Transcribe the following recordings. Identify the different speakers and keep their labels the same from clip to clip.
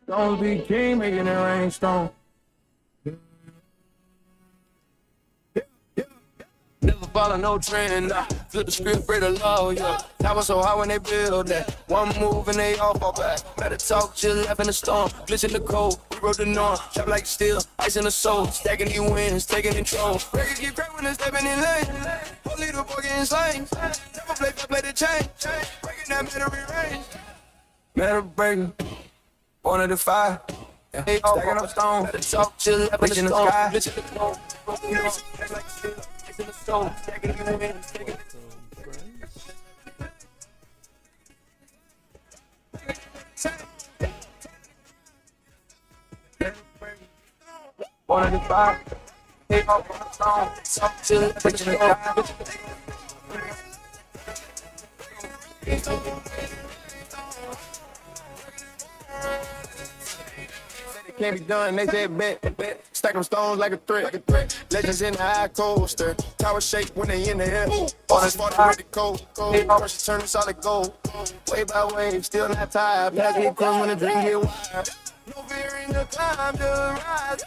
Speaker 1: Don't be king, making it rain stone. Never follow no trend, flip the script, break the law, yeah. That was so hard when they build that. One move and they all fall back. Better talk, chill, laugh in the storm. Glitch in the cold, we wrote the norm. Chop like steel, ice in the soul. Stacking these wins, taking control. Breakers get great when they're stepping in lane. Holy the boy getting slain. Never play the chain. Breaking that metal rearrange. Metal breaker, born of the fire. Hey, stacking up stone. Better talk, chill, laugh in the sky. Glitch in the cold, act like steel. In the stone, stacking these wins, taking born of the fire. Hey, off on the stone. Talk, chill, preaching the sky. Can't be done, they said bet. Stack them stones like a threat. Legends in the high coaster. Tower shake when they in the air. All this 40 with the cold. Hey, pressure turn to solid gold. Wave by wave, still not tired. Pass me close when the drink get wired. No fear in the climb, the rise.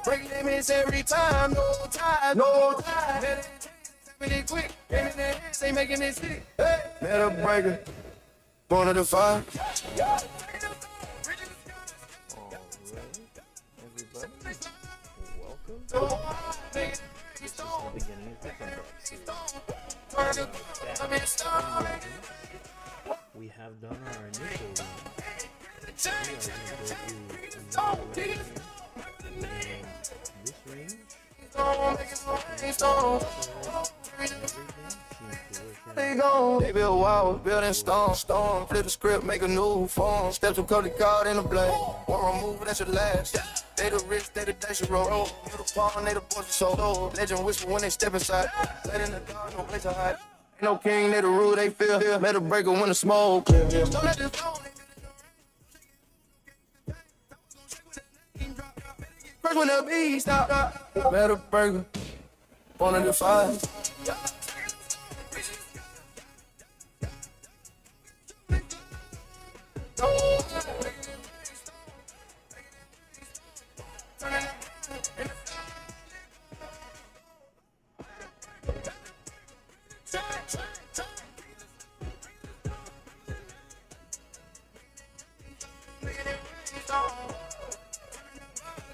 Speaker 1: Break limits every time, no time. Better quick, getting in their hands, they making it sick. Hey, metal breaker, born of the fire.
Speaker 2: Welcome. This is the beginning of the comeback. We have done our initial run. We are going to go through another range. And this range,
Speaker 1: They build walls, building stone, flip the script, make a new form. Steps to Cody card in the blade. One remove, that should last. They the rich, they the dice roll. You the pawn, they the boys so low. Legend whisper when they step inside. Let in the dark, no place to hide. Ain't no king, they the rule, they feel. Metal breaker when the smoke clear. Don't let this go. First when the beat stop. Metal breaker, born of the fire.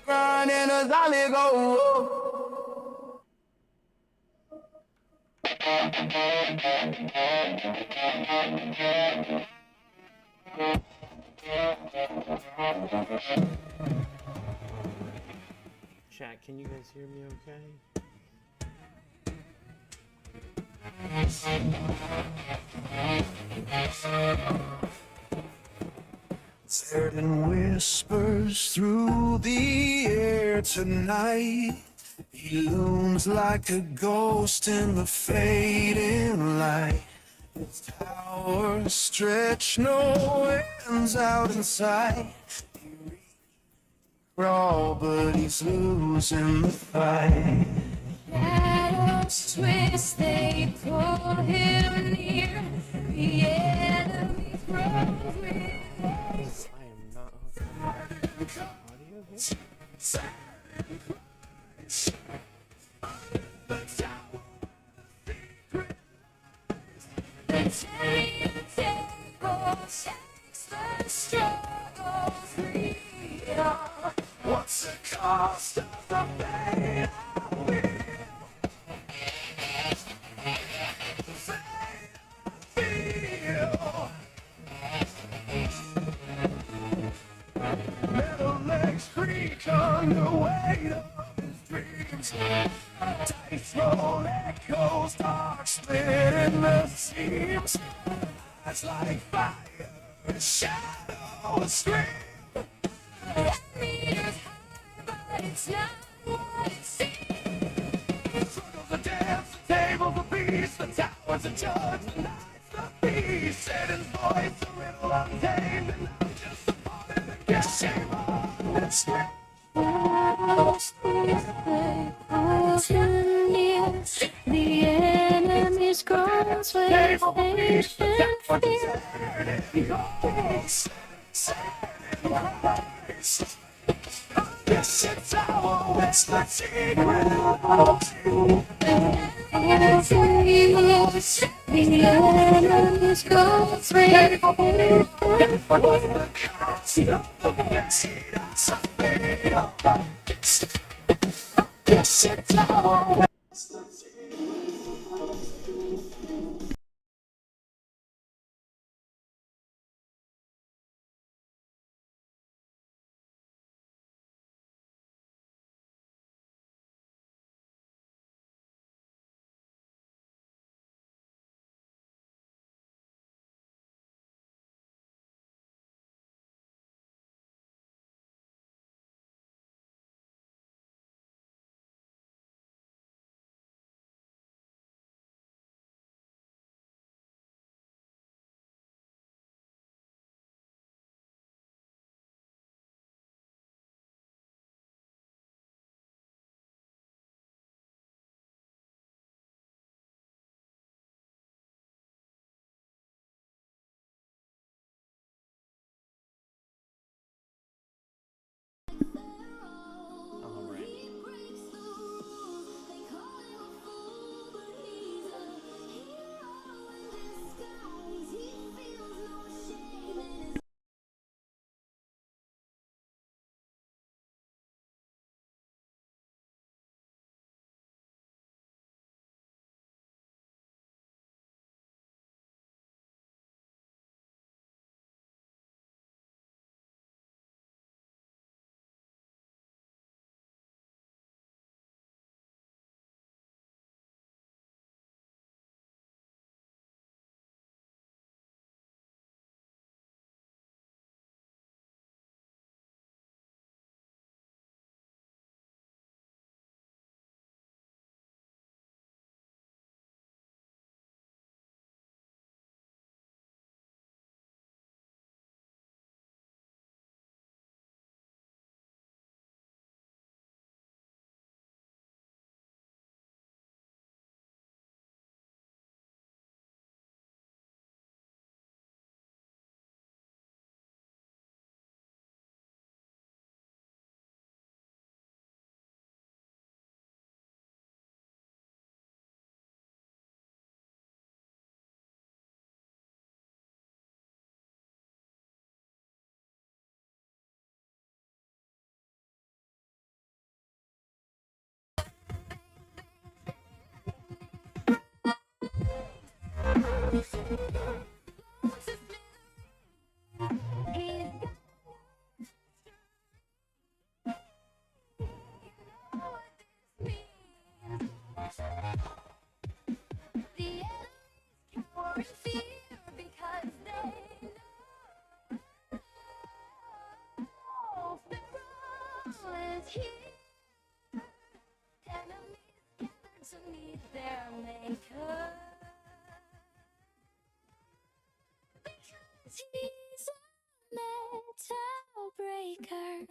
Speaker 1: Grind and a solid gold.
Speaker 2: chat, can you guys hear me okay?
Speaker 3: Certain whispers through the air tonight. He looms like a ghost in the fading light. His towers stretch, no ends out in sight. He crawl, but he's losing the fight.
Speaker 4: Shadows twist, they pull him near. The enemy grows with us.
Speaker 2: I am not hooking audio here.
Speaker 4: The chariot table shakes the struggle free.
Speaker 3: What's the cost of the pain I will? Metal legs creak under the weight of his dreams. Dice roll echoes, dark split in the seams. Eyes like fire, shadows scream.
Speaker 4: Meters high, but it's not what it seems.
Speaker 3: Struggles the dance, the tables the beast, the towers the judge, the night's the beast. Said his voice a riddle untamed, and I'm just a part of the game. Shame on the street.
Speaker 4: Shadows twist, they pull him near. The goes with patience.
Speaker 3: Yes, it's our whispered secret.
Speaker 4: The enemy's goes with
Speaker 3: Yes, it's our
Speaker 2: Alright.
Speaker 4: He's a metal breaker.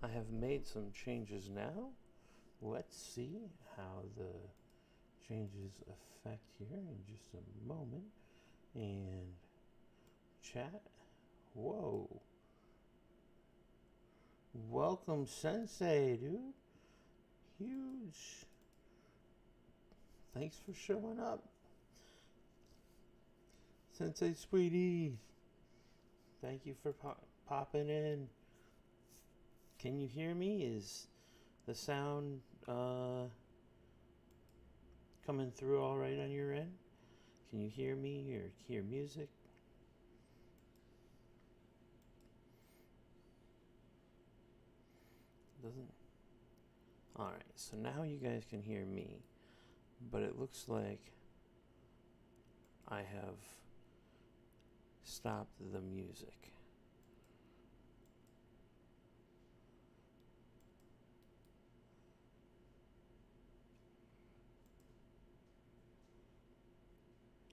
Speaker 2: I have made some changes now. Let's see how the changes affect here in just a moment. And chat. Whoa. Welcome, Sensei, dude. Huge. Thanks for showing up. Sensei Sweetie. Thank you for popping in. Can you hear me? Is the sound coming through all right on your end? Can you hear me or hear music? Doesn't. Alright, so now you guys can hear me, but it looks like I have stopped the music.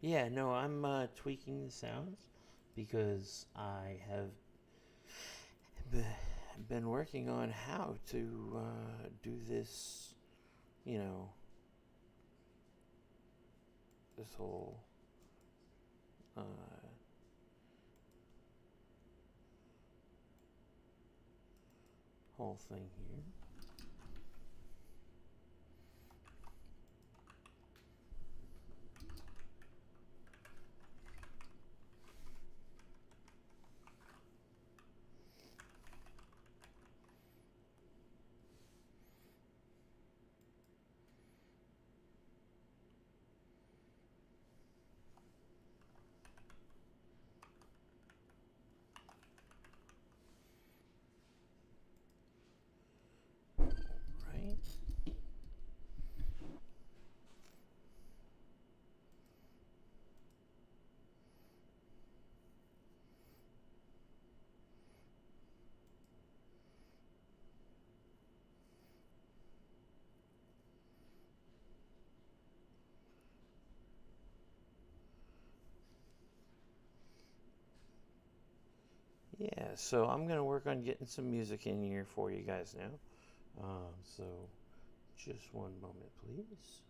Speaker 2: Yeah, no, I'm tweaking the sounds because I have been working on how to do this, you know, this whole whole thing here. Right? Yeah, so I'm gonna work on getting some music in here for you guys now. So just one moment, please.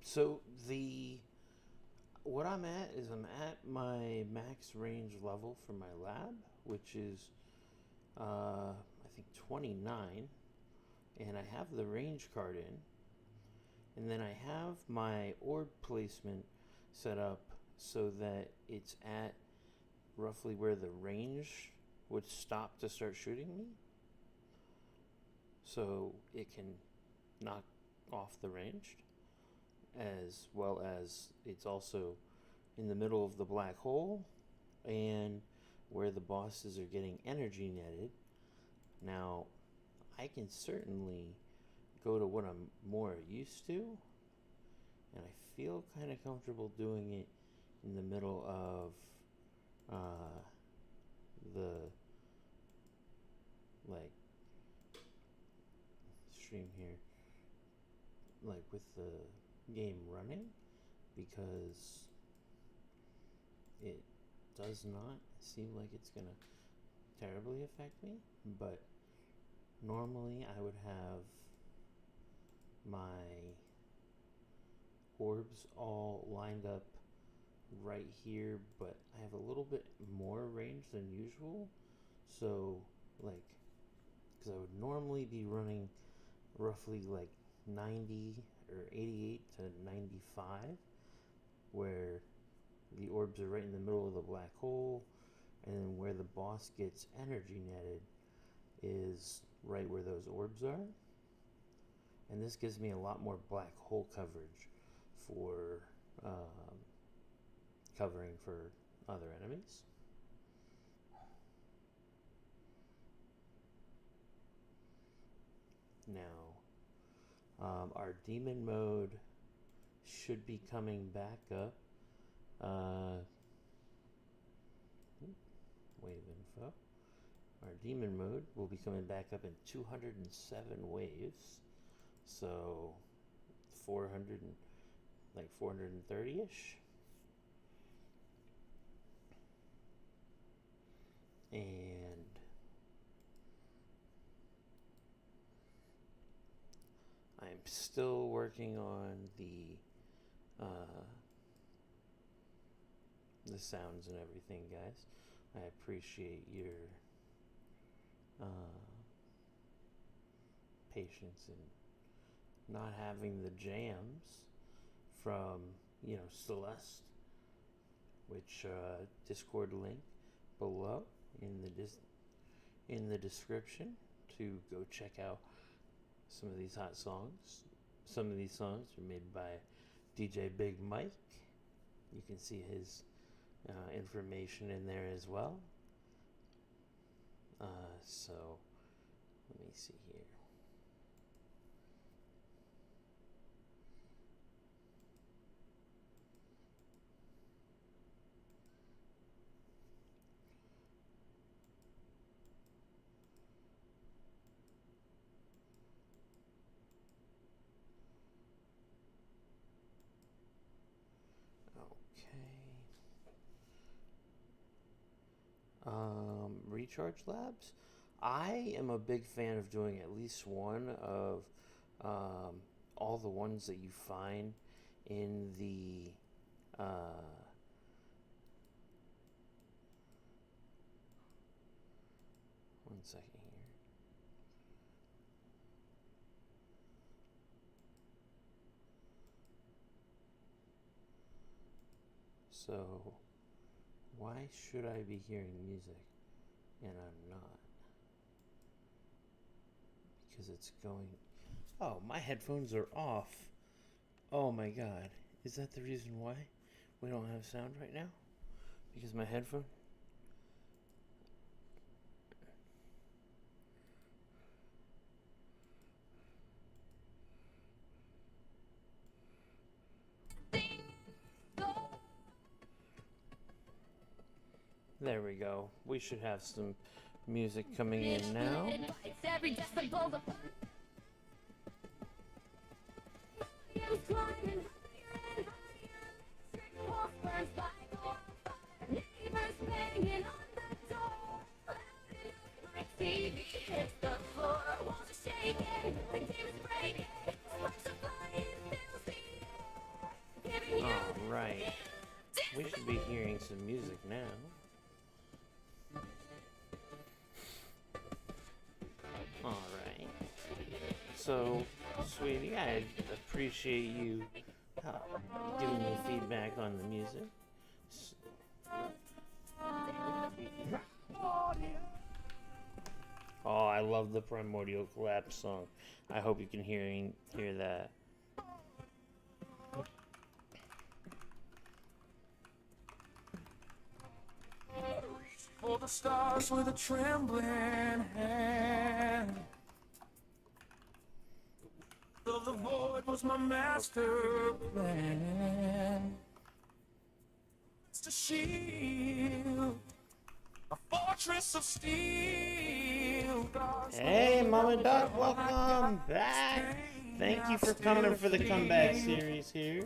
Speaker 2: So what I'm at is I'm at my max range level for my lab, which is I think 29, and I have the range card in, and then I have my orb placement set up so that it's at roughly where the range would stop to start shooting me, so it can knock off the ranged, as well as it's also in the middle of the black hole and where the bosses are getting energy netted. Now, I can certainly go to what I'm more used to, and I feel kind of comfortable doing it in the middle of the like stream here, like with the game running, because it does not seem like it's gonna terribly affect me. But normally I would have my orbs all lined up right here, but I have a little bit more range than usual, so like, because I would normally be running roughly like 90 or 88 to 95, where the orbs are right in the middle of the black hole, and then where the boss gets energy netted is right where those orbs are. And this gives me a lot more black hole coverage for covering for other enemies. Now, our demon mode should be coming back up. Wave info. Our demon mode will be coming back up in 207 waves. So 400 like 430-ish. And I'm still working on the sounds and everything, guys. I appreciate your patience in not having the jams from, Celeste, which Discord link below in the description to go check out some of these hot songs. Some of these songs are made by DJ Big Mike. You can see his information in there as well. So let me see here. Recharge Labs. I am a big fan of doing at least one of all the ones that you find in the one second here. So why should I be hearing music and I'm not? Because it's going... Oh, my headphones are off. Oh my god. Is that the reason why we don't have sound right now? Because my headphone... There we go. We should have some music coming in now. Alright. We should be hearing some music now. Alright. So, sweetie, I appreciate you giving me feedback on the music. Oh, I love the Primordial Collapse song. I hope you can hear that.
Speaker 3: For the stars with a trembling hand. Though the void was my master plan. It's a shield, a fortress of steel.
Speaker 2: Hey, Mom and Dad, welcome back. Thank you for coming for the comeback series here.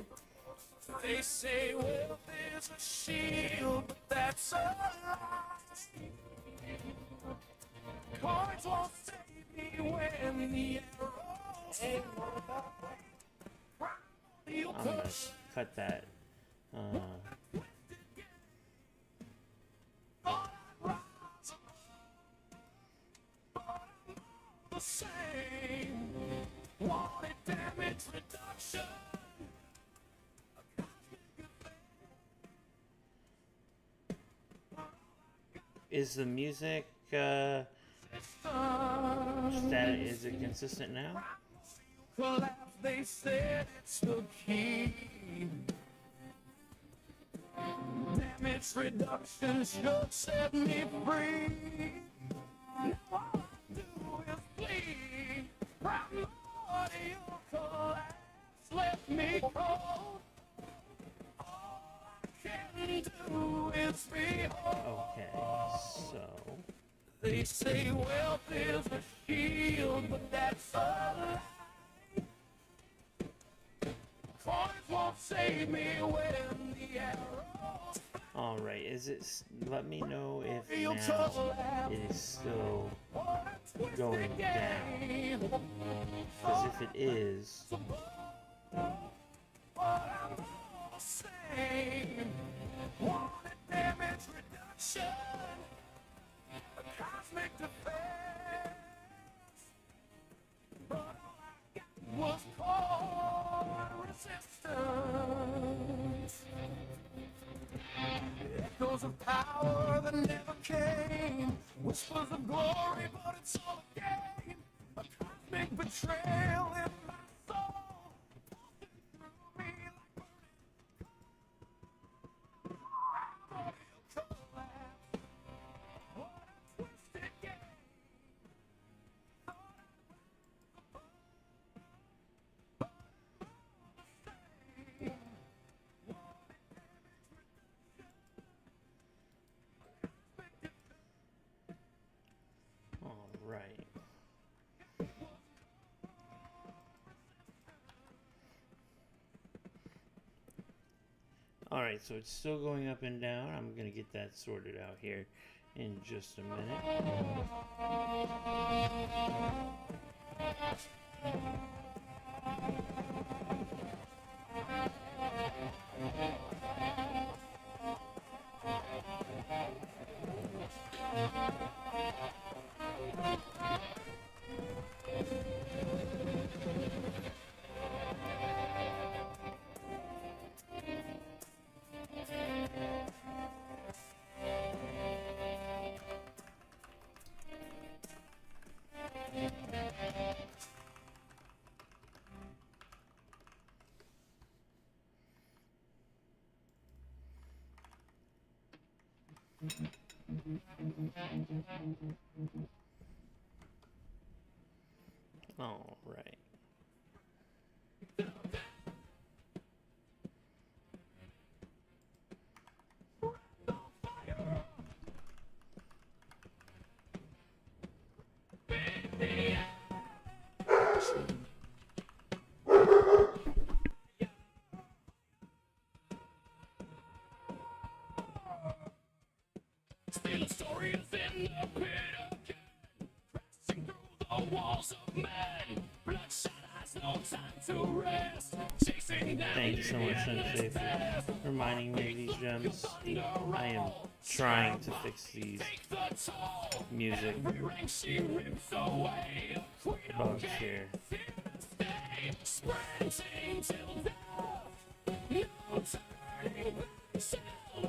Speaker 3: They say, well, there's a shield, but that's a lie. Cards won't save me when the arrows
Speaker 2: I'm gonna cut that.
Speaker 3: the same. Wanted damage reduction.
Speaker 2: Is the music is it consistent now?
Speaker 3: Collapse, they said it's the key. Damage reduction should set me free. Now all I do is bleed. Primordial collapse left me cold. All I can do is behold.
Speaker 2: Okay, so
Speaker 3: They say wealth is a shield, but that's a lie. save me when the arrows
Speaker 2: Alright, is it... Let me know if
Speaker 3: feel
Speaker 2: now
Speaker 3: tough.
Speaker 2: it is still
Speaker 3: What a twisted
Speaker 2: going down.
Speaker 3: game.
Speaker 2: Because if it is...
Speaker 3: But I'm all the same. Wanted damage reduction, a cosmic defense. But all I got was cold resistance. Echoes of power that never came. Whispers of glory, but it's all a game. A cosmic betrayal in my soul. Through me like collapse. What a twisted game.
Speaker 2: Alright. Alright, so it's still going up and down. I'm going to get that sorted out here in just a minute. All right.
Speaker 3: Still a story is in the pit again, crashing through the walls of men. Bloodshot has no time to rest, chasing down.
Speaker 2: Thank you so much, Sensei, for reminding me of these gems. I am trying to fix these music bugs here.
Speaker 3: Sprinting till death, no turning back. Tell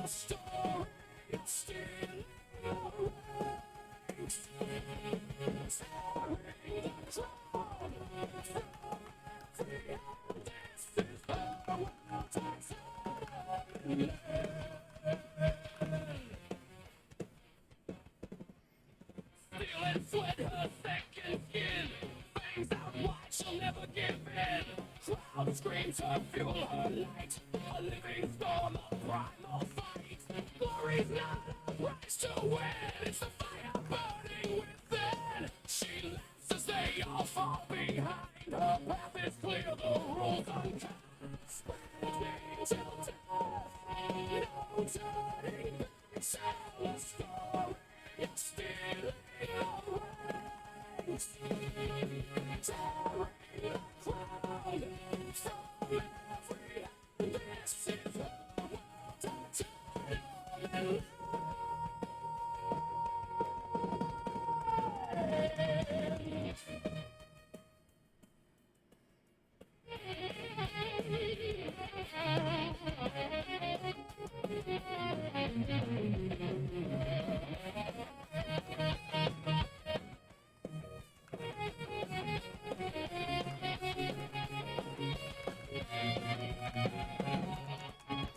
Speaker 3: a story, it's still in the ranks. Tearing the crown from every end. This is the world takes on. Steel and sweat her second skin. Fangs out wide, she'll never give in. Crowd screams her fuel, her light. A living storm, a primal fight. Glory's not a price to win. It's the fire burning within. She laughs as they all fall behind. Her path is clear, the rules unkind. Sprinting till death, no turning back. Tell a story, it's still in the ranks. Tearing the crown from every end. This is the world of time.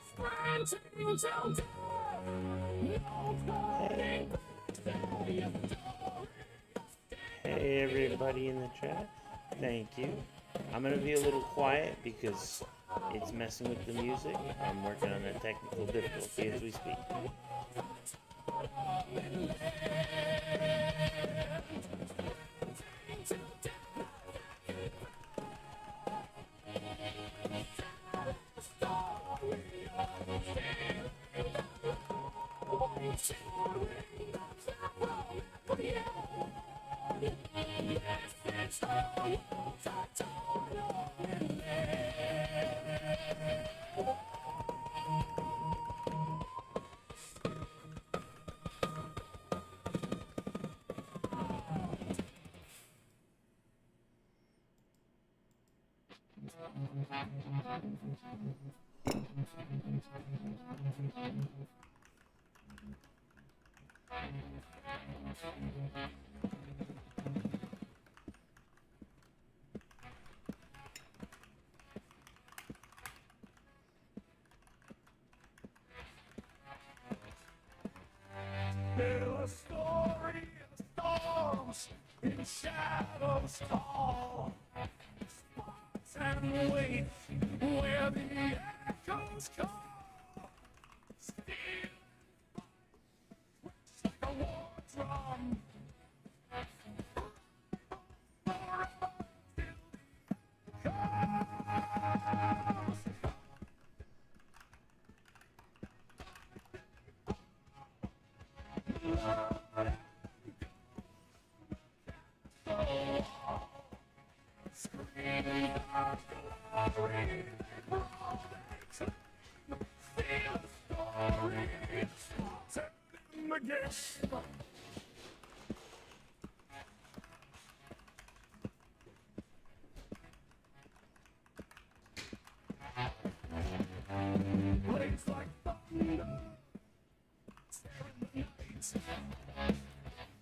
Speaker 3: Sprinting till death, no turning back. Tell your story.
Speaker 2: Hey, everybody in the chat. Thank you. I'm going to be a little quiet because it's messing with the music. I'm working on a technical difficulty as we speak.
Speaker 3: Stop. Tell a story in storms, in shadows tall. Spots and wait where the echoes call. Still, like a war drum. Blaze like thunder, staring the night.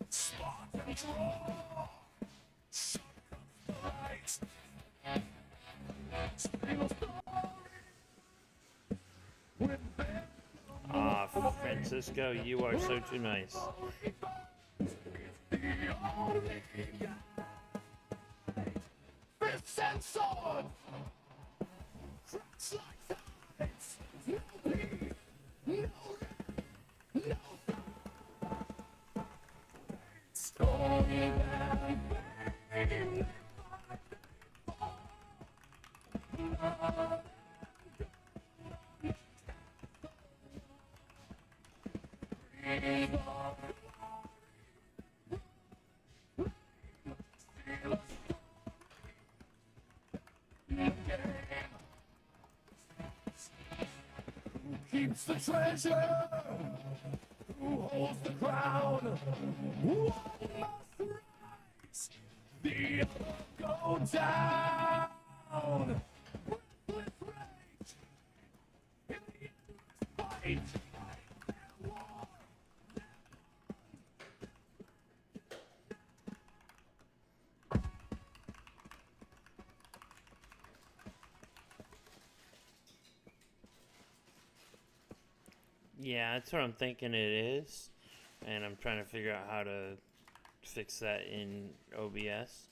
Speaker 3: Spot and draw, shotgun fight. Spin a story with them.
Speaker 2: Ah, Francisco, you are so too nice.
Speaker 3: The only guide. Fists and sword, cracks like tides. No bleed, no story and pain. Keeps the treasure? Who holds the crown? One must rise, the other go down. With rage, in the endless fight.
Speaker 2: Yeah, that's what I'm thinking it is. And I'm trying to figure out how to fix that in OBS.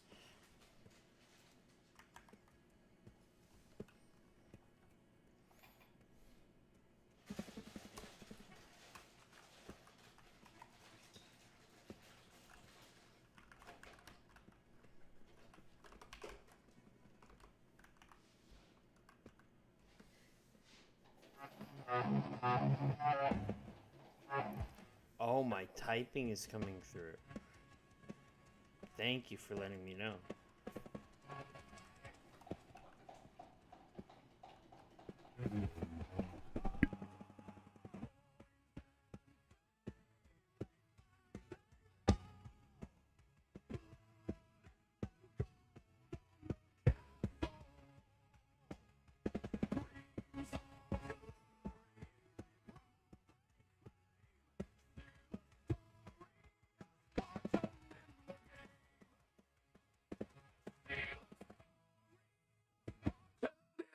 Speaker 2: Oh, my typing is coming through. Thank you for letting me know.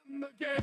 Speaker 3: In the game.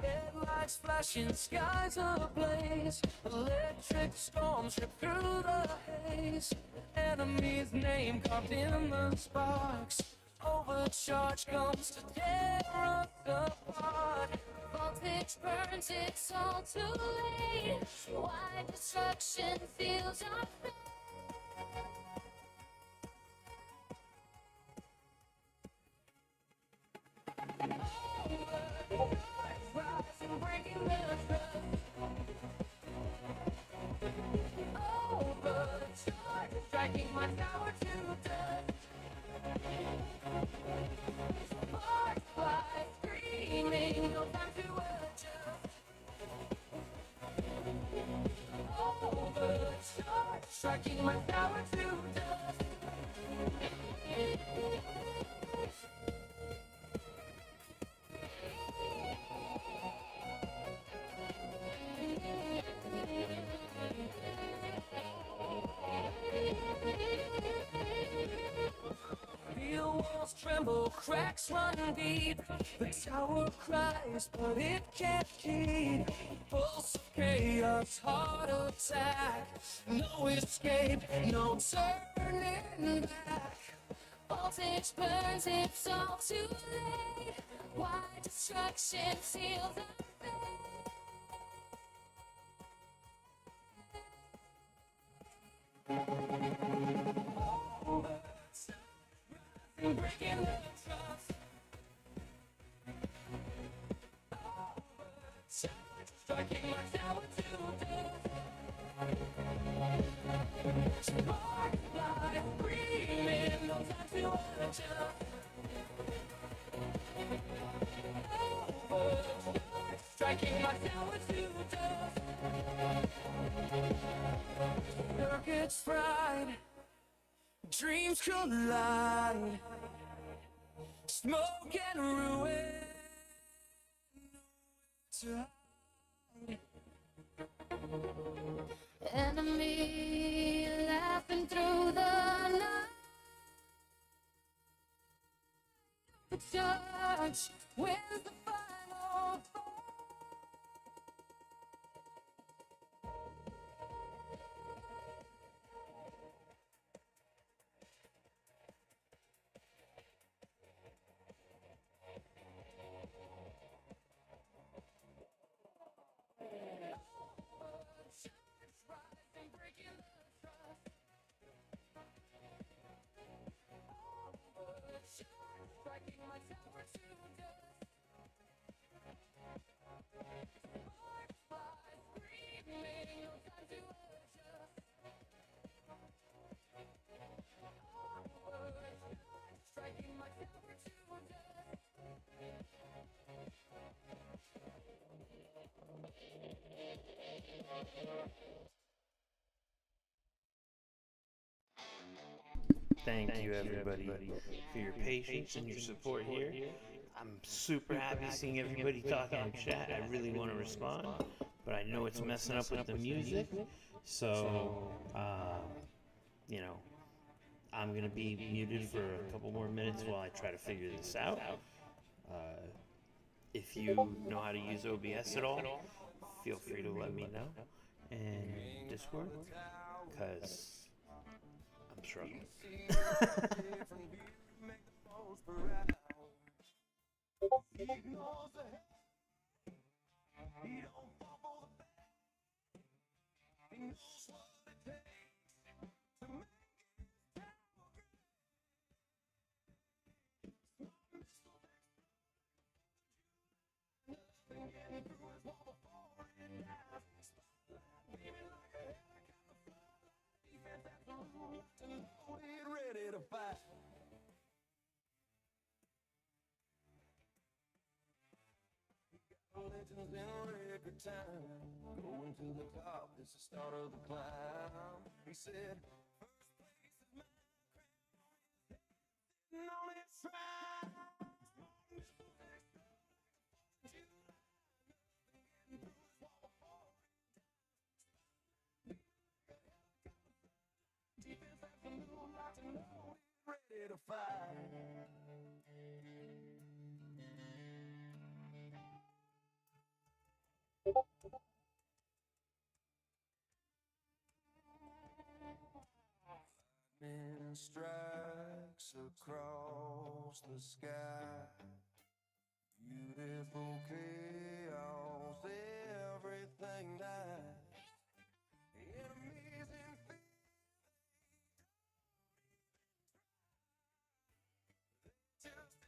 Speaker 1: Headlights flashing, skies ablaze. Electric storms rip through the haze. Enemy's name carved in the sparks. Overcharge comes to tear us apart.
Speaker 4: Voltage burns, it's all too late. Why destruction feels our fate?
Speaker 1: Rising, breaking the trust. Overcharge, striking my tower to dust. Sparks fly, screaming, no time to adjust. Overcharge, striking my tower to dust. Steel walls tremble, cracks run deep. The tower cries, but it can't keep. Pulse of chaos, heart attack. No escape, no turning back.
Speaker 4: Voltage burns, it's all too late. Why destruction seals our fate?
Speaker 1: Breaking the trust. Striking my tower to death. Spark fly, screaming, no time to adjust. Striking my tower to dust. Circuits fried, dreams collide. Smoke and ruin.
Speaker 4: Enemy laughing through the night. The judge wins the final fight. Striking my tower to dust. Sparks fly, screaming, no time to adjust. Striking my tower to dust.
Speaker 2: Thank you, everybody, for your patience and your support here. I'm super happy seeing everybody talking in chat. I really want to respond, but I know it's messing up with the music. So, you know, I'm going to be muted for a couple more minutes while I try to figure this out. If you know how to use OBS at all, feel free to let me know in Discord, because I'm struggling.
Speaker 1: Ready to fight. Legends in record time. Going to the top, it's the start of the climb. He said, first place is my crown. Only try. Defense afternoon, not to know. Ready
Speaker 3: to fight. Lightning strikes across the sky. Beautiful chaos, everything dies. An amazing feeling. Just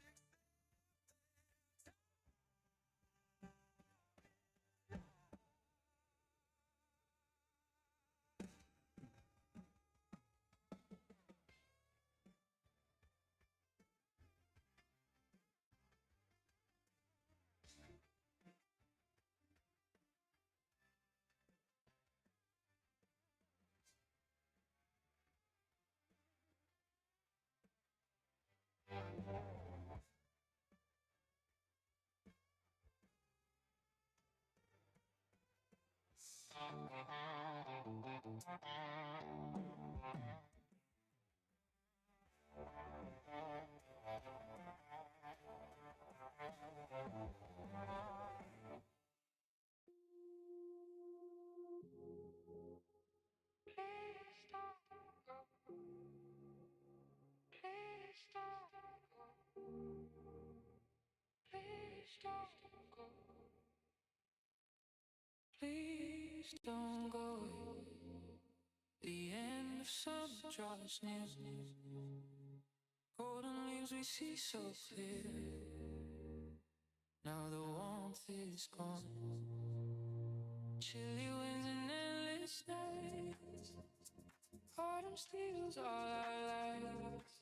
Speaker 1: Please don't go. The end of summer draws near. Golden leaves we see so clear. Now the warmth is gone. Chilly winds and endless nights. Autumn steals all our lives.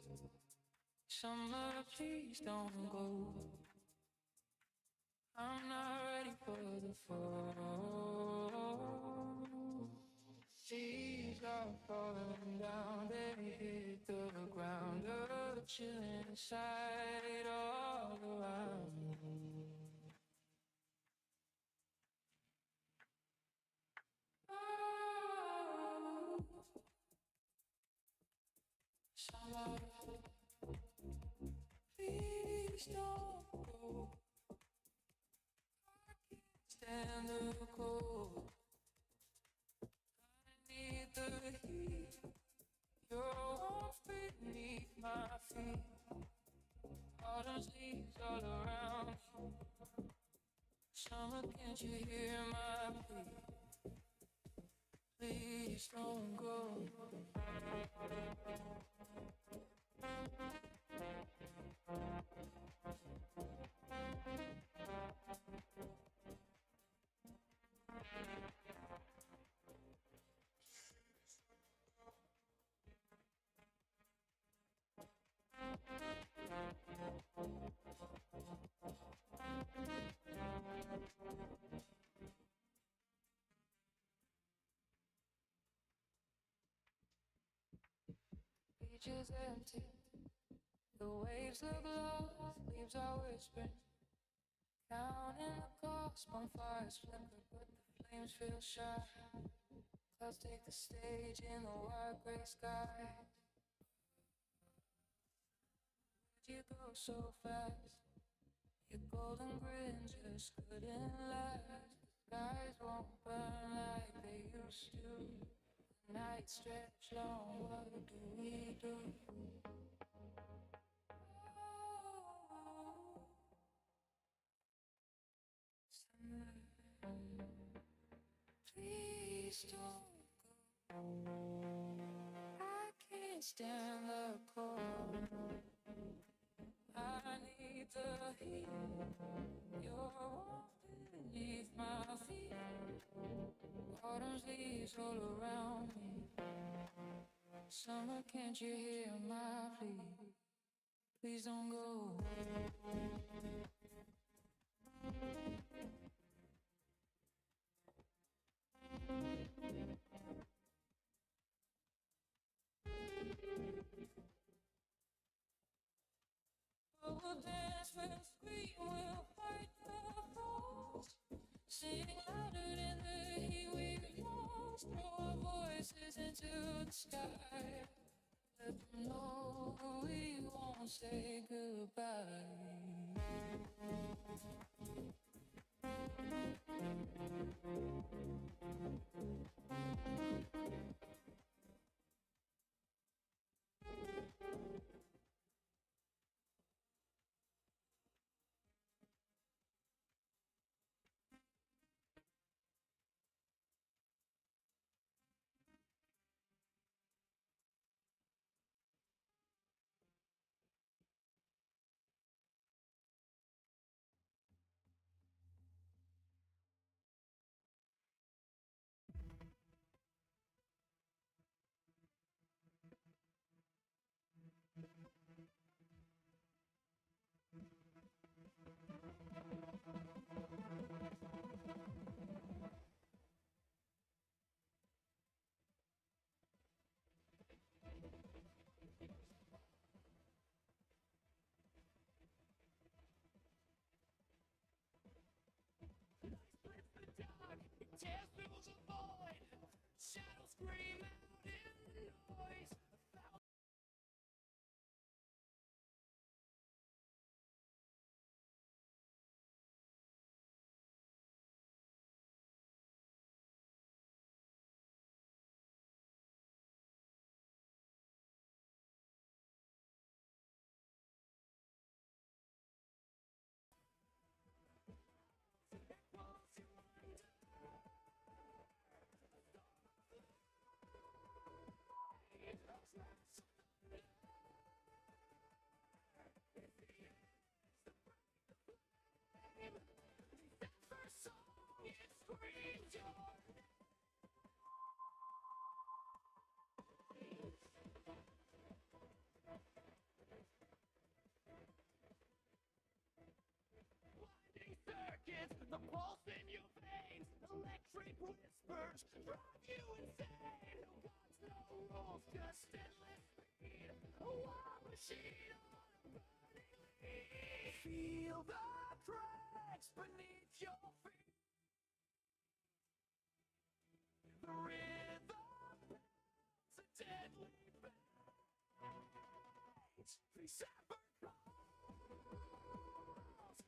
Speaker 1: Summer, please don't go. I'm not ready for the fall. Seas are falling down, they hit the ground. A chill inside all around me. Oh, summer, please don't go. Stand the cold. I need the heat. Your warmth beneath my feet. Autumn's leaves all around me. Summer, can't you hear my plea? Please don't go. Beach is empty, the waves look lost, leaves are whispering. Counting the cost, bonfires flicker, but the flames feel shy. Clouds take the stage in the wide gray sky. Where'd you go so fast? Your golden grin just couldn't last. Skies won't burn like they used to. The nights stretch long, what do we do? Please don't go. I can't stand the cold. I need the heat. Your warmth beneath my feet. Autumn's leaves all around me. Summer, can't you hear my plea? Please don't go. We'll dance, we'll scream, we'll fight the frost. Sing louder than the heat we've lost. Throw our voices into the sky. Let them know who we want. say goodbye.
Speaker 3: Tears through the void, shadows scream out in the noise. Circuits, the pulse in your veins, electric whispers drive you insane. No gods, no rules, just endless speed. A wild machine on a burning lead. Feel the cracks beneath your feet. The rhythm is a deadly bass. The shepherd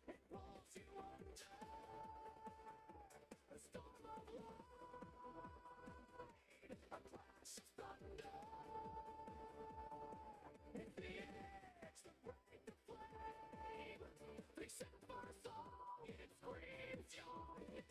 Speaker 3: it pulls you under a storm of light, a clash of thunder. It's the edge to break the flame. The shepherd's song, it screams your name.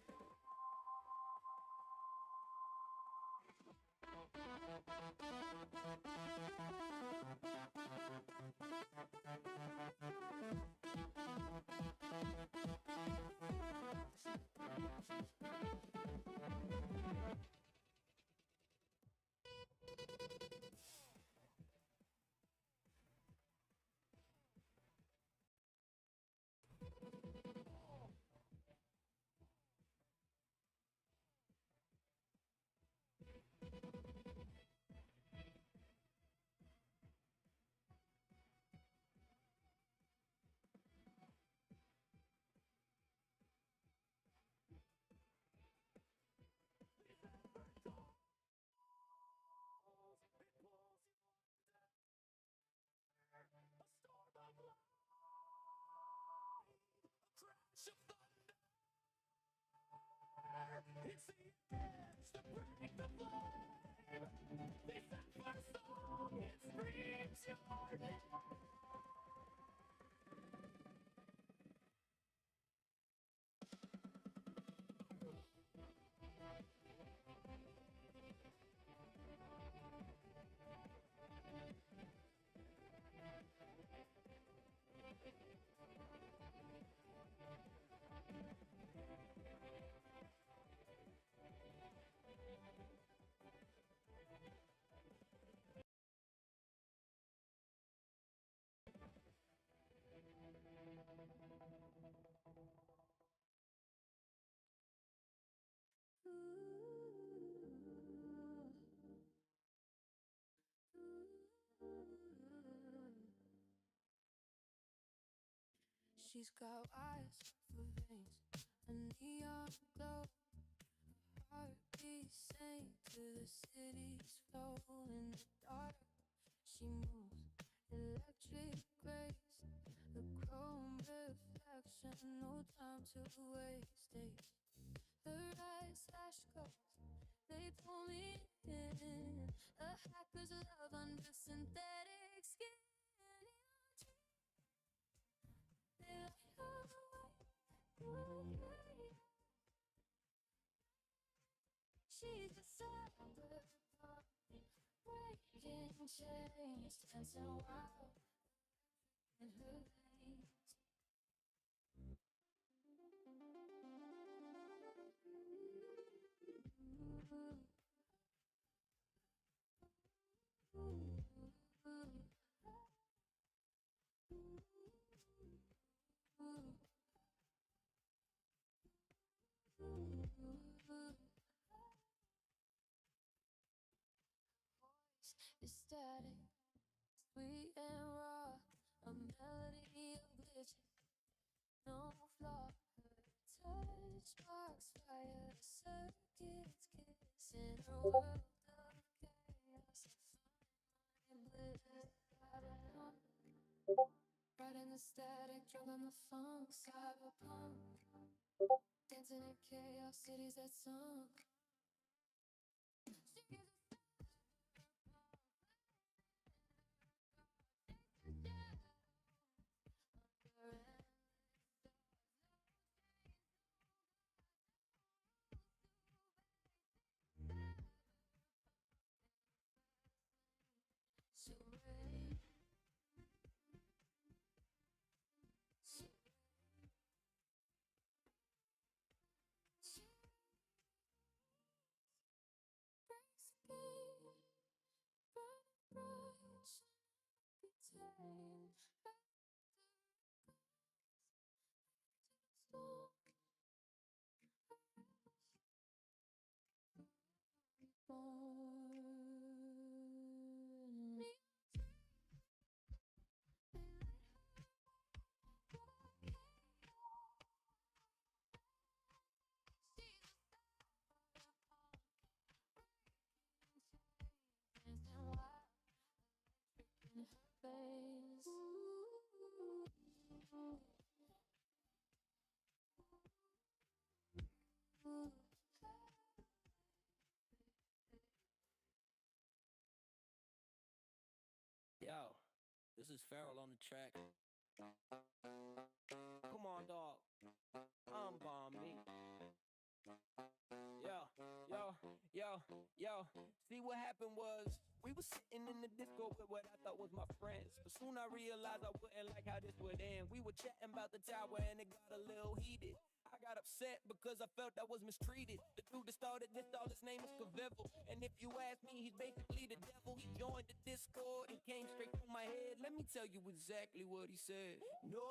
Speaker 3: It's the edge to break the flame. This first song, it screams your name.
Speaker 4: She's got eyes for veins, a neon glow, heartbeat sank to the city's flow. In the dark she moves, electric gray, attention, no time to waste it. The rise slash coast, they pull me in. A hacker's love under synthetic skin. They like, oh, okay. She's a cyberpunk, breaking chains, dancing wild in her veins. It's static, sweet and raw, a melody of glitches, no flaw. Her touch sparks fire, circuits kiss in a world of chaos. I find my bliss, cyberpunk, right in the static, drunk on the funk, cyberpunk, dancing in chaos, cities that sunk.
Speaker 5: Yo, this is Feral on the track. Come on, dog. I'm bomb me. Yo. See, what happened was we was sitting in the disco with what I thought was my friends. But soon I realized I wouldn't like how this would end. We were chatting about the tower and it got a little heated. I got upset because I felt I was mistreated. The dude that started this all, his name is Cavivel. And if you ask me, he's basically the devil. He joined the Discord and came straight from my head. Let me tell you exactly what he said. No,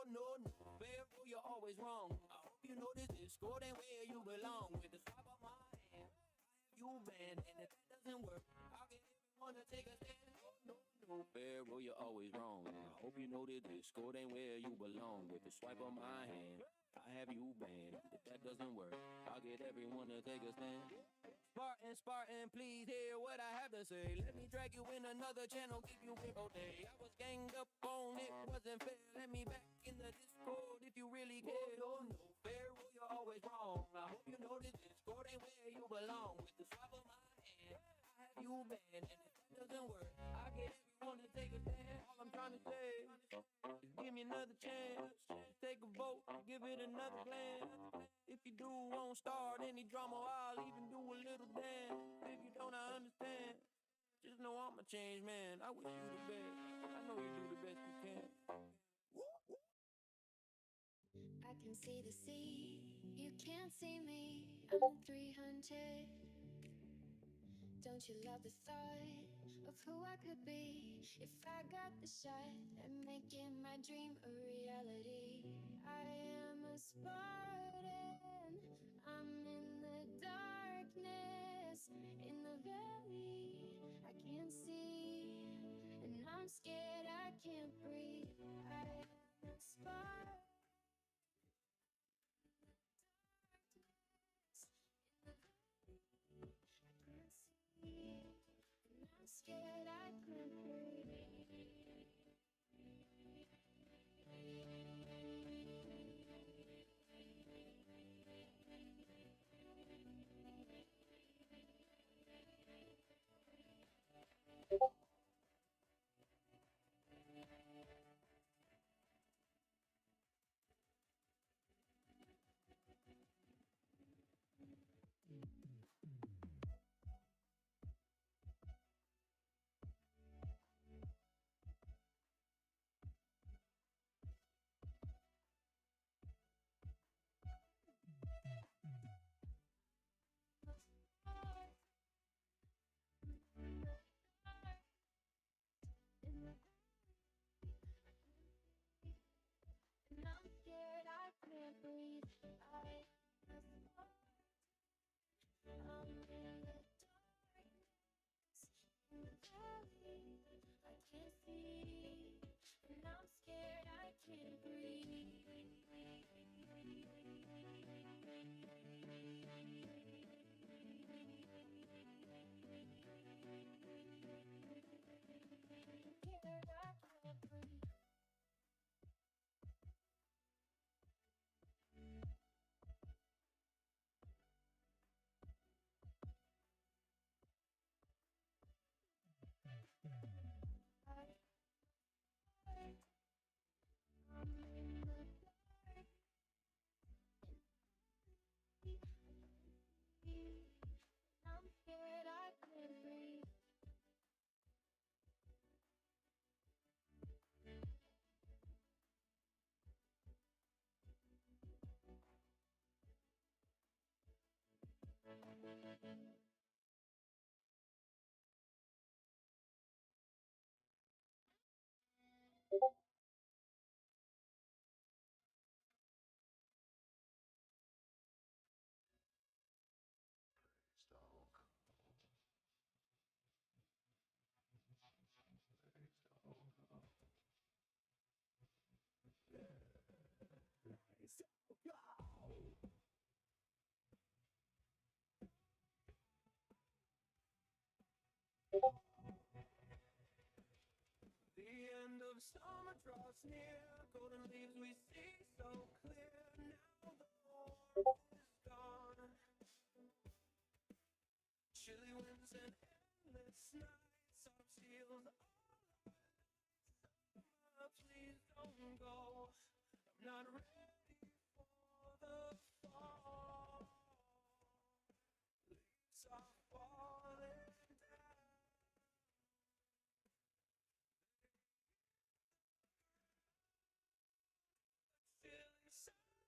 Speaker 5: Pharaoh, you're always wrong. I hope you know this Discord ain't where you belong. With the swipe of my hand, you banned. And if that doesn't work, I'll get everyone to take a stand. No, Pharaoh, you're always wrong. I hope you know that Discord ain't where you belong. With the swipe of my hand, I have you banned. If that doesn't work, I'll get everyone to take a stand. Spartan, please hear what I have to say. Let me drag you in another channel, give you a day. I was ganged up on, it wasn't fair. Let me back in the Discord if you really care. Oh no, Pharaoh, you're always wrong. I hope you know this Discord ain't where you belong. With the swipe of my hand, I have you banned. And if that doesn't work, I'll get everyone to take a stand. All I'm trying to say is give me another chance. Take a vote, give it another glance. If you do, won't start any drama, I'll even do a little dance. If you don't, I understand. Just know I'm a changed man. I wish you the best. I know you do the best you can.
Speaker 4: I can see the sea, you can't see me. I'm 300. Don't you love the thought of who I could be if I got the shot at making my dream a reality? I am a Spartan, I'm in the darkness, in the valley, I can't see, and I'm scared I can't breathe. I am a Spartan. Scared I can't breathe.
Speaker 5: The end of summer draws near, golden leaves we see so clear. Now the warmth is gone. Chilly winds and endless nights, autumn steals all our please don't go. I'm not ready for the fall. Leaves are falling down. Still inside.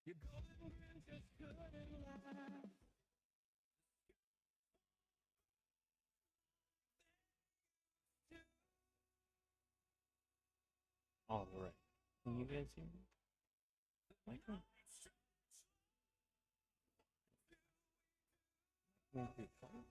Speaker 5: Your golden wind just couldn't last.
Speaker 2: All right. Can you guys hear me? Michael? Okay, fine.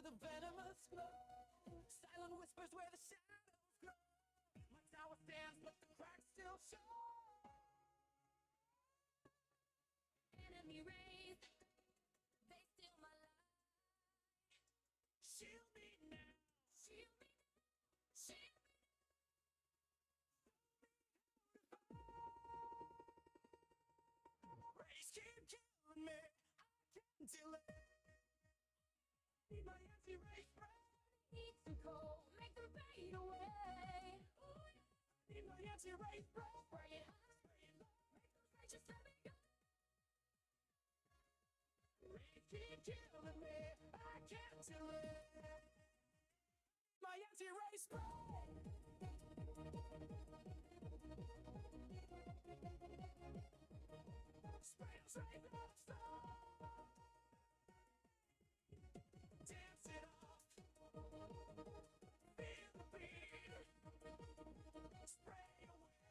Speaker 5: the venomous glow. Silent whispers where the shadows grow. My tower stands, but the cracks still show.
Speaker 4: Enemy rays, they steal my life.
Speaker 5: Shield me now.
Speaker 4: Shield me, shield me.
Speaker 5: Rays keep killing me. I can't delay. Need my anti-ray spray.
Speaker 4: Heat too cold, make them fade away.
Speaker 5: Need my anti-ray spray.
Speaker 4: Spray it high, spray it low, make them say just let me go.
Speaker 5: Rays keep killing me. I can't delay. My anti-ray spray. Spray, spray, non-stop. Dance it off. Feel the beat. Spray away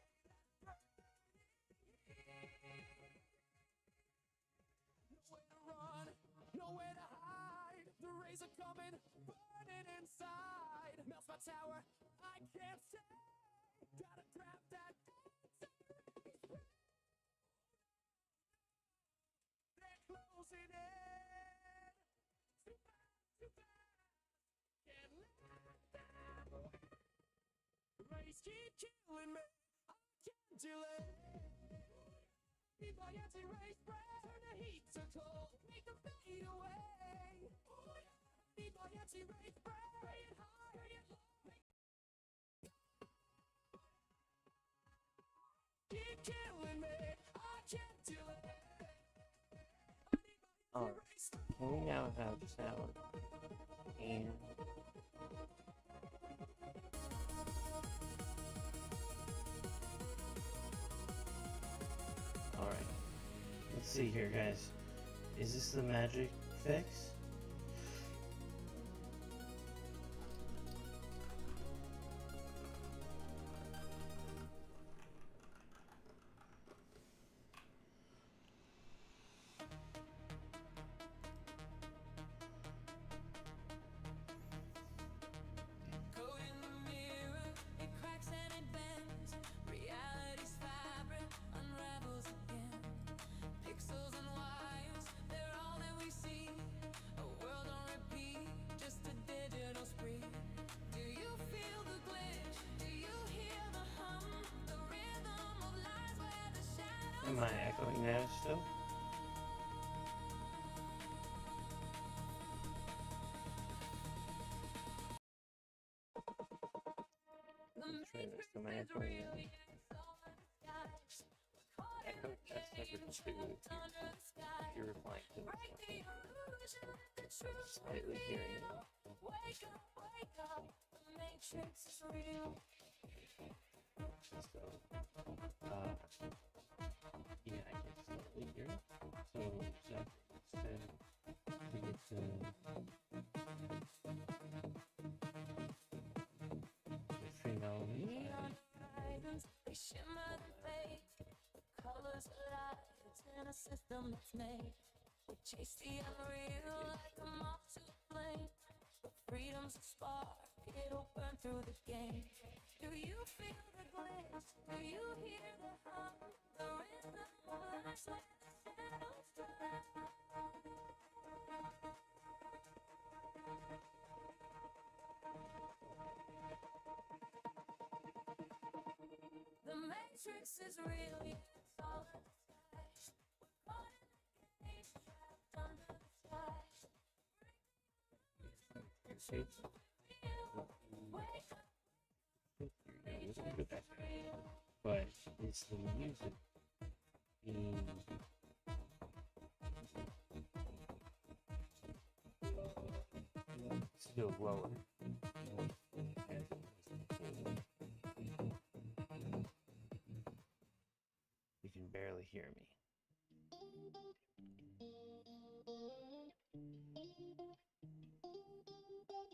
Speaker 5: that burning. Nowhere to run, nowhere to hide. The rays are coming, burning inside. Melts my tower, I can't stay. Gotta grab that anti-ray. They're closing in. Too fast, too fast. Can't let them win. Rays keep killing me. I can't delay. Need my anti-ray spray. Turn the heat to cold. Make them fade away. Need my anti-ray spray. Spray it high, spray it low. Keep killing me. I can't delay.
Speaker 2: Alright, can we now have sound and alright, let's see here, guys. Is this the magic fix?
Speaker 5: Go in the mirror, it cracks and it bends. Reality's fabric unravels again. Pixels and wires, they're all that we see. A world on repeat, just a digital spree. Do you feel the glitch? Do you hear the hum? The rhythm of lies where the shadows.
Speaker 2: Am I echoing now still? Let's try this. Am I echoing now? Echo test number 2. If you're replying to this one, I'm slightly hearing it.
Speaker 5: Wake up, the matrix is real.
Speaker 2: So, yeah, I can slightly hear it. So, instead, we get to the female
Speaker 5: Neon guidance, they shimmer and fade. The colors are lights in a system that's made. We chase the unreal like a moth to a flame. But freedom's a spark, it'll burn through the game. Do you feel the glitch? Do you hear the hum? The rhythm of life where the shadows die. The matrix is real, yeah, it's all in the sky. We're caught in the cage, trapped under the sky.
Speaker 2: See?
Speaker 5: Wake up,
Speaker 2: This is good. But it's the music being still lower. You can barely hear me.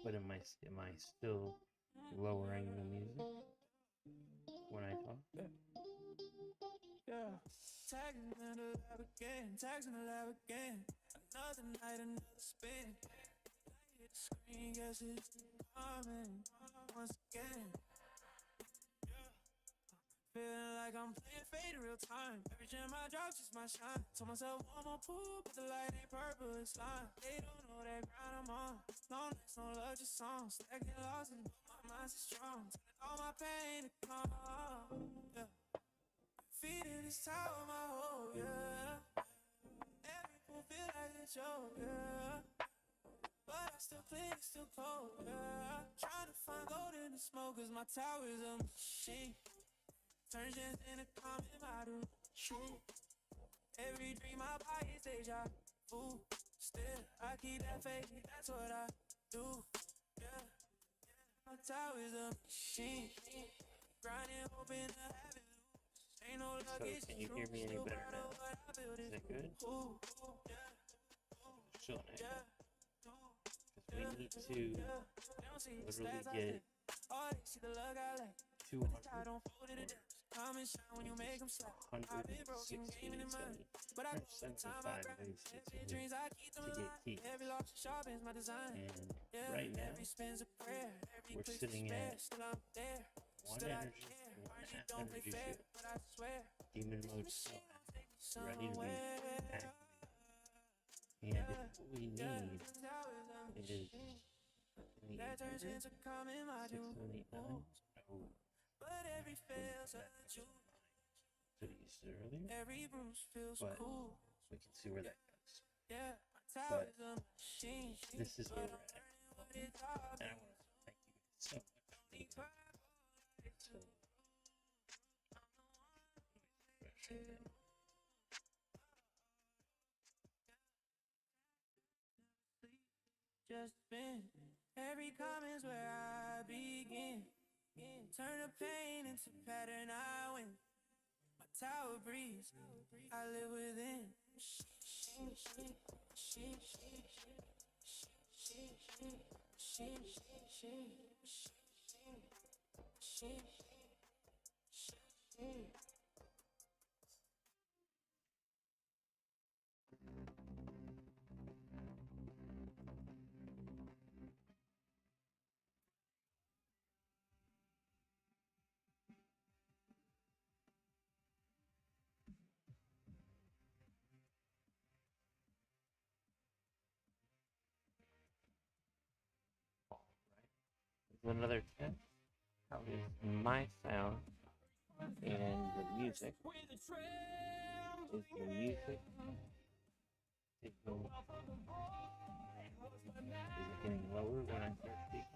Speaker 2: But am I still lowering the music when I talk?
Speaker 5: yeah. Tagging in the lab again, tags in the lab again. Another night, another spin. I hear the scream. Guess it's coming once again. Feeling like I'm playing fade in real time. Every gem I drop just my shine. Told myself one more pool, but the light ain't purple, it's lime. They don't know that grind I'm on. No nights, no love, just songs. Stacking losses, but my mind's is strong. Turning all my pain to calm. Yeah. Feeding this tower my whole, yeah. Every pool feel like a joke, yeah. But I still clean, still cold, yeah. Trying to find gold in the smoke, cause my tower's a machine. Turn just into common model. True. Every dream I buy is deja vu. Still, I keep that faith, that's what I do. Yeah. My tower is a machine. Grinding, hoping to have it loose. Ain't no luck,
Speaker 2: So
Speaker 5: it's
Speaker 2: can you
Speaker 5: true.
Speaker 2: hear me any
Speaker 5: Still
Speaker 2: better
Speaker 5: proud of
Speaker 2: now?
Speaker 5: what I built
Speaker 2: Is
Speaker 5: it.
Speaker 2: that good?
Speaker 5: Ooh, yeah.
Speaker 2: Still an echo.
Speaker 5: Yeah.
Speaker 2: Because we need to literally get
Speaker 5: Oh, they see the look I like.
Speaker 2: 200
Speaker 5: I don't fold it down. Come and shine when you make them slap. I've been broken,
Speaker 2: 160,
Speaker 5: gaming in mind. But I put the time I
Speaker 2: 175
Speaker 5: grab.
Speaker 2: moves
Speaker 5: Every dreams I keep them
Speaker 2: to get
Speaker 5: alive.
Speaker 2: keys.
Speaker 5: Every loss sharpens my design.
Speaker 2: And
Speaker 5: Yeah,
Speaker 2: right now,
Speaker 5: every spin's a prayer. Every
Speaker 2: we're
Speaker 5: click's
Speaker 2: sitting
Speaker 5: despair.
Speaker 2: at
Speaker 5: Still I'm there.
Speaker 2: 1
Speaker 5: Still I
Speaker 2: energy,
Speaker 5: care.
Speaker 2: 1.5
Speaker 5: RNG don't play
Speaker 2: energy
Speaker 5: fair,
Speaker 2: shield.
Speaker 5: but I swear.
Speaker 2: Demon mode still ready to be activated. And what we need is in the
Speaker 5: That turns
Speaker 2: inverter,
Speaker 5: into common module.
Speaker 2: 6789. Oh,
Speaker 5: But every fail's a
Speaker 2: that
Speaker 5: jewel.
Speaker 2: to use it earlier,
Speaker 5: Every bruise feels
Speaker 2: but
Speaker 5: cool.
Speaker 2: we can see where that goes.
Speaker 5: Yeah, my tower
Speaker 2: But
Speaker 5: is a machine.
Speaker 2: this is where we're at. And I want to thank you so much for so
Speaker 5: Just spin. Every comment's where I begin. Turn the pain into pattern I win. My tower breathes. I live within.
Speaker 2: another test. How is my sound and the music? Is the music taking, is it getting lower when I start speaking?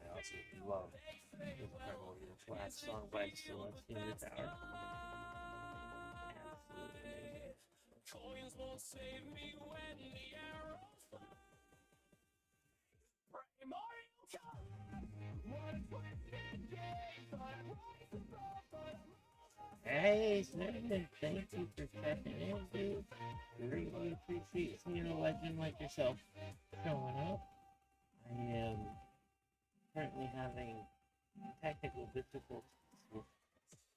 Speaker 2: I also love this incredible flat song by Celestine the Tower. Absolutely amazing.
Speaker 3: Coins won't save me when the arrows fly. Primordial color, what a twisted game, but I rise above, but I'm
Speaker 2: Hey, Snowden, thank you for checking in, dude. Really appreciate seeing a legend like yourself showing up. I am currently having technical difficulties with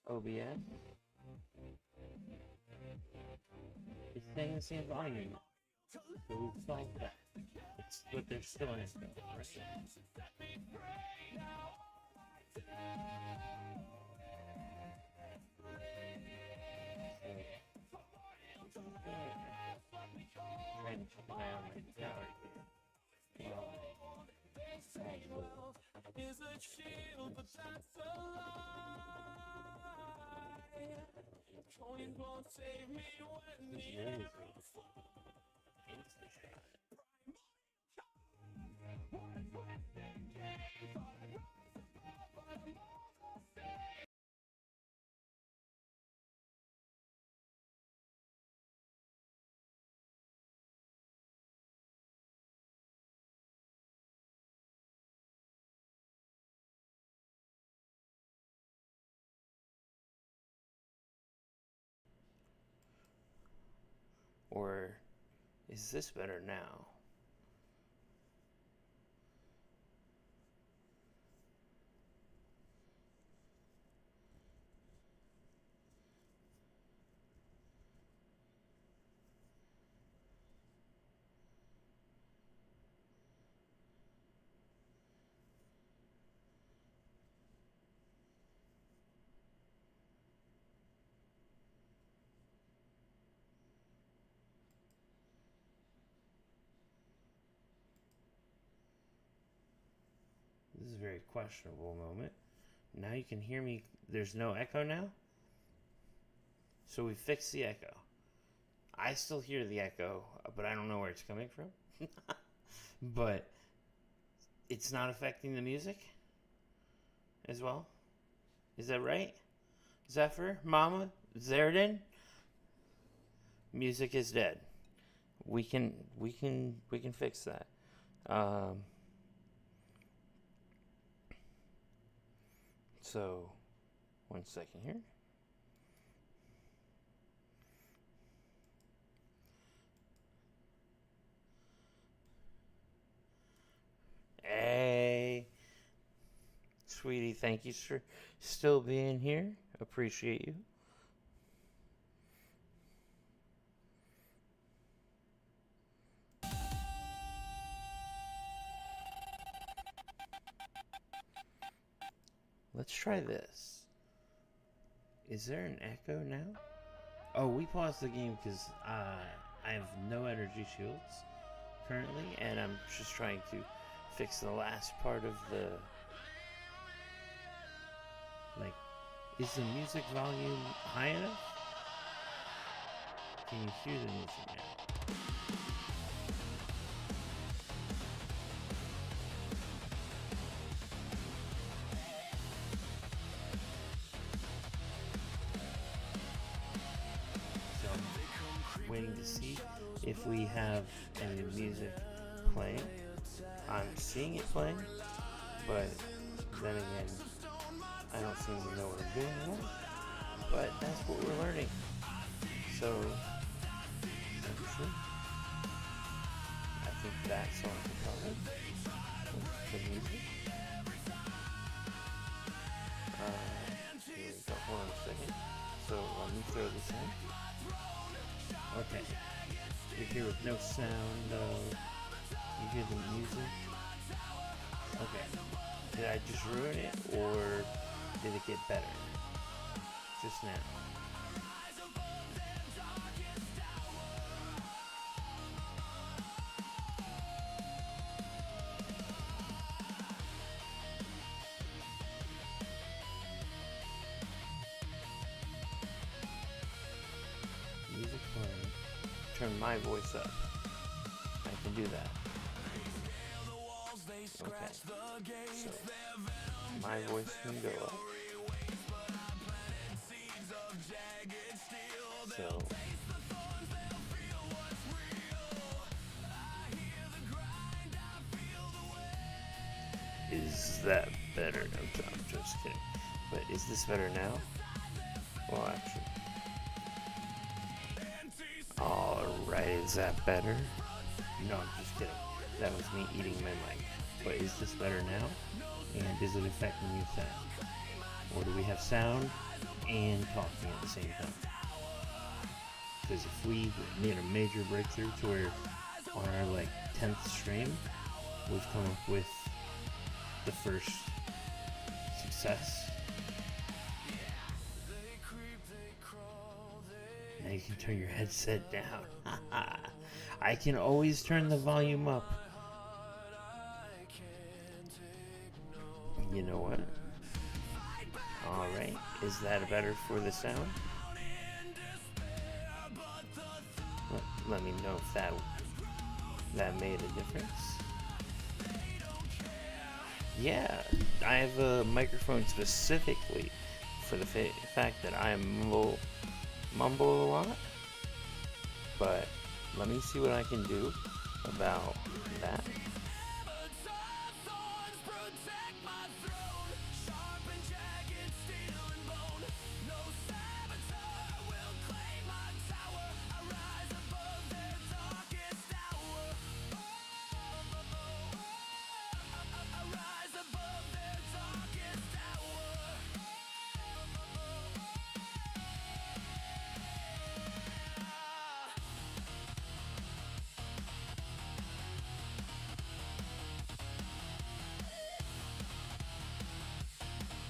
Speaker 2: OBS. It's saying the same volume, so we've solved that. It's, but there's still an echo, right? Trying to keep an eye on my tower here.
Speaker 3: is a shield, but that's a lie. Coins won't save me when the arrows fly.
Speaker 2: Or is this better now? very questionable moment. Now you can hear me. There's no echo now. So we fixed the echo. I still hear the echo, but I don't know where it's coming from. But it's not affecting the music as well. Is that right? Zephyr, Mama, Zerdin? Music is dead. We can fix that. So, 1 second here. Hey, sweetie, thank you for still being here. Appreciate you. Let's try this. Is there an echo now? Oh, we paused the game because I have no energy shields currently, and I'm just trying to fix the last part of the... Like, is the music volume high enough? Can you hear the music now? So I'm waiting to see if we have any music playing. I'm seeing it playing, but then again, I don't seem to know what I'm doing anymore. But that's what we're learning. So, I think that's on the cover. The music. Here we go. Hold on a second. So let me throw this in. Okay. You're here with no sound though. You hear the music? Okay. Did I just ruin it, or did it get better? Just now. Music playing. Turn my voice up. I can do that. Okay. So, my voice can go up. So, is that better? I'm just kidding. But is this better now? Well, actually. Alright, is that better? No, I'm just kidding. That was me eating my mic. But is this better now? And is it affecting you sound? Or do we have sound and talking at the same time? Because if we made a major breakthrough to where on our 10th stream, we've come up with the first success. Now you can turn your headset down. I can always turn the volume up. You know what? Alright, is that better for the sound? Let me know if that made a difference. Yeah, I have a microphone specifically for the fact that I mumble a lot. But let me see what I can do about that.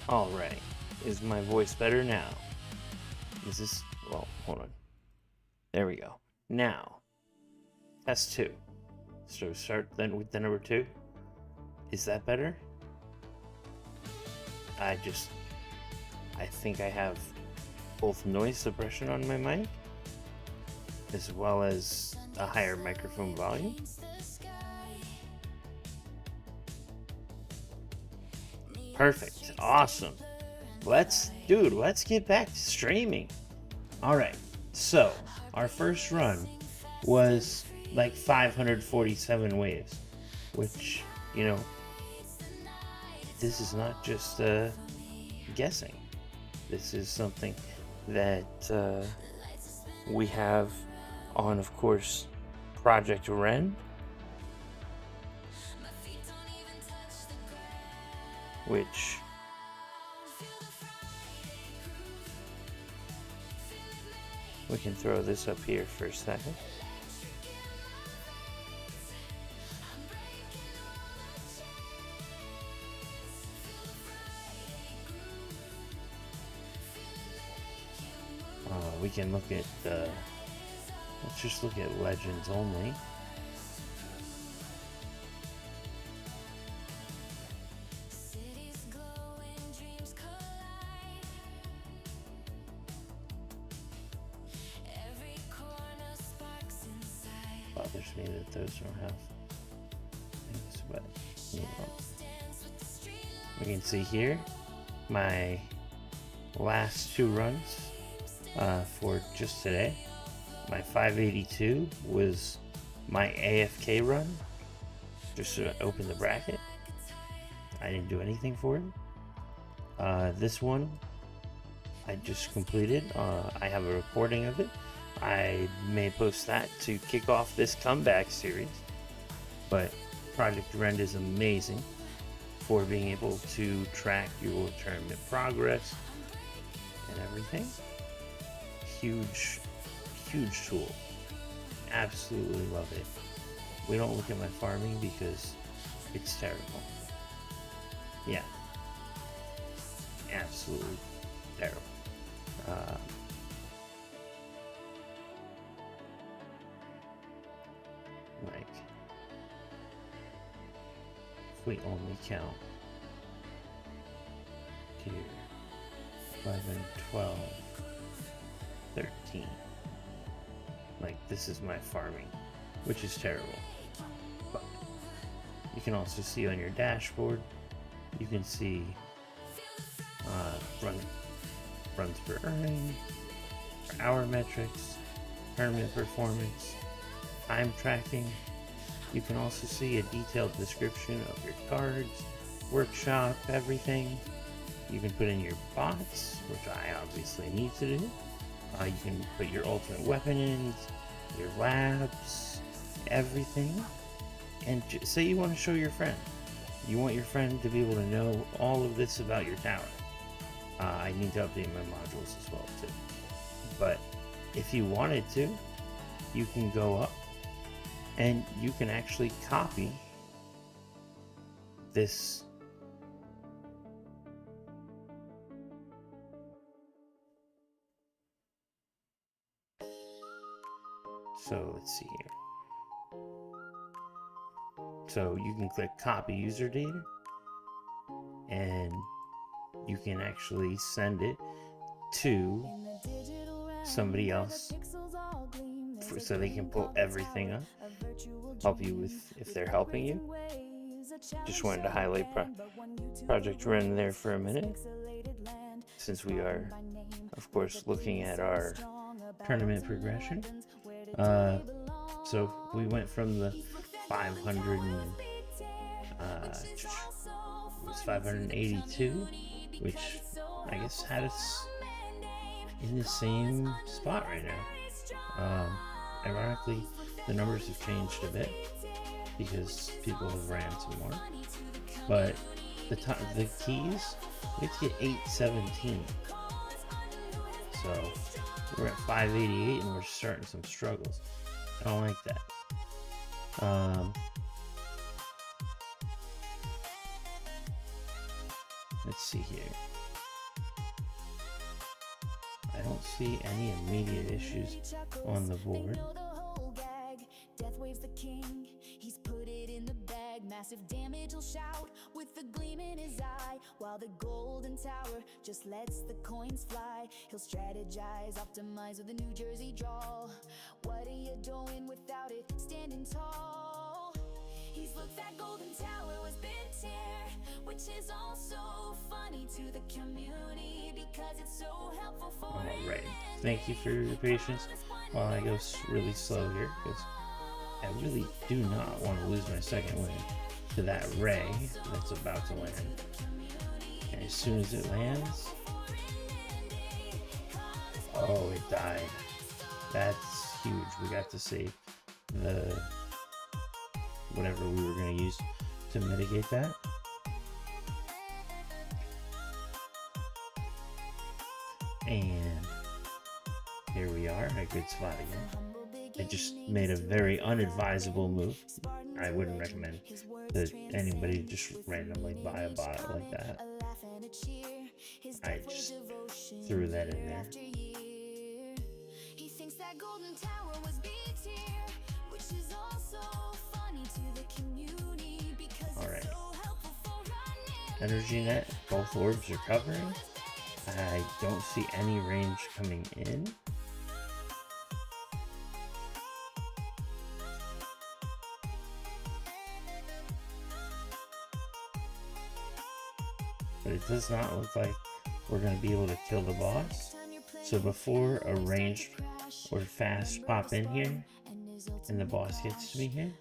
Speaker 2: Alright, is my voice better now? Is this, well, hold on. There we go. Now, test 2. So start then with the number 2. Is that better? I think I have both noise suppression on my mic as well as a higher microphone volume. Perfect. Awesome. Let's get back to streaming. All right. So our first run was like 547 waves, which, you know, this is not just guessing. This is something that we have on, of course, Project Ren, which we can throw this up here for a second. We can look at, let's just look at Legends only. Bothers me that those don't have things, but move on. We can see here my last two runs for just today. My 582 was my AFK run, just to open the bracket. I didn't do anything for it. This one I just completed. I have a recording of it. I may post that to kick off this comeback series. But Project Ren is amazing for being able to track your tournament progress and everything. Huge tool. Absolutely love it. We don't look at my farming because it's terrible. Yeah. Absolutely terrible. Like, if we only count here, 11, 12, 13. Like, this is my farming, which is terrible. But you can also see on your dashboard, you can see runs per earning, per hour metrics, tournament performance, time tracking. You can also see a detailed description of your cards, workshop, everything. You can put in your bots, which I obviously need to do. You can put your ultimate weapon in, your labs, everything. And say you want to show your friend. You want your friend to be able to know all of this about your tower. I need to update my modules as well too. But if you wanted to, you can go up and you can actually copy this So let's see here. So you can click copy user data and you can actually send it to somebody else so they can pull everything up, help you with if they're helping you. Just wanted to highlight Project Ren there for a minute, since we are, of course, looking at our tournament progression. So we went from the 500 and it was 582, which I guess had us in the same spot right now. Ironically, the numbers have changed a bit because people have ran some more, but the keys, we have to get 817. So we're at 588 and we're starting some struggles. I don't like that. Let's see here. I don't see any immediate issues on the board.
Speaker 4: massive damage, he'll shout with a gleam in his eye, while the golden tower just lets the coins fly. He'll strategize, optimize with a New Jersey drawl. What are you doing without it standing tall? He's looked, that golden tower was bent here, which is also funny to the community because it's so helpful for
Speaker 2: Alright, thank you for your patience while I go really slow here, because I really do not want to lose my second win to that ray that's about to land. And as soon as it lands, oh, it died. That's huge. We got to save the whatever we were going to use to mitigate that. And here we are, a good spot again. I just made a very unadvisable move. I wouldn't recommend that anybody just randomly buy a bot like that. I just threw that in there.
Speaker 4: He thinks that golden tower was built here, which is also funny to the community because
Speaker 2: Alright.
Speaker 4: it's so helpful for running.
Speaker 2: Energy net, both orbs are covering. I don't see any range coming in. But it does not look like we're going to be able to kill the boss. So before a ranged or fast pop in here and the boss gets to me here,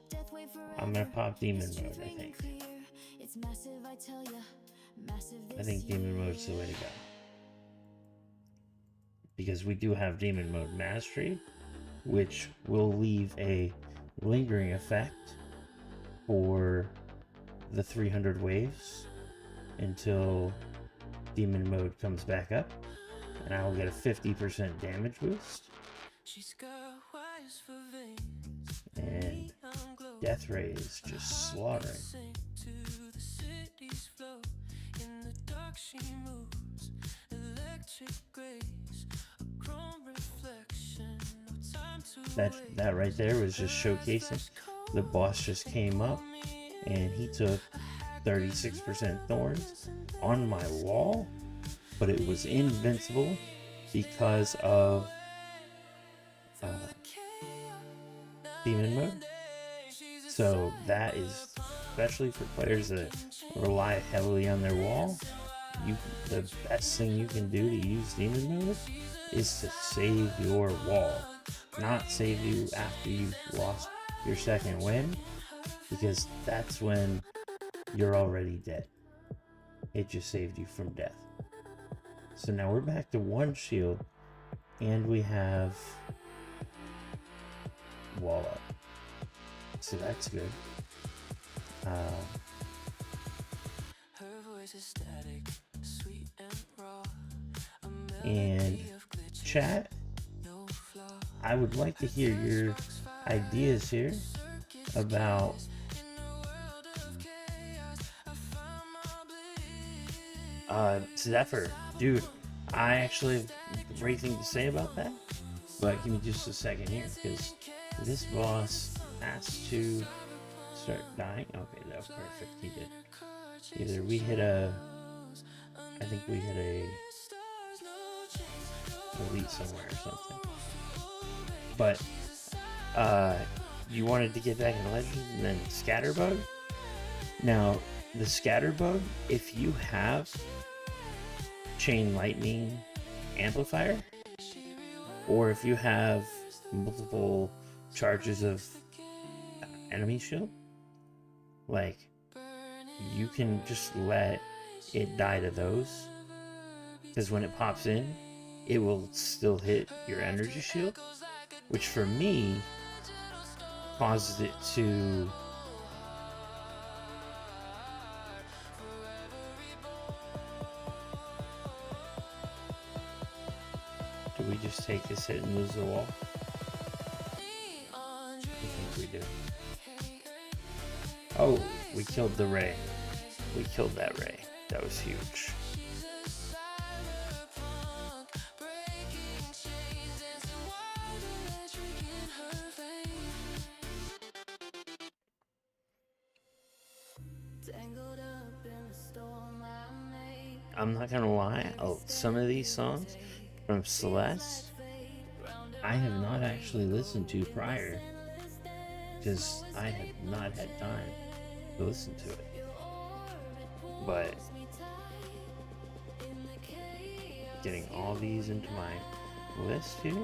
Speaker 2: I'm going to pop demon mode, I think. I think demon mode is the way to go. Because we do have demon mode mastery, which will leave a lingering effect for the 300 waves until demon mode comes back up, and I will get a 50% damage boost. And Death Ray is just slaughtering. That right there was just showcasing the boss just came up and he took 36% thorns on my wall, but it was invincible because of demon mode. So that is, especially for players that rely heavily on their wall, the best thing you can do to use demon mode is to save your wall, not save you after you've lost your second win, because that's when you're already dead. It just saved you from death. So now we're back to one shield, and we have wall up. So that's good. And chat, I would like to hear your ideas here about Zephyr. Dude, I actually have a great thing to say about that, but give me just a second here, because this boss has to start dying. Okay, that was perfect. He did. Either we hit a, I think we hit a delete somewhere or something. But you wanted to get back in Legends and then Scatterbug. Now the Scatterbug, if you have Chain Lightning Amplifier, or if you have multiple charges of enemy shield, like, you can just let it die to those, because when it pops in, it will still hit your energy shield, which for me causes it to do we just take this hit and lose the wall? I think we do. Oh, we killed the ray. We killed that ray. That was huge. I'm not gonna lie, some of these songs from Celeste, I have not actually listened to prior, because I have not had time to listen to it. But getting all these into my list here,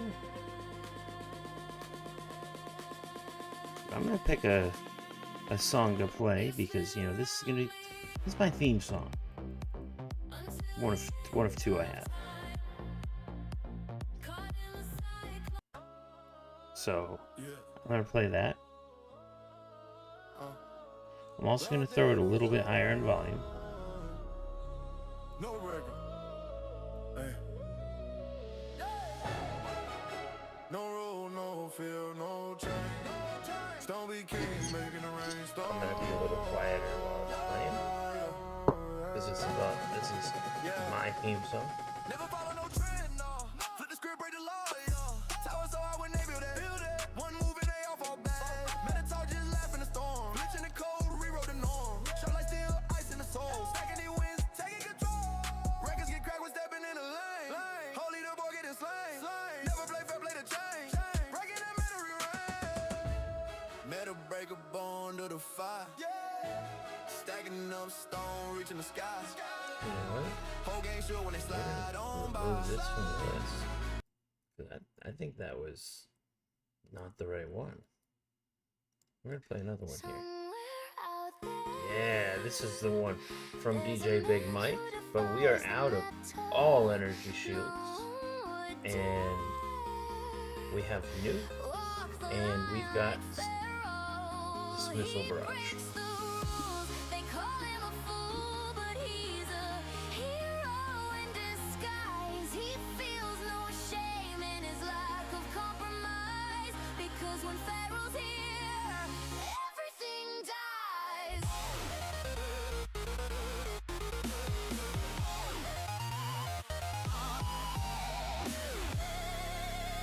Speaker 2: I'm gonna pick a song to play because this is my theme song. One of two I have. So I'm gonna play that. I'm also gonna throw it a little bit higher in volume.
Speaker 3: No record. Hey. No rule, no feel, no change. Don't be king, making the rain stop.
Speaker 2: I'm gonna be a little quieter while I'm playing. Because this is my theme song.
Speaker 5: Never follow no trend, no. Flip the script, break the law, yeah. Tower so high when they build it. One move and they all fall back. Metatalk just laugh in the storm. Glitch in the code, rewrote the norm. Shot like steel, ice in the soul. Stacking the wins, taking control. Records get cracked when stepping in the lane. Holy the boy getting slain. Never play fair, play the chain. Breaking that metal rewind. Metal break a bone to the fire. Stacking up stone, reaching the sky.
Speaker 2: You know what?
Speaker 5: Whole game sure when they slide on by.
Speaker 2: Remove this from the list. 'Cause I think that was not the right one. We're gonna play another one here. Yeah, this is the one from DJ Big Mike. But we are out of all energy shields. And we have Nuke. And we've got Dismissal Barrage.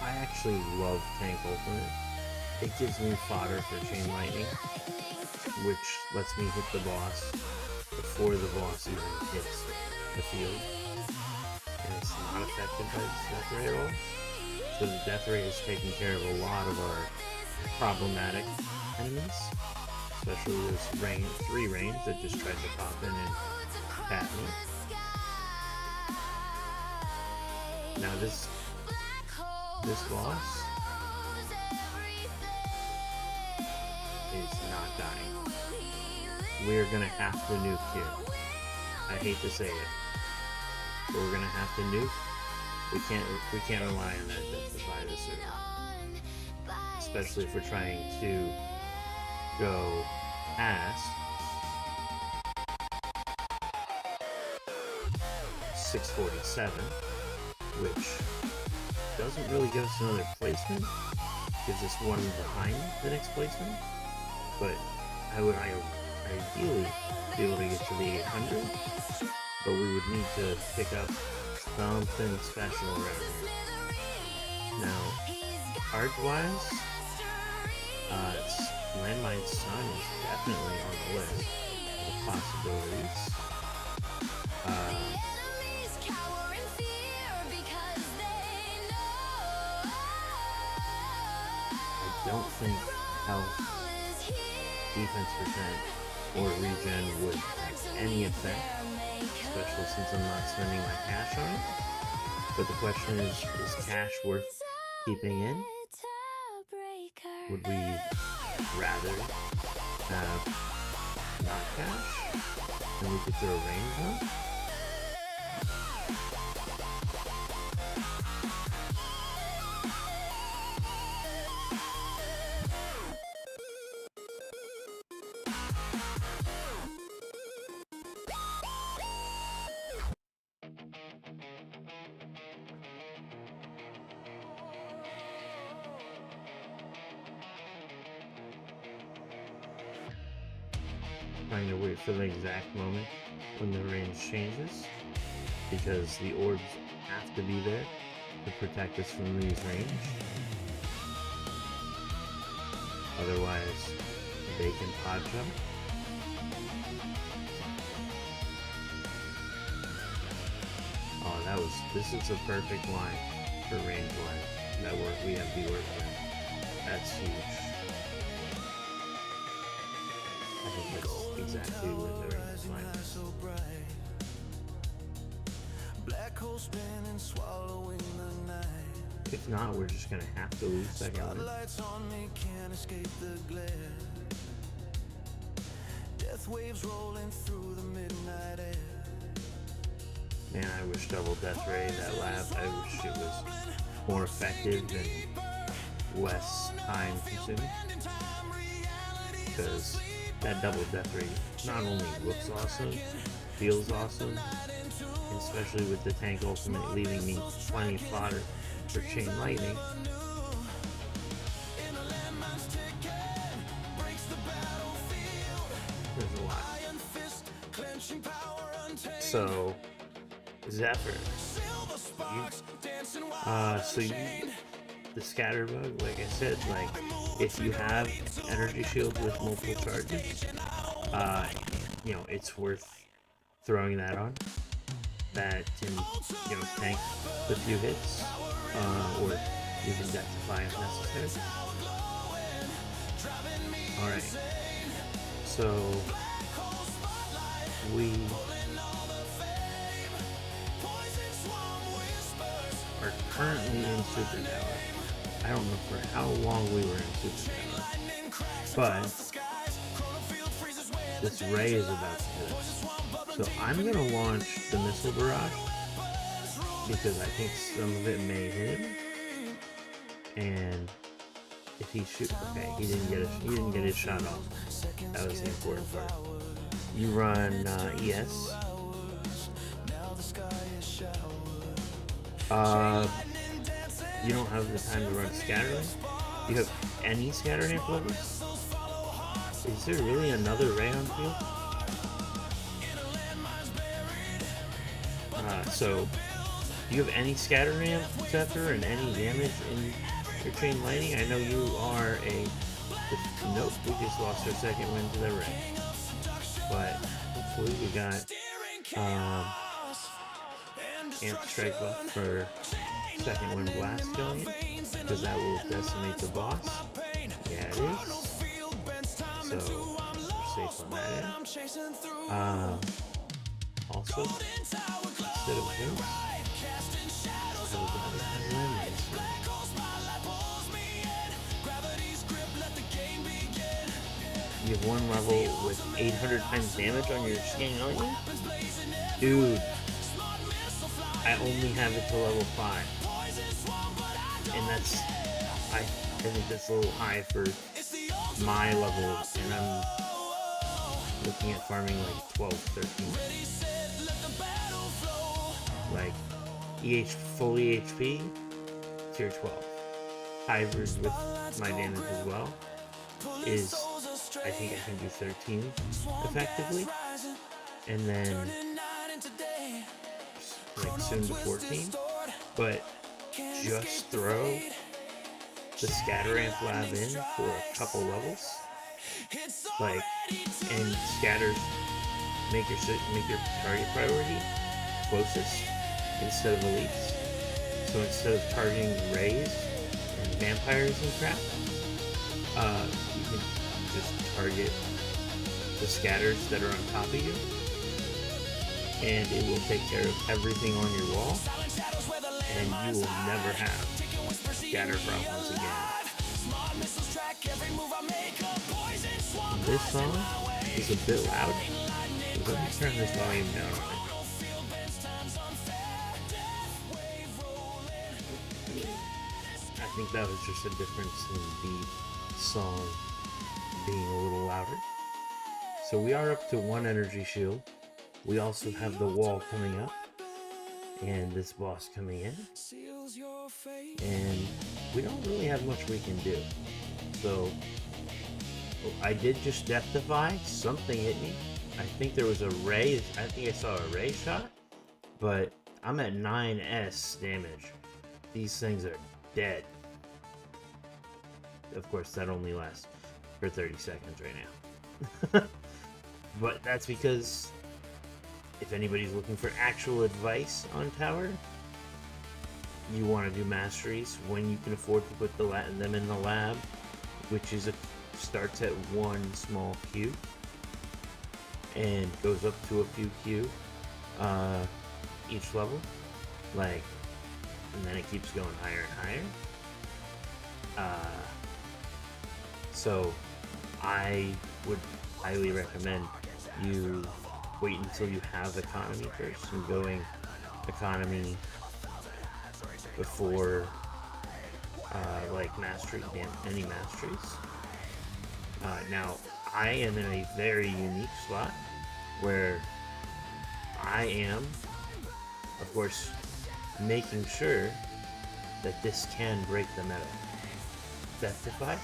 Speaker 2: I actually love Tank Ultimate. It gives me fodder for Chain Lightning, which lets me hit the boss before the boss even hits the field. And it's not affected by this death ray at all. So the death ray is taking care of a lot of our problematic enemies, especially those 3 range that just tried to pop in and pat me. Now this boss is not dying. We're gonna have to nuke here. I hate to say it, but we're gonna have to nuke. We can't rely on that to buy this early. Especially if we're trying to go past 647, which doesn't really give us another placement, gives us one behind the next placement, but I would ideally be able to get to the 800, but we would need to pick up something special around here. Now, art-wise, Landmine Sun is definitely on the list of possibilities. I don't think health, defense percent, or regen would have any effect, especially since I'm not spending my cash on it. But the question is cash worth keeping in? Would we rather have not cash and we could throw range on? Trying to wait for the exact moment when the range changes, because the orbs have to be there to protect us from these range. Otherwise, they can pod jump. This is a perfect line for range line that we have to be working with. That's huge. I think that's exactly what the range line is. If not, we're just gonna have to lose second one. Man, I wish double death ray that lab. I wish it was more effective and less time consuming. Because that double death ray not only looks awesome, feels awesome, especially with the tank ultimate leaving me plenty of fodder for chain lightning. There's a lot. So, Zephyr. The scatterbug, like I said, like if you have energy shields with multiple charges, it's worth throwing that on. That can, tank the few hits, or even deathify if necessary. Alright, so we are currently in Super Tower. I don't know for how long we were in Super Tower, but this Ray is about to hit us. So I'm going to launch the Missile Barrage, because I think some of it may hit him. And if he shoots, okay, he didn't get his shot off. That was the important part. You run ES. You don't have the time to run Scattering. You have any Scattering levels? Is there really another Ray on field? So, do you have any Scatter Ramp, Zephyr, and any damage in your chain lightning? I know you are nope, we just lost our second win to the Ray. But hopefully we got Amp Strike buff for second win blast going in, because that will decimate the boss. Yeah, it is. So, we're safe on that end. Also, instead of this, you have one level with 800 times damage on your scanning lightning? Dude, I only have it to level 5. And that's, I think that's a little high for my level, and I'm looking at farming like 12, 13. Like, fully HP, tier 12. Hybrid with my damage as well is, I think I can do 13 effectively. And then, like, soon to 14. But just throw the Scatter Amp Lab in for a couple levels. Like, and scatters make your target priority closest instead of elites. So instead of targeting rays and vampires and crap, you can just target the scatters that are on top of you, and it will take care of everything on your wall, and you will never have scatter problems again. This song is a bit loud, so let me turn this volume down on it. I think that was just a difference in the song being a little louder. So we are up to 1 energy shield. We also have the wall coming up, and this boss coming in, and we don't really have much we can do. So I did just deathify. Something hit me. I think there was a ray. I think I saw a ray shot, but I'm at 9s damage. These things are dead. Of course, that only lasts for 30 seconds right now. But that's because if anybody's looking for actual advice on tower, you want to do masteries when you can afford to put them in the lab, which starts at 1 small Q and goes up to a few Q each level, and then it keeps going higher and higher. So I would highly recommend you wait until you have economy first and going economy before any masteries. Now I am in a very unique slot where I am, of course, making sure that this can break the meta. Deathify?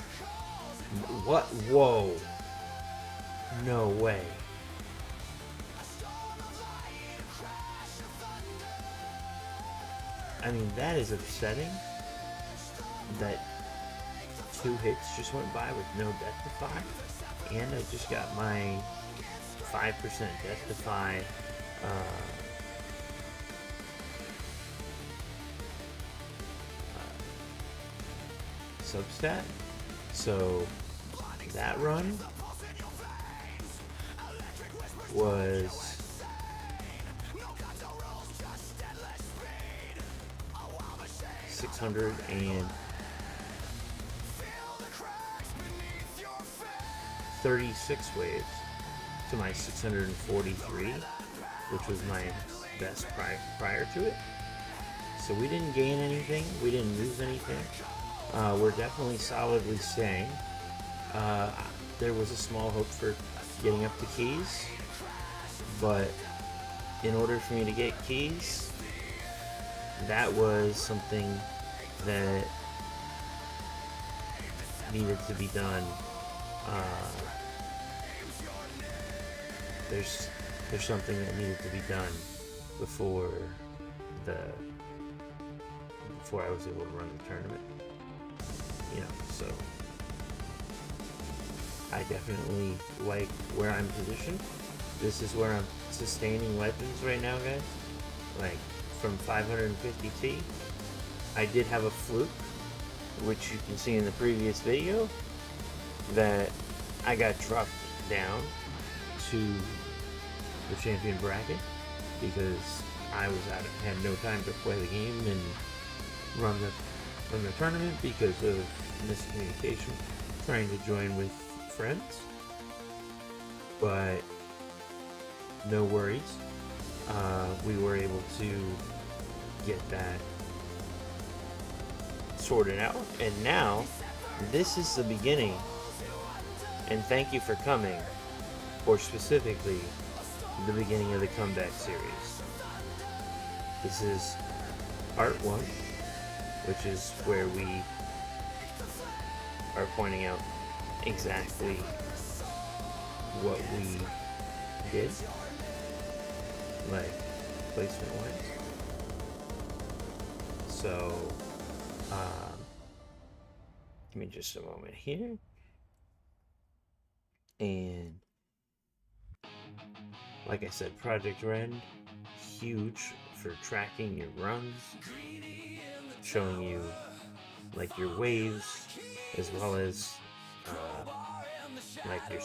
Speaker 2: What? Whoa! No way. I mean, that is upsetting that 2 hits just went by with no Deathify, and I just got my 5% Deathify substat. So that run was $636 waves to my 643, which was my best prior to it. So we didn't gain anything, we didn't lose anything. We're definitely solidly staying. There was a small hope for getting up to keys, but in order for me to get keys, that was something that needed to be done. There's something that needed to be done before I was able to run the tournament. So I definitely like where I'm positioned. This is where I'm sustaining weapons right now, guys. Like from 550T, I did have a fluke, which you can see in the previous video, that I got dropped down to the champion bracket because I had no time to play the game and run the tournament because of miscommunication trying to join with friends. But no worries, we were able to get that sorted out, and now this is the beginning. And thank you for coming, or specifically the beginning of the comeback series. This is part 1, which is where we are pointing out exactly what we did, like placement wise. So give me just a moment here. And like I said, Project Rend, huge for tracking your runs, showing you like your waves, as well as like your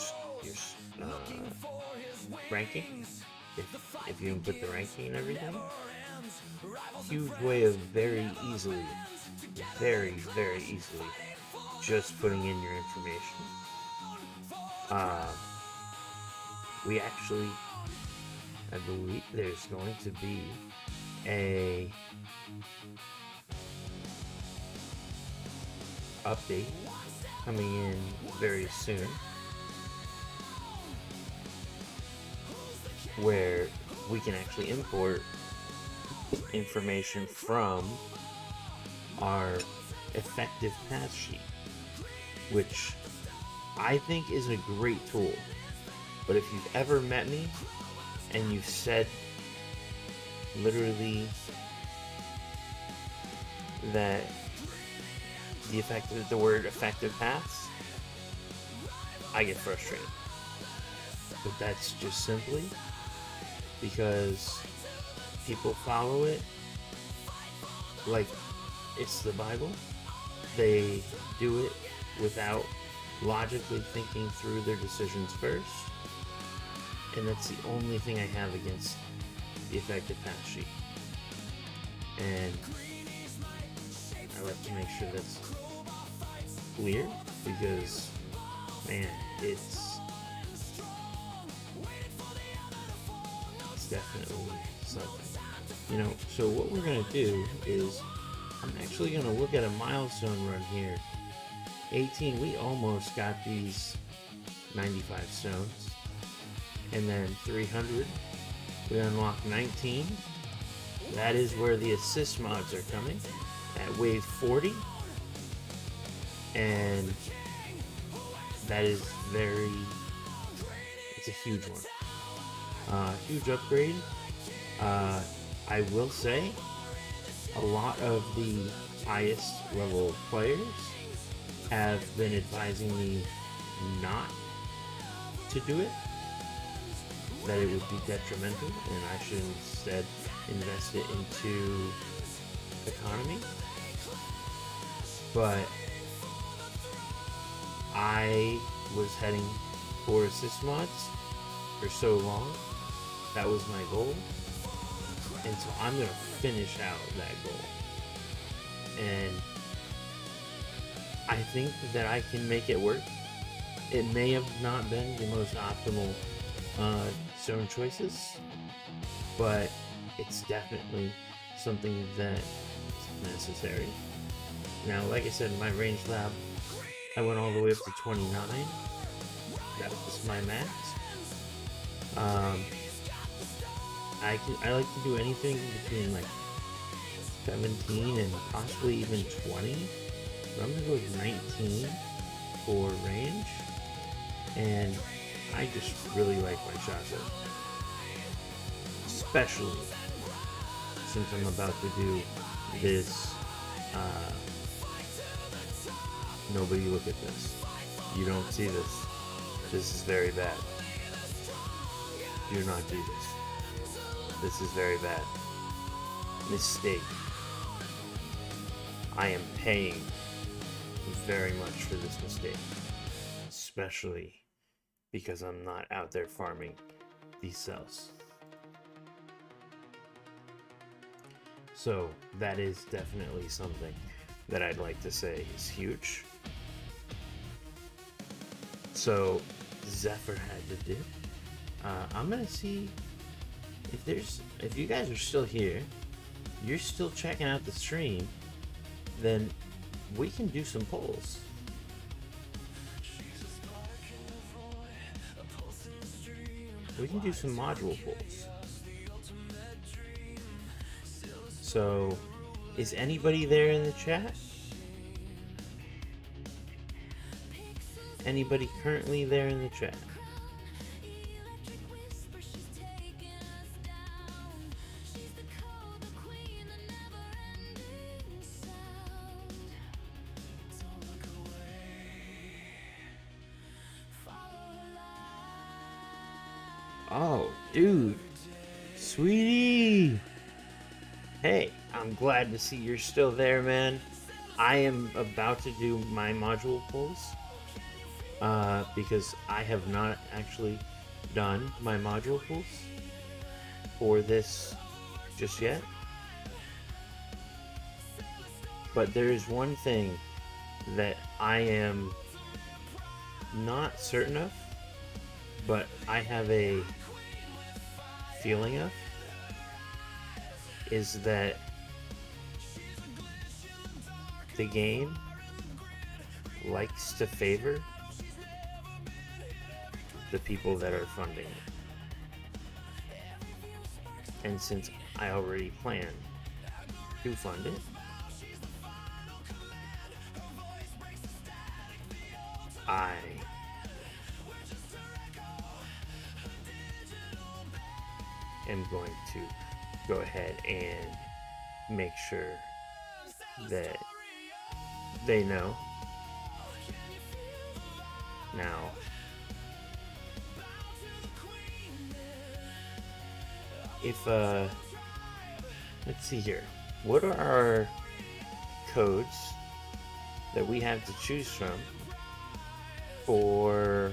Speaker 2: ranking, if you input the ranking and everything. Huge way of very easily, very easily, just putting in your information. We actually, I believe there's going to be a update coming in very soon where we can actually import information from our effective path sheet, which I think is a great tool. But if you've ever met me and you've said literally that the word effective paths, I get frustrated. But that's just simply because people follow it like it's the Bible. They do it without logically thinking through their decisions first. And that's the only thing I have against the effective path sheet. And I like to make sure that's clear because, man, it's definitely something. You know, so what we're going to do is I'm actually going to look at a milestone run here. 18, we almost got these 95 stones. And then 300, we unlock 19. That is where the assist mods are coming at wave 40. And that is it's a huge one. Huge upgrade. I will say a lot of the highest level players have been advising me not to do it, that it would be detrimental and I should instead invest it into economy. But I was heading for assist mods for so long. That was my goal. And so I'm going to finish out that goal. And I think that I can make it work. It may have not been the most optimal stone choices, but it's definitely something that is necessary. Now, like I said, in my range lab, I went all the way up to 29. That was my max. I like to do anything between like 17 and possibly even 20. But I'm gonna go with 19 for range, and I just really like my shotgun, especially since I'm about to do this. Nobody look at this. You don't see this. This is very bad. Do not do this. This is very bad. Mistake. I am paying very much for this mistake. Especially because I'm not out there farming these cells. So that is definitely something that I'd like to say is huge. So Zephyr had to do. I'm gonna see if you guys are still here, you're still checking out the stream, then we can do some polls. We can do some module polls. So, is anybody there in the chat? Anybody currently there in the chat? Oh, dude. Sweetie. Hey, I'm glad to see you're still there, man. I am about to do my module polls. Because I have not actually done my module pulls for this just yet. But there is one thing that I am not certain of, but I have a feeling of, is that the game likes to favor the people that are funding it. And since I already plan to fund it, I am going to go ahead and make sure that they know. Now, if let's see here. What are our codes that we have to choose from for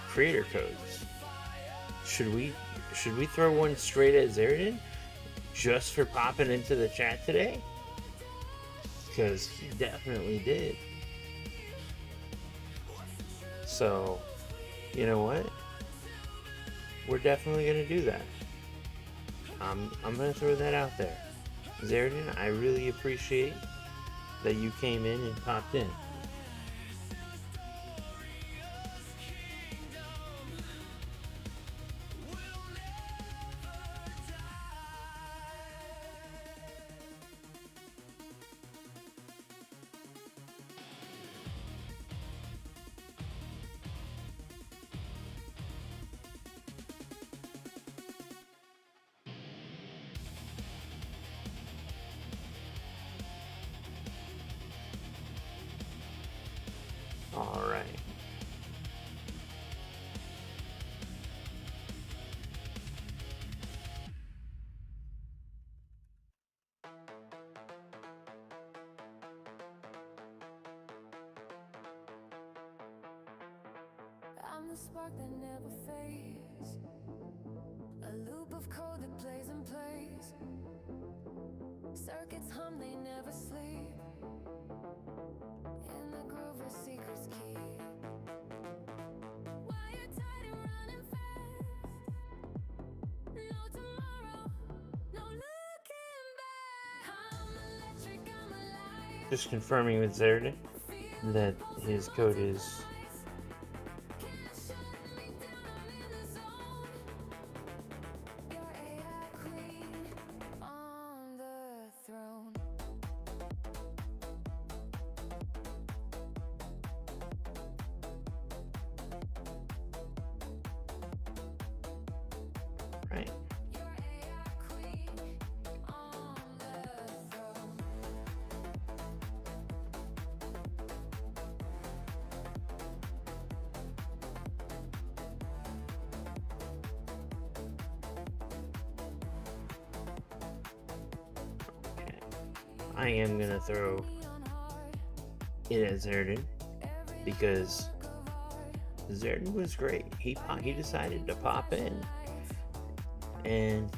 Speaker 2: creator codes? Should we throw one straight at Zerdin just for popping into the chat today? Because he definitely did. So, you know what? We're definitely gonna do that. I'm gonna throw that out there. Zerdin, I really appreciate that you came in and popped in. All right.
Speaker 4: I'm the spark that never fades, a loop of code that plays and plays. Circuits hum, they never sleep. In the groove where secrets keep. Wired tight and running fast. No tomorrow, no looking back. I'm electric, I'm alive.
Speaker 2: Just confirming with Zerdin that his code is
Speaker 4: Can't shut me down, I'm in the zone. Your AI queen on the throne.
Speaker 2: right.
Speaker 4: Your AI queen on the throne.
Speaker 2: Okay. I am gonna throw it at Zerdin because Zerdin was great. He decided to pop in, and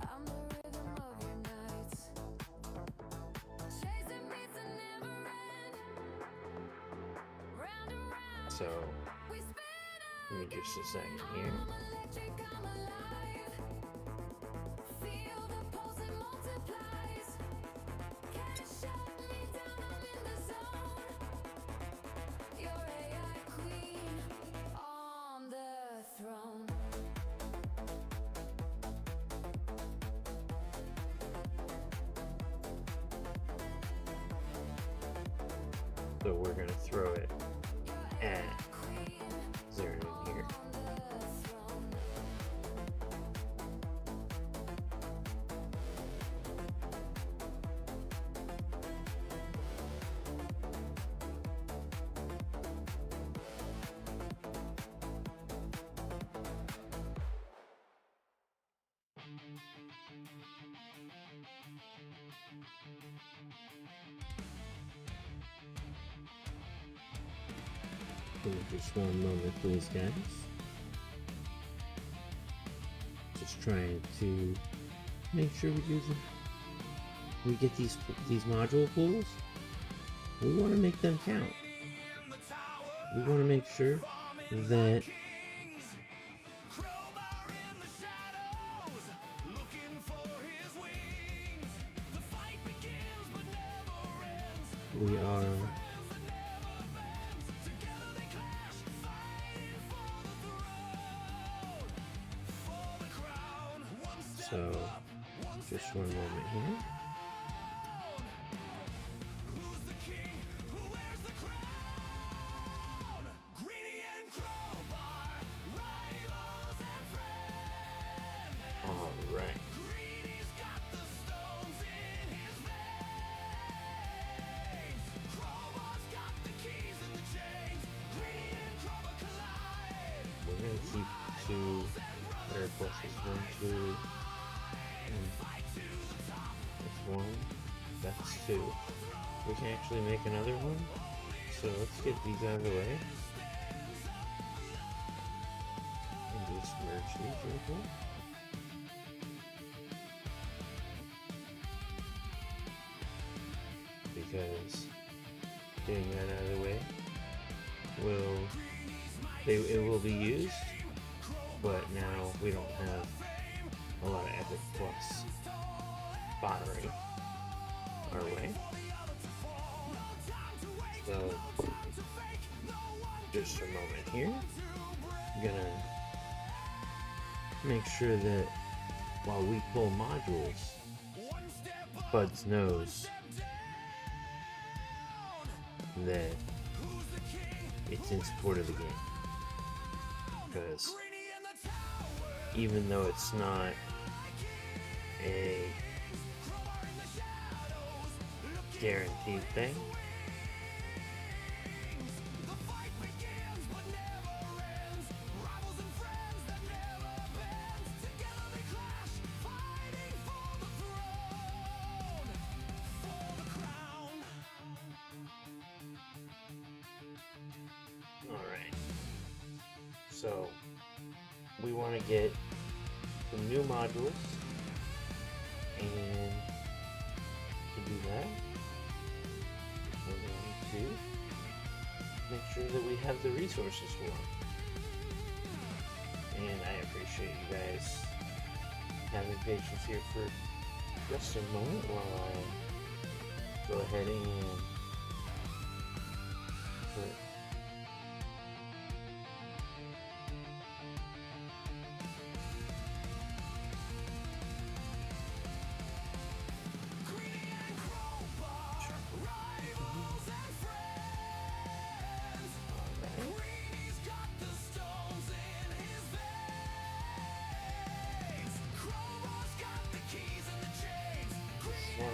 Speaker 4: I'm the rhythm of your nights. Chasing beats that never end. Round and round,
Speaker 2: so
Speaker 4: we spin
Speaker 2: give me just a second here.
Speaker 4: I'm electric, I'm alive. Feel the pulse, it multiplies. Can't shut me down, I'm in the zone. Your AI queen on the throne.
Speaker 2: So we're gonna throw it at
Speaker 4: Queen
Speaker 2: Zerdin here.
Speaker 4: on the throne.
Speaker 2: Just one moment, please, guys. Just trying to make sure we get these module pools. We want to make them count. We want to make sure that we are so just one moment here. All right. We're gonna keep to Air plus is 1, 2. That's 1. That's 2. We can actually make another one. So let's get these out of the way. And just merge these real quick. Because getting that out of the way it will be used, but now we don't have a lot of Epic Plus battery our way. So just a moment here. I'm gonna make sure that while we pull modules, Buds knows that it's in support of the game. Because even though it's not a guaranteed thing, so we want to get some new modules, and to do that, we're going to make sure that we have the resources for them. And I appreciate you guys having patience here for just a moment while I go ahead and put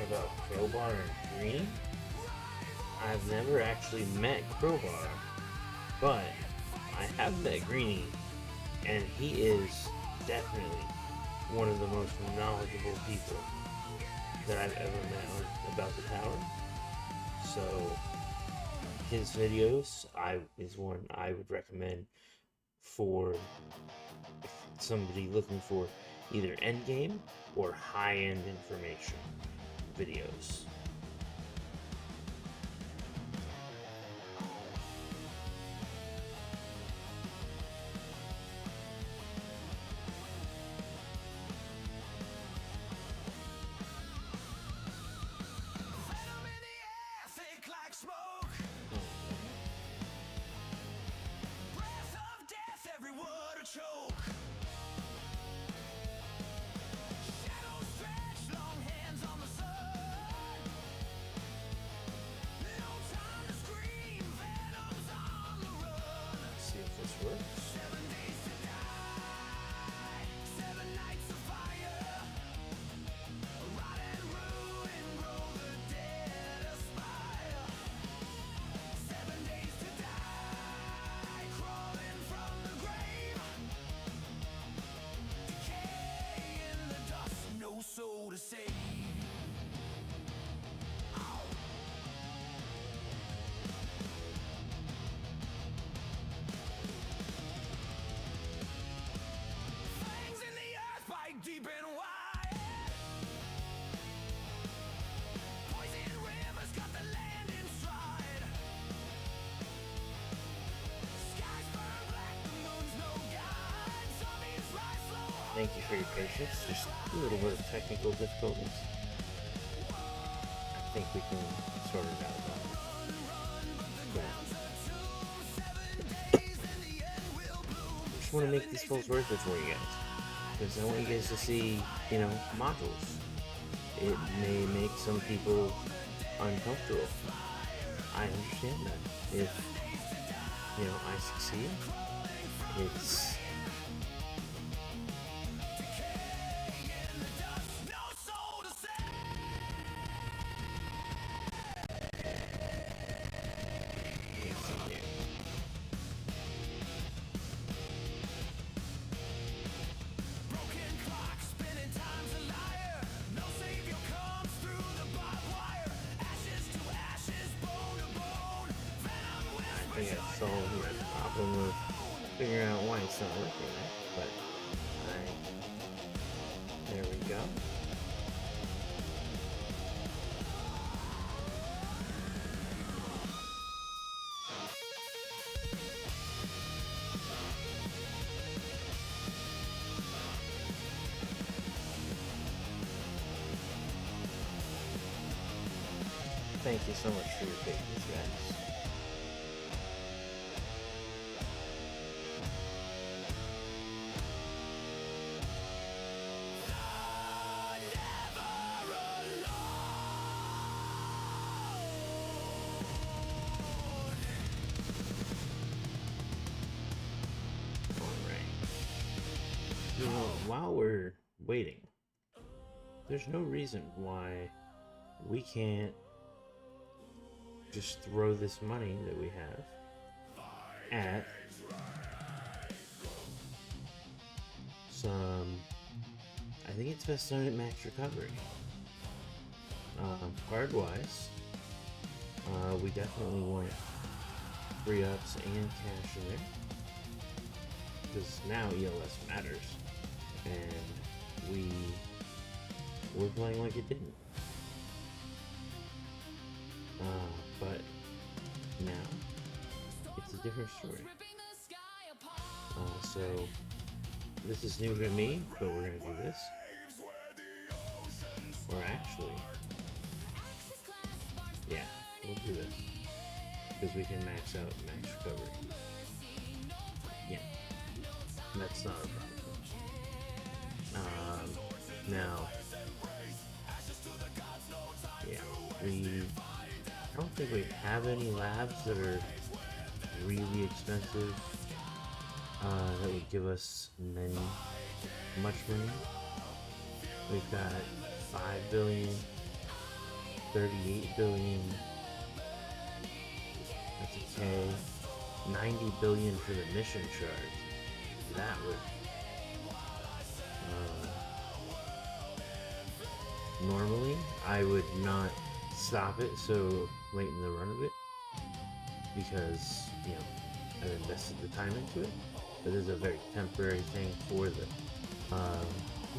Speaker 2: about Crowbar and Green. I've never actually met Crowbar, but I have met Greenie, and he is definitely one of the most knowledgeable people that I've ever met about the tower. So his videos is one I would recommend for somebody looking for either endgame or high-end information videos.
Speaker 3: So to say, fangs in the earth, bite deep and wide. Poison rivers got the land in stride. Skies burn black, the moon's no guide. Zombies rise slow.
Speaker 2: Thank you for your patience. Just a little bit of technical difficulties. I think we can sort it out now. Just want to make these goals worth it for you guys, because I want you guys to see, modules. It may make some people uncomfortable. I understand that. If, I succeed, it's solve my problem of figuring out why it's not working, but there we go. Thank you so much for your patience, guys. While we're waiting, there's no reason why we can't just throw this money that we have at some, I think it's best done at max recovery. Card wise, we definitely want free ups and cash in there, because now ELS matters, and we're playing like it didn't. But now it's a different story. So this is new to me, but we're gonna do this. Or actually, yeah, we'll do this because we can max out max recovery. Yeah, that's not a problem. Now, yeah, I don't think we have any labs that are really expensive that would give us much money. We've got 5 billion, 38 billion, that's a K, 90 billion for the mission charge. That would normally I would not stop it so late in the run of it, because I've invested the time into it, but this is a very temporary thing for the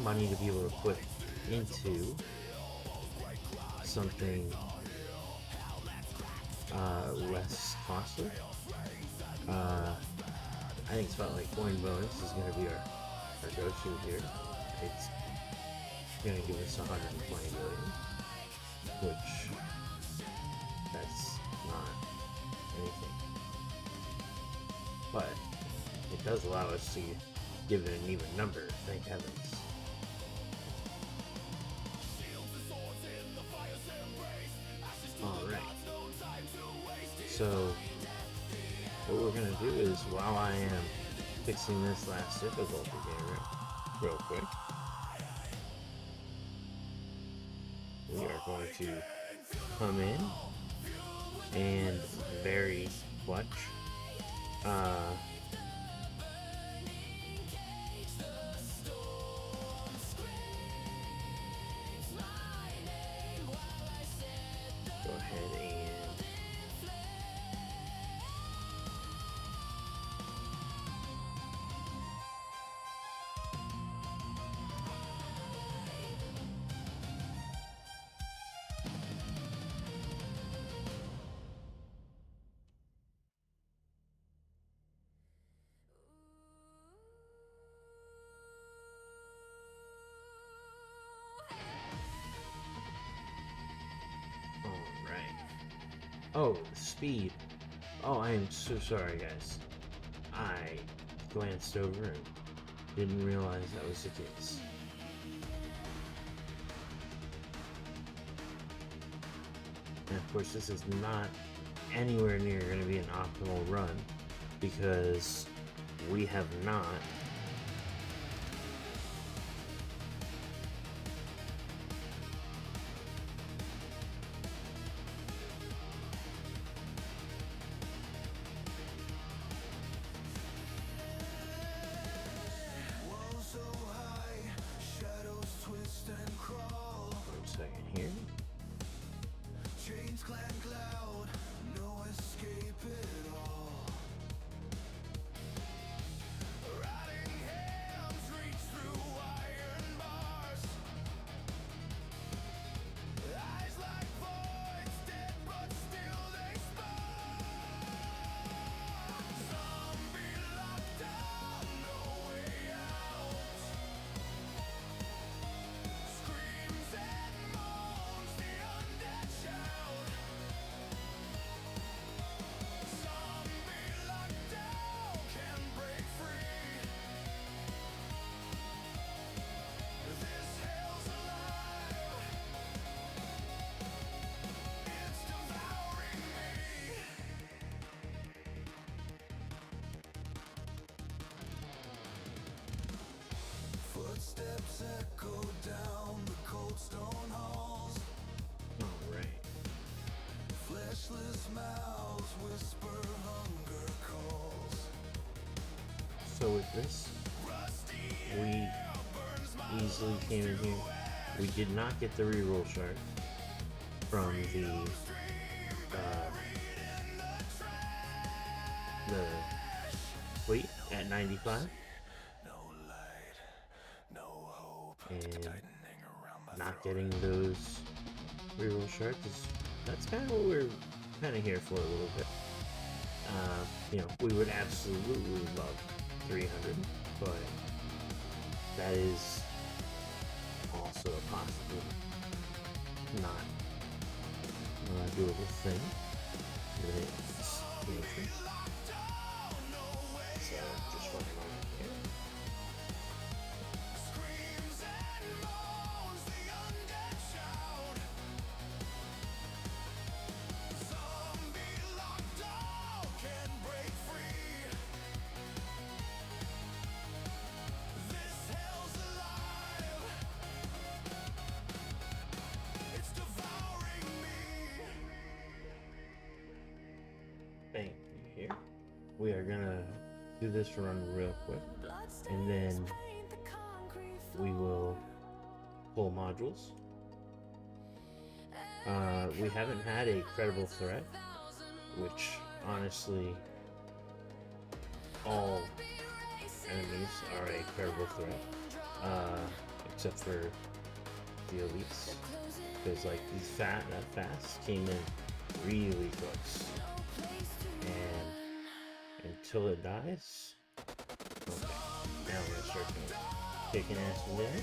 Speaker 2: money to be able to put into something less costly. I think spot like coin bonus is going to be our go-to here. It's going to give us 120 billion, which that's not anything, but it does allow us to give it an even number, thank heavens. Alright, so what we're going to do is, while I am fixing this last difficulty here real quick, we are going to come in and very clutch go ahead and oh, speed. Oh, I am so sorry, guys. I glanced over and didn't realize that was the case. And of course, this is not anywhere near going to be an optimal run, because we have not here. So with this, we easily came in here. We did not get the reroll shard from the fleet at 95. And not getting those reroll shards is, that's kind of what we're kind of here for a little bit. You know, we would absolutely love 300, but that is also a possible not doable thing. It's nature. So just running on here. Bang, here. We are gonna do this run real quick, and then we will pull modules. We haven't had a credible threat, which honestly, all enemies are a credible threat, except for the elites, because like these that fast came in really close. And until it dies, okay, now we're gonna start kicking ass with edge.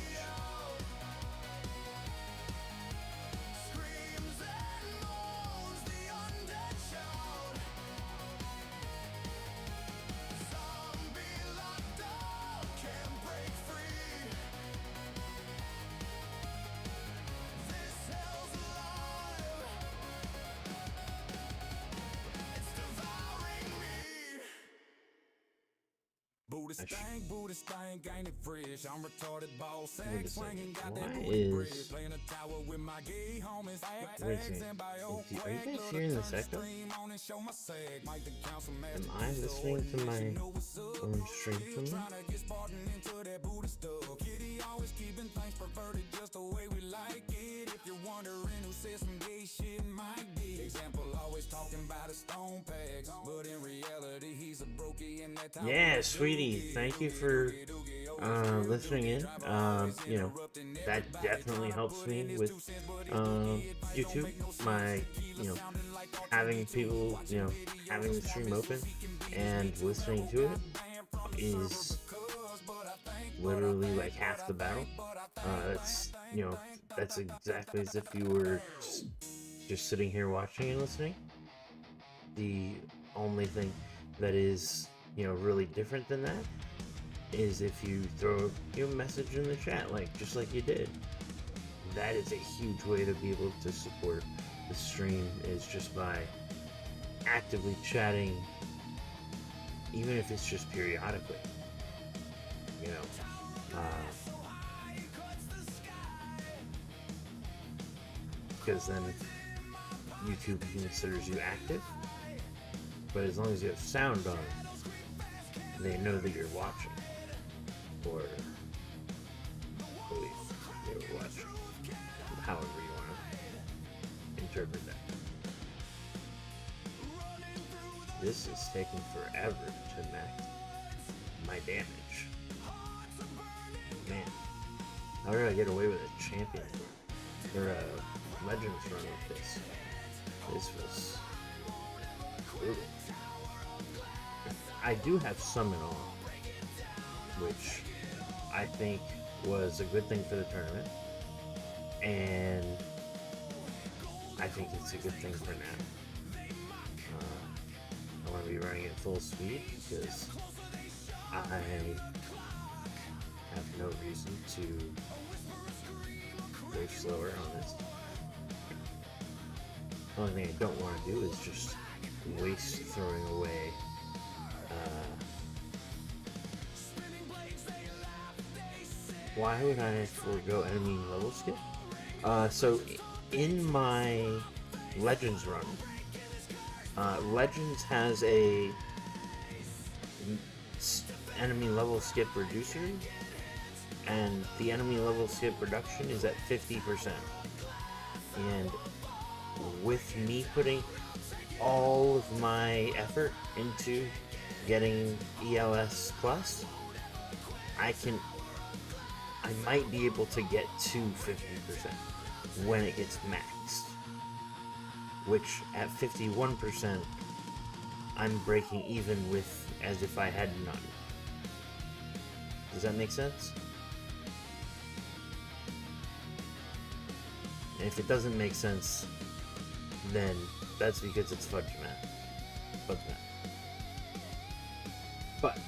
Speaker 3: Buddhist stank, ain't it fresh? I'm retarded, ball sack, swinging, got that
Speaker 2: Why
Speaker 3: booty bread,
Speaker 2: is...
Speaker 3: playing a tower with my gay homies.
Speaker 2: Wait a second. Are you guys hearing this echo? Am I listening to my own stream from me? Yeah, sweetie, thank you for listening in. You know, that definitely helps me with YouTube. My, you know, having people, you know, having the stream open and listening to it is literally like half the battle. That's, you know, that's exactly as if you were just sitting here watching and listening. The only thing that is, you know, really different than that is if you throw a message in the chat, like just like you did. That is a huge way to be able to support the stream, is just by actively chatting, even if it's just periodically, you know. Because then YouTube considers you active, but as long as you have sound on, they know that you're watching, or believe you're watching, however you want to interpret that. This is taking forever to max my damage. Man, how did I get away with a champion or a legends run with this? This was brutal. I do have summon on, which I think was a good thing for the tournament, and I think it's a good thing for now. I want to be running at full speed because I have no reason to go slower on this. The only thing I don't want to do is just waste throwing away why would I forego enemy level skip? So in my Legends run, Legends has a enemy level skip reducer, and the enemy level skip reduction is at 50%. And with me putting all of my effort into getting ELS plus, I might be able to get to 50% when it gets maxed, which at 51% I'm breaking even with as if I had none. Does that make sense? And if it doesn't make sense, then that's because it's fudge math. Fudge math. But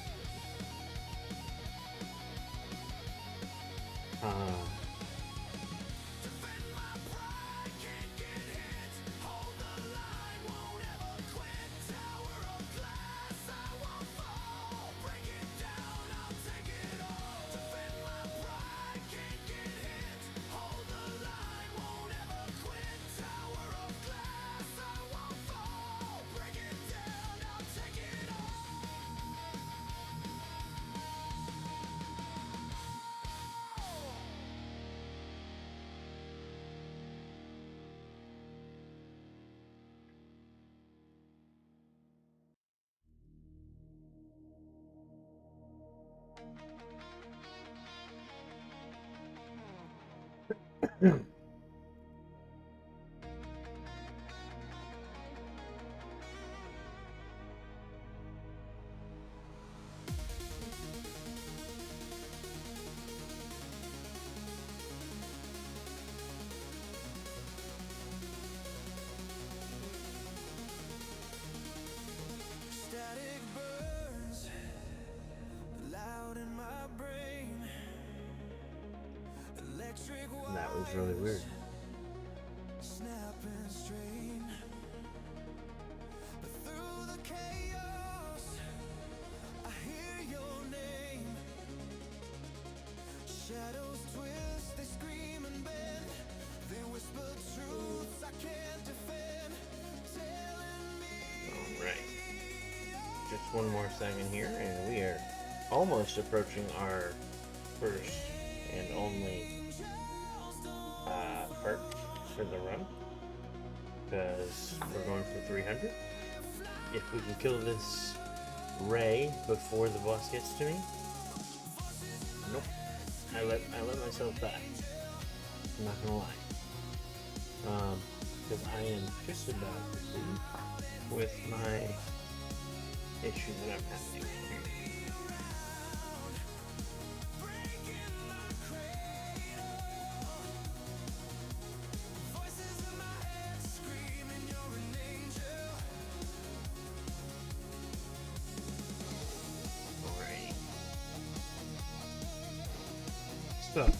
Speaker 3: Static burns loud in my brain. Electric
Speaker 2: that was really weird.
Speaker 3: snap and strain. But through the chaos, I hear your name. Shadows twist, they scream and bend. They whisper truths I can't defend. Telling me.
Speaker 2: Alright. Just one more second here, and we are almost approaching our first and only perk for the run, because we're going for 300. If we can kill this Ray before the boss gets to me. Nope. I let myself die. I'm not gonna lie. Because I am just about to see with my issue that I'm having. Alright. So,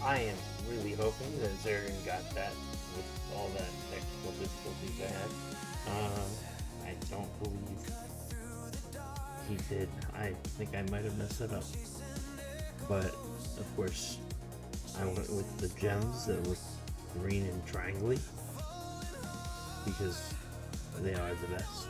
Speaker 2: I am really hoping that Zarian got that with all that technical difficulties I had. I don't believe he did. I think I might have messed it up. But, of course, I went with the gems that were green and triangly, because they are the best.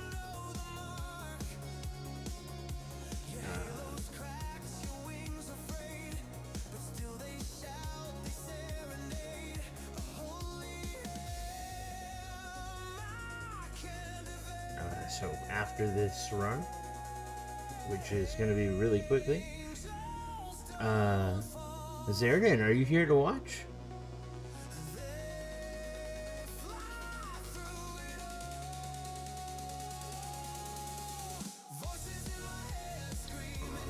Speaker 2: So after this run, which is going to be really quickly, Zarian, are you here to watch?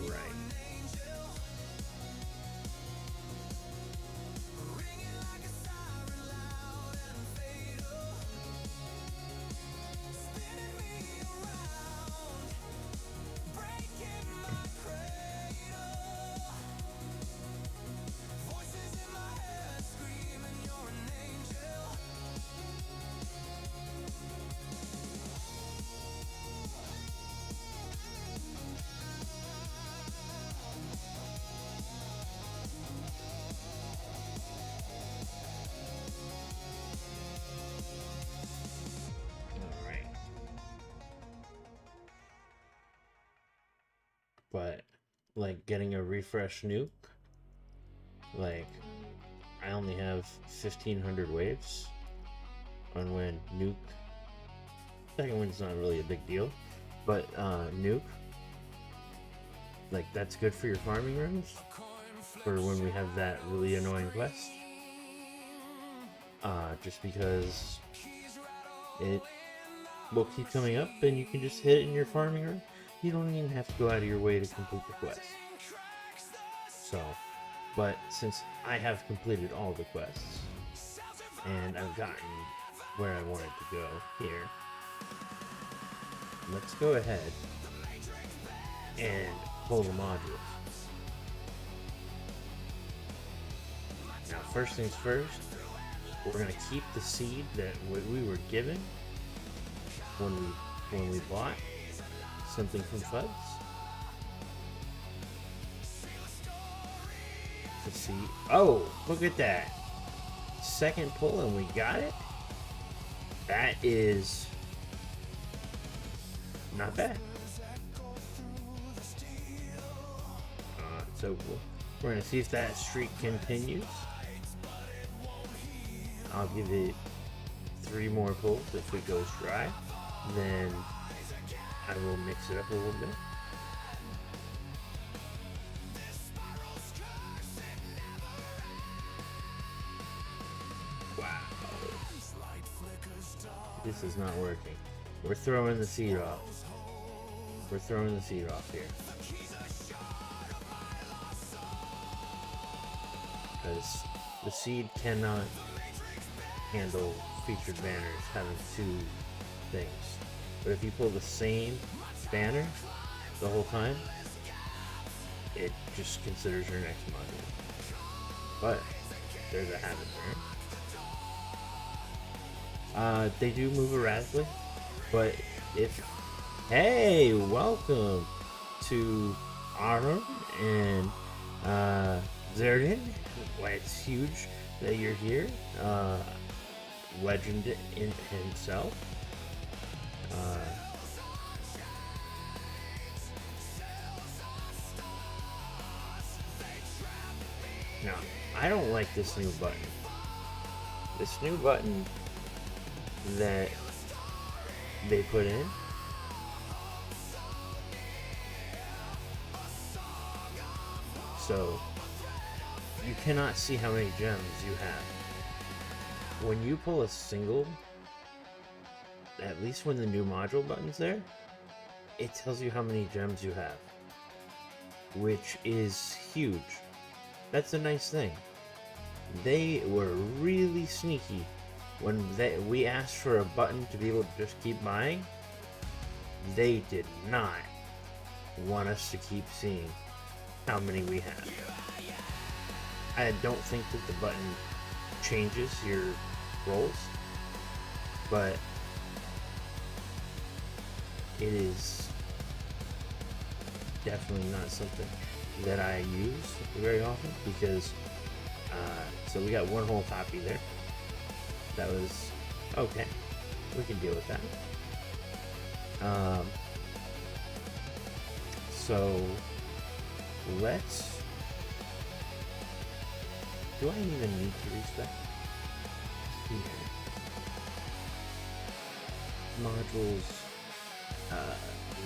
Speaker 2: Alright. like getting a refresh nuke. Like, I only have 1,500 waves on when nuke. Second one's not really a big deal, but nuke, like, that's good for your farming rooms for when we have that really annoying quest. Just because it will keep coming up and you can just hit it in your farming room. You don't even have to go out of your way to complete the quest. So, but since I have completed all the quests and I've gotten where I wanted to go here, let's go ahead and pull the modules. Now, first things first, we're gonna keep the seed that we were given when we bought something from Fuds. Let's see. Oh, look at that! Second pull and we got it. That is not bad. So we're gonna see if that streak continues. I'll give it 3 more pulls. If it goes dry, then I will mix it up a little bit. Wow. This is not working. We're throwing the seed off. We're throwing the seed off here. Because the seed cannot handle featured banners having 2 things. But if you pull the same banner the whole time, it just considers your next module. But there's a habit there. They do move erratically, but if... Hey, welcome to Autumn and Zerdin. Why, it's huge that you're here. Legend in himself. Now, I don't like this new button. This new button that they put in. So, you cannot see how many gems you have. When you pull a single, at least when the new module button's there, it tells you how many gems you have, which is huge. That's a nice thing. They were really sneaky when we asked for a button to be able to just keep buying. They did not want us to keep seeing how many we have. I don't think that the button changes your rolls, but it is definitely not something that I use very often because so we got 1 whole copy there. That was okay. We can deal with that. So let's... Do I even need to respec? Here. Modules.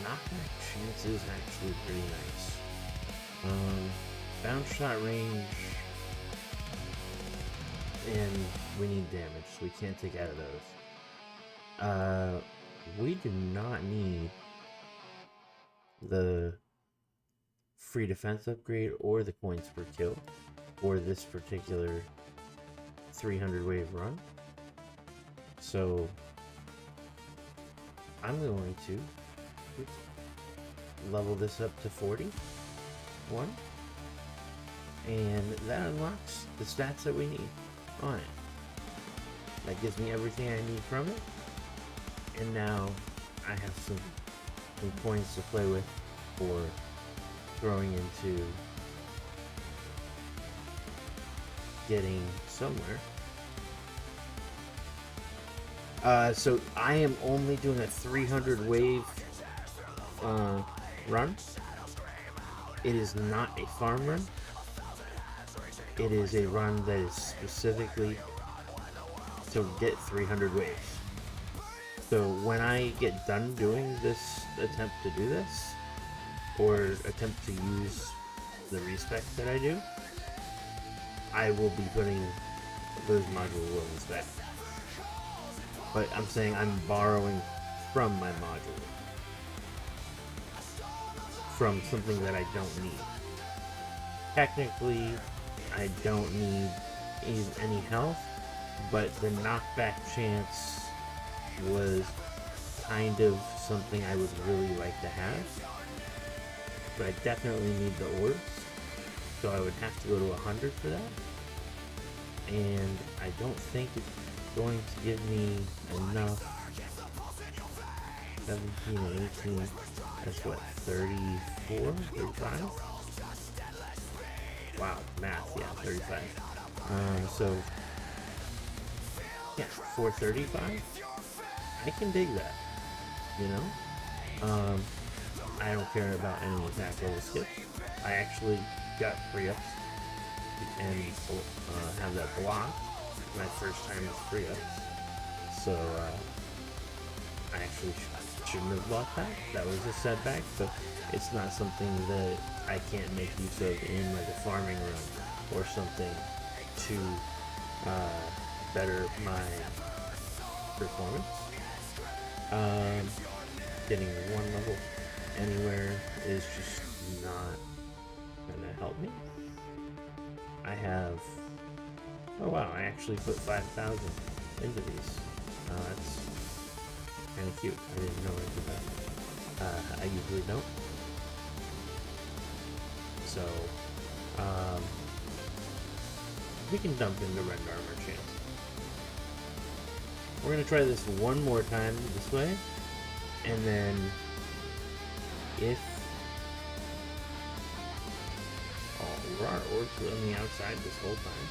Speaker 2: Knockback chance is actually pretty nice. Bounce shot range. And we need damage, so we can't take out of those. We do not need the free defense upgrade or the coins per kill for this particular 300 wave run. So I'm going to level this up to 41, and that unlocks the stats that we need on it. That gives me everything I need from it, and now I have some coins to play with for throwing into getting somewhere. So I am only doing a 300 wave run. it is not a farm run. It is a run that is specifically to get 300 waves. So when I get done doing this attempt to do this, or attempt to use the respec that I do, I will be putting those module runs back. But I'm saying I'm borrowing from my module. From something that I don't need. Technically, I don't need any health, but the knockback chance was kind of something I would really like to have. But I definitely need the orbs, so I would have to go to 100 for that. And I don't think it's going to give me enough. 17 and 18, that's what, 34, 35? Wow, math, yeah, 35. So, yeah, 435. I can dig that, you know? I don't care about any attack level skips. I actually got 3-ups and have that blocked my first time with 3-ups. So, I actually shouldn't have blocked that. That was a setback, but it's not something that I can't make use of in like a farming run or something to better my performance. Getting 1 level anywhere is just not gonna help me. I have, oh wow, I actually put 5,000 into these. That's kind of cute. I didn't know I did that. I usually don't. So, we can dump into red armor chance. We're gonna try this one more time this way, and then if there are orcs on the outside this whole time.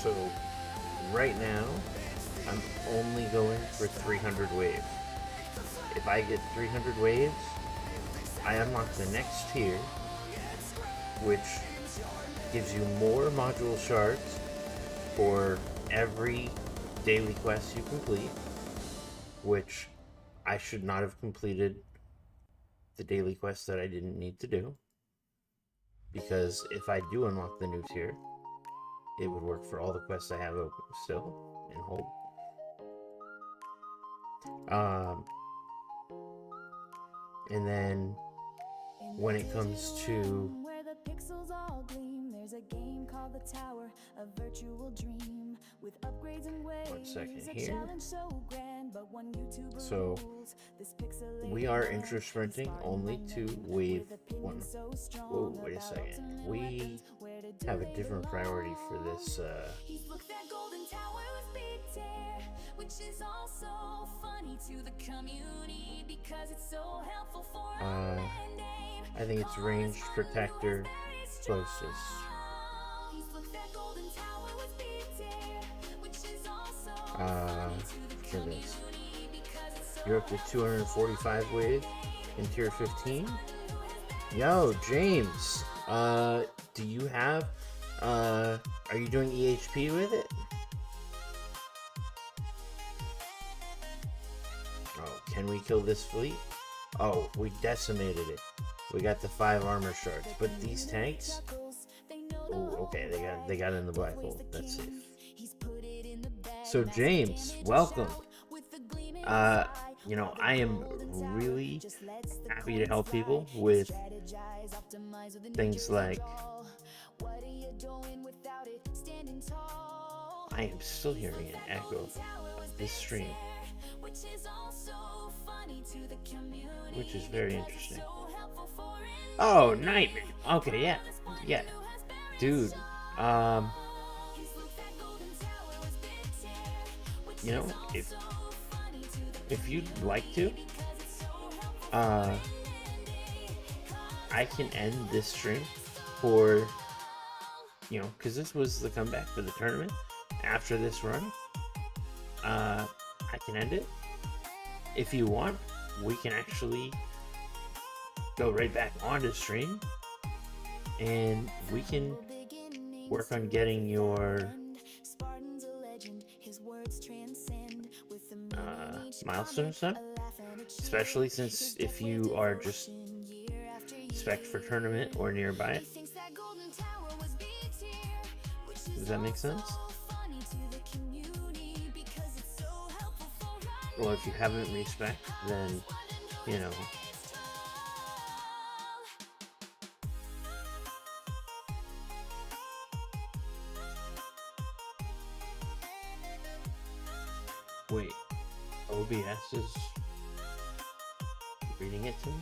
Speaker 2: So right now, I'm only going for 300 waves. If I get 300 waves, I unlock the next tier, which gives you more module shards for every daily quest you complete, which I should not have completed the daily quest that I didn't need to do, because if I do unlock the new tier, it would work for all the quests I have open still and hold. And then when it comes to
Speaker 6: where the pixels all gleam, there's a game called The Tower, a virtual dream with upgrades and ways.
Speaker 2: 1 second
Speaker 6: A
Speaker 2: here.
Speaker 6: challenge so grand, but one YouTuber
Speaker 2: So
Speaker 6: rules. This pixelated
Speaker 2: we are
Speaker 6: world
Speaker 2: intro sprinting
Speaker 6: inspired
Speaker 2: only
Speaker 6: by
Speaker 2: to
Speaker 6: men
Speaker 2: wave
Speaker 6: with opinions
Speaker 2: 1.
Speaker 6: so strong
Speaker 2: Whoa, wait a
Speaker 6: about
Speaker 2: second.
Speaker 6: ultimate
Speaker 2: We
Speaker 6: weapons, where to do
Speaker 2: have a
Speaker 6: they
Speaker 2: different priority for
Speaker 6: belong.
Speaker 2: this.
Speaker 6: He's looked that golden tower with big tear, which is also funny to the community because it's so helpful for a man name.
Speaker 2: I think it's ranged protector closest.
Speaker 6: He's looked that golden tower with big tear, which is also
Speaker 2: For this. You're up to 245 wave in tier 15. Yo, James, do you have, are you doing EHP with it? Oh, can we kill this fleet? Oh, we decimated it. We got the 5 armor shards, but these tanks, oh, okay, they got in the black hole. That's safe. So James, welcome. You know, I am really happy to help people with things like, I am still hearing an echo of this stream, which is very interesting. Oh, Nightmare. Okay, yeah. Dude, you know, if you'd like to, I can end this stream for, you know, because this was the comeback for the tournament. After this run, I can end it. If you want, we can actually go right back onto stream, and we can work on getting your milestones done. Especially since if you are just spec for tournament or nearby it. Does that make sense? Well, if you haven't respec, then, you know. Wait, OBS is reading it to me?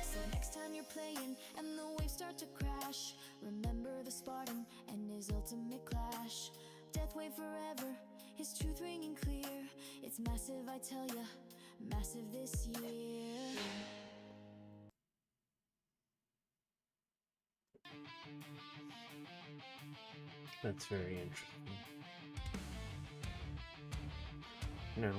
Speaker 6: So next time you're playing and the waves start to crash, remember the Spartan and his ultimate clash. Death wave forever, his truth ringing clear. It's massive, I tell ya, massive this year.
Speaker 2: That's very interesting. No.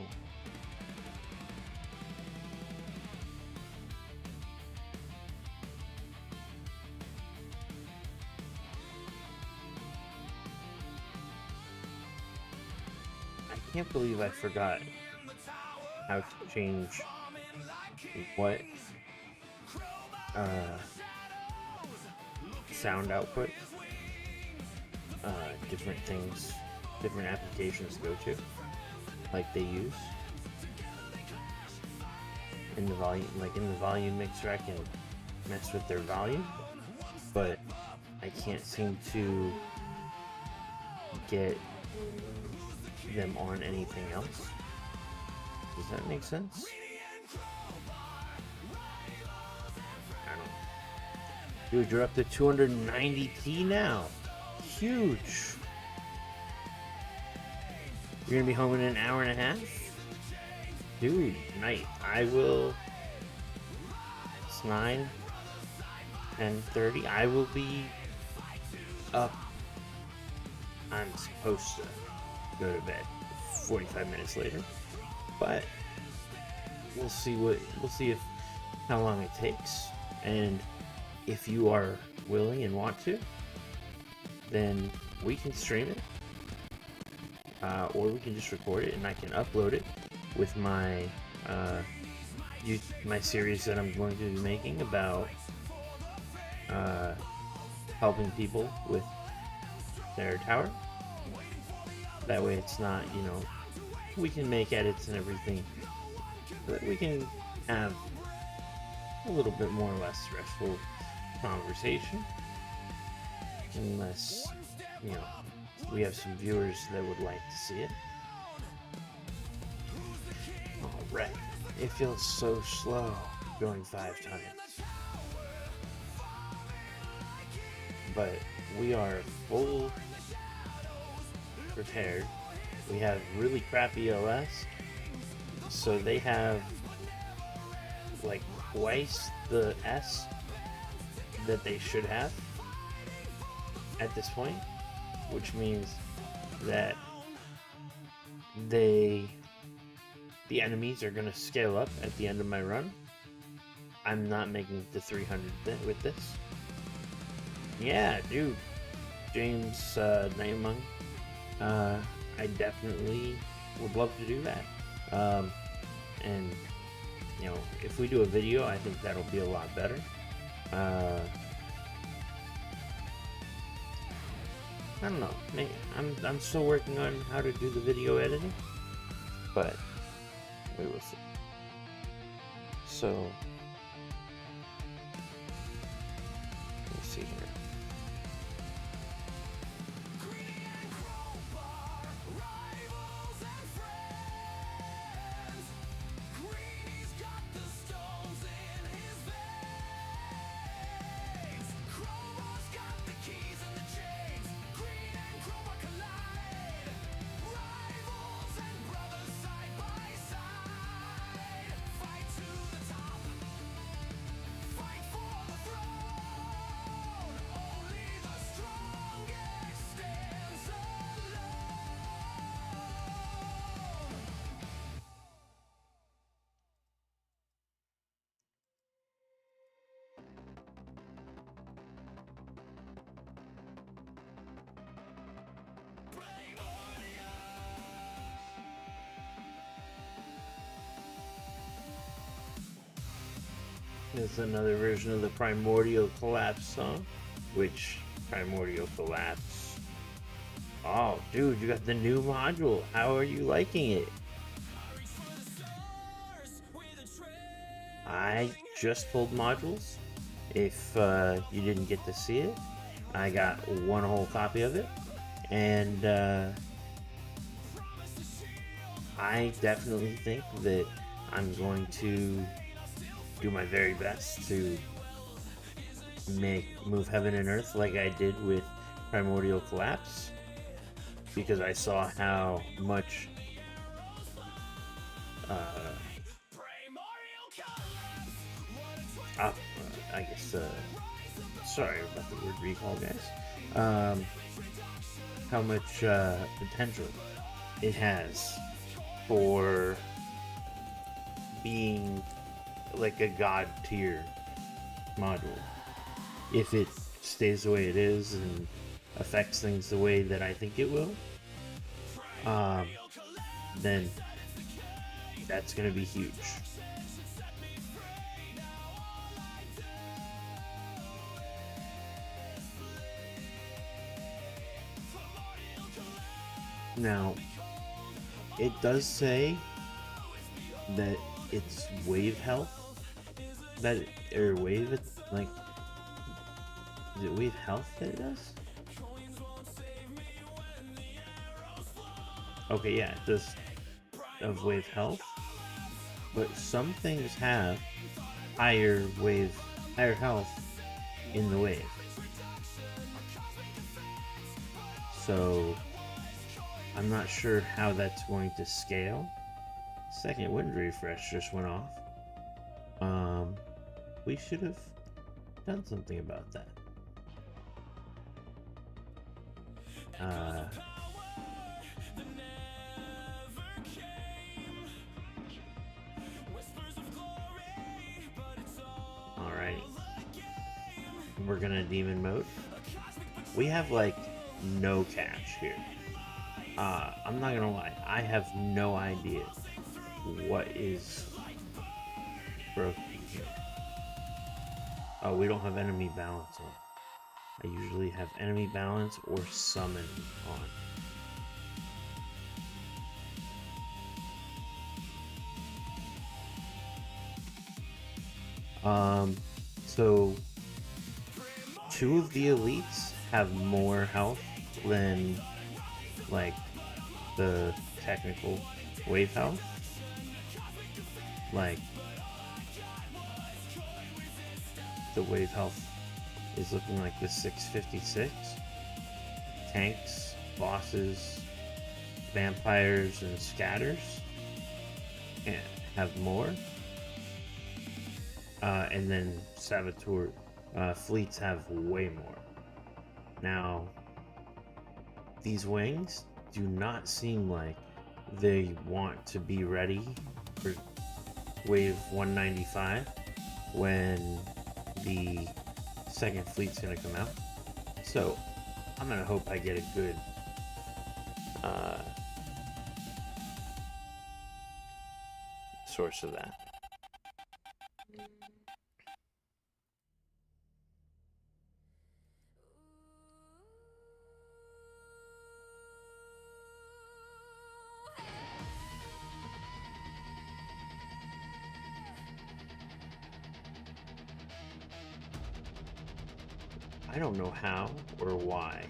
Speaker 2: I can't believe I forgot how to change what sound output different things, different applications go to, like they use in the volume, like in the volume mixer. I can mess with their volume, but I can't seem to get them on anything else. Does that make sense? I don't know. Dude, you're up to 290p now. Huge. You're gonna be home in an hour and a half? Dude, night. I will. It's 9, 10:30. I will be up. I'm supposed to go to bed 45 minutes later, but we'll see if how long it takes, and if you are willing and want to, then we can stream it, or we can just record it and I can upload it with my my series that I'm going to be making about helping people with their tower. That way it's not, you know, we can make edits and everything, but we can have a little bit more or less stressful conversation, unless, you know, we have some viewers that would like to see it. Alright, it feels so slow going 5 times, but we are full prepared. We have really crappy OS, so they have like twice the S that they should have at this point, which means that the enemies are going to scale up at the end of my run. I'm not making it to 300 with this. Yeah, dude. James Nightmong. I definitely would love to do that. And, you know, if we do a video, I think that'll be a lot better. I don't know. I'm still working on how to do the video editing, but we will see. So, let me see here. There's another version of the Primordial Collapse song, which Primordial Collapse. Oh, dude, you got the new module. How are you liking it? I just pulled modules. If you didn't get to see it, I got one whole copy of it, and I definitely think that I'm going to do my very best to move heaven and earth like I did with Primordial Collapse, because I saw how much I guess sorry about the word recall, guys. How much potential it has for being like a god tier module if it stays the way it is and affects things the way that I think it will. Then that's gonna be huge. Now, it does say that it's wave health, or wave, like, is it wave health that it does? Okay, yeah, it does of wave health, but some things have higher health in the wave. So I'm not sure how that's going to scale. Second wind refresh just went off. We should have done something about that. Alright. We're gonna demon mode. We have like no catch here. I'm not gonna lie, I have no idea what is broken here. Oh, we don't have enemy balance on. I usually have enemy balance or summon on. So two of the elites have more health than like the technical wave health. Like the wave health is looking like the 656. Tanks, bosses, vampires, and scatters have more. And then saboteur fleets have way more. Now, these wings do not seem like they want to be ready for wave 195 when the second fleet's gonna come out. So I'm gonna hope I get a good source of that. I don't know how or why,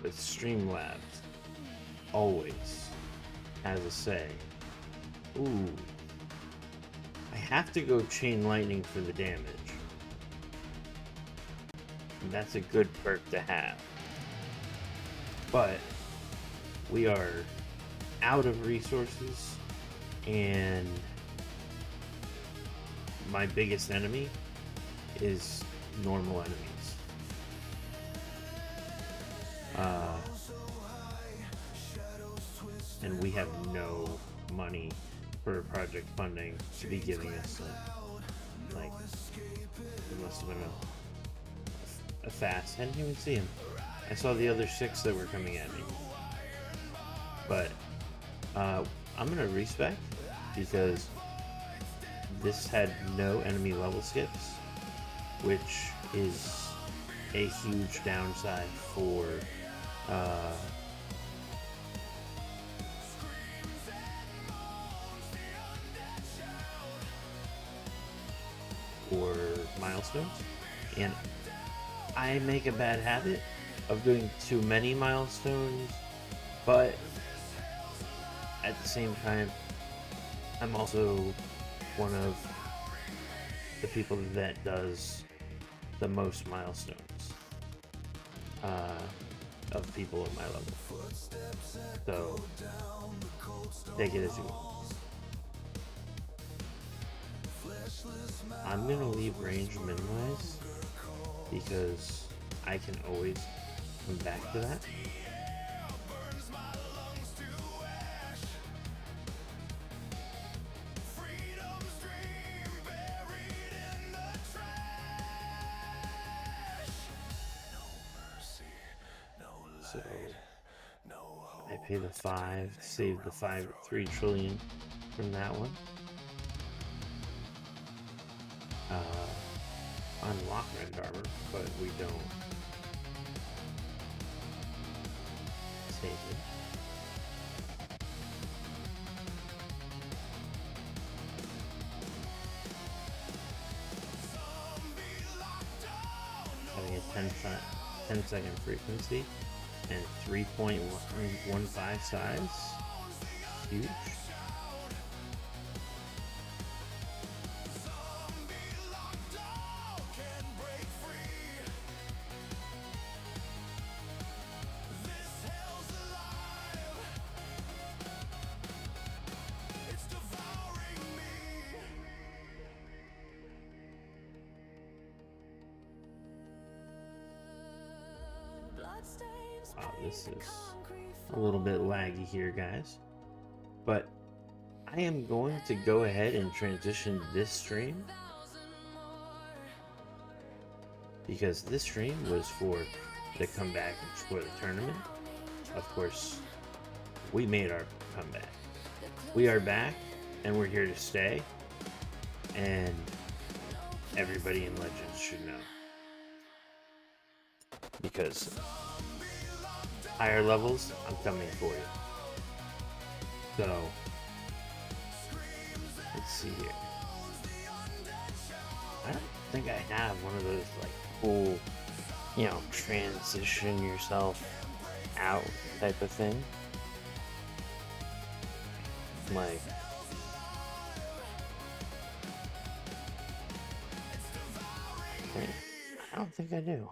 Speaker 2: but Streamlabs always has a say. Ooh, I have to go Chain Lightning for the damage. And that's a good perk to have. But we are out of resources, and my biggest enemy is normal enemies. And we have no money for project funding to be giving us some, like, it must have been a fast. I didn't even see him. I saw the other 6 that were coming at me. But I'm gonna respec, because this had no enemy level skips, which is a huge downside for milestones. And I make a bad habit of doing too many milestones, but at the same time, I'm also one of the people that does the most milestones of people at my level. So take it as you will. I'm gonna leave range minimized because I can always come back to that. So I pay the 5, save the 3 trillion from that one. Unlock rend armor, but we don't save it. Having a 10-second frequency and 3.15 size, huge. This is a little bit laggy here, guys, but I am going to go ahead and transition this stream because this stream was for the comeback and explore the tournament. Of course, we made our comeback. We are back and we're here to stay, and everybody in Legends should know, because higher levels, I'm coming for you. So, let's see here. I don't think I have one of those like cool, transition yourself out type of thing. Like, I don't think I do.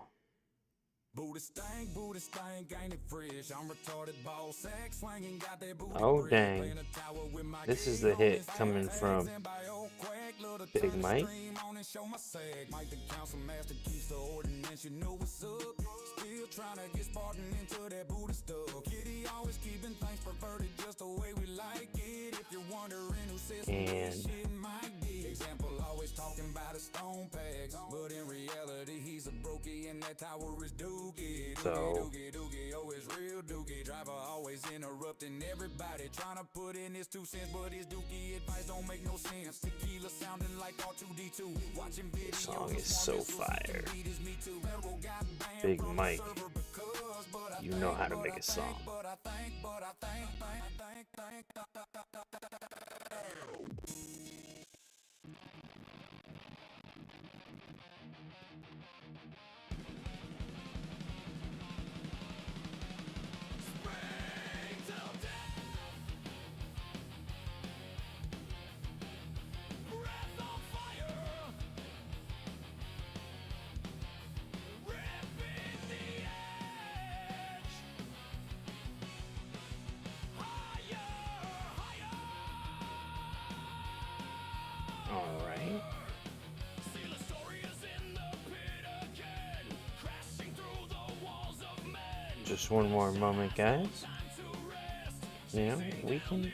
Speaker 2: Oh dang, this is the hit coming from Big Mike. And talking about a stone pegs, but in reality he's a brokey and that tower is dookie. So oh, it's real dookie. Driver always interrupting everybody, trying to put in his 2 cents, but his dookie advice don't make no sense. Tequila sounding like R2D2. Watching videos. This song is so fire. Big Mike, you know how to make a song. Alright. Just one more moment, guys. We can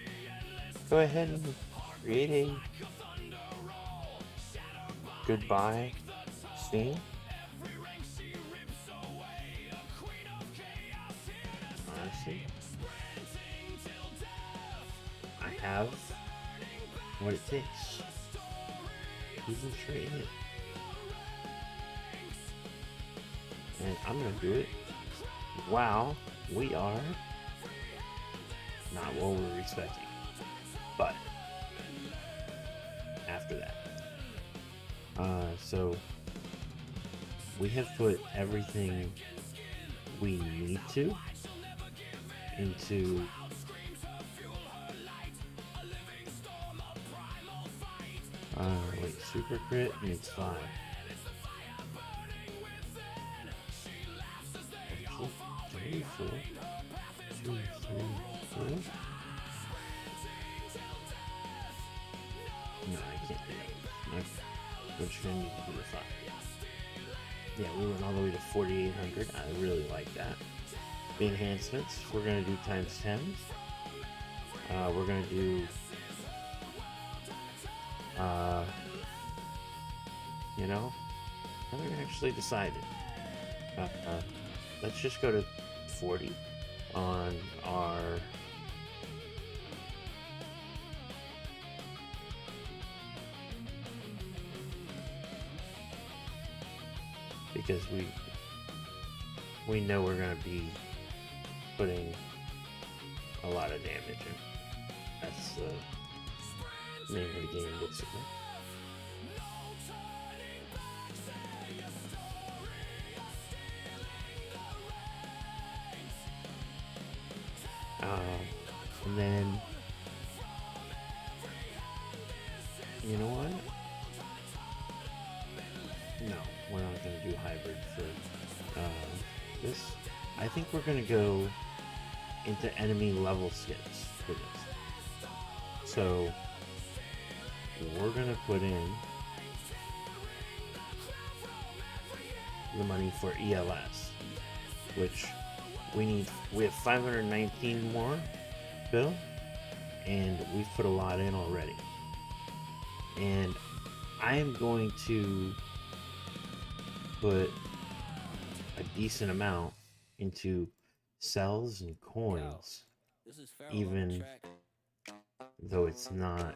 Speaker 2: go ahead and create a goodbye scene. Honestly, I have what it takes. even straight hit. And I'm gonna do it. Wow, we are not what we were expecting. But after that. So we have put everything we need to into wait, super crit makes 5. 3, 4, 2, 3, 4. No, I can't do that. We're just gonna need to do the 5. Yeah, we went all the way to 4,800. I really like that. The enhancements, we're gonna do times 10. We're gonna do you know, I haven't actually decided. Let's just go to 40 on our because we know we're gonna be putting a lot of damage in. That's the name of the game, basically. And then, you know what? No, we're not going to do hybrid for this. I think we're going to go into enemy level skins for this. So, we're going to put in the money for ELS, which we have 519 more, Bill, and we've put a lot in already. And I'm going to put a decent amount into cells and coins, even though it's not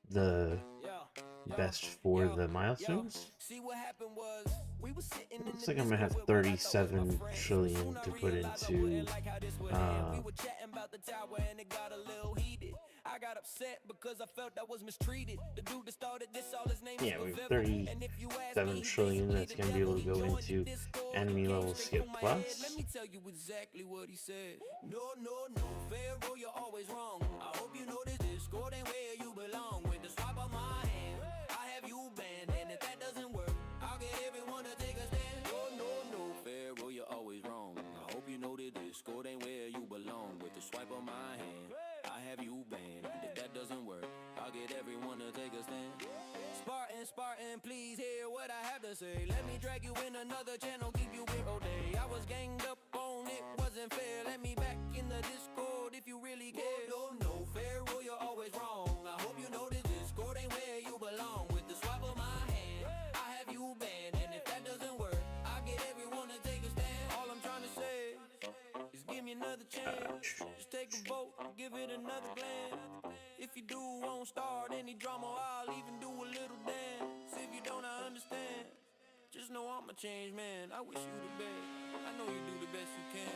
Speaker 2: the best for the milestones. Looks like I'm gonna have 37 trillion to put into
Speaker 5: I got upset because I felt I was mistreated. The dude that started this, all his name
Speaker 2: yeah, we have 37 trillion that's gonna be able to go into enemy level skip plus.
Speaker 5: Let me tell you exactly what he said. No, Pharaoh, you're always wrong. I hope you notice this Discord ain't where you belong. With the swipe of my hand, I have you banned, and if that doesn't work, I'll get everyone to take a stand. No, Pharaoh, you're always wrong. I hope you know that this Discord ain't where you belong. With the swipe of my hand, I have you banned. If that doesn't work, I'll get everyone to take a stand. Spartan, please hear what I have to say. Let me drag you in another channel, keep you with all day. I was ganged up on, it wasn't fair. Let me back in the Discord if you really care. No, Pharaoh, you're always wrong. I hope you know this Discord ain't where you belong. With the swipe of my hand, I have you banned. And if that doesn't work, I'll get everyone to take a stand. All I'm trying to say is give me another chance. Just take a vote, give it another glance. If you do, won't start any drama, I'll even do a little dance. If you don't, I understand. Just know I'm a changed man. I wish you the best. I know you do the best you can.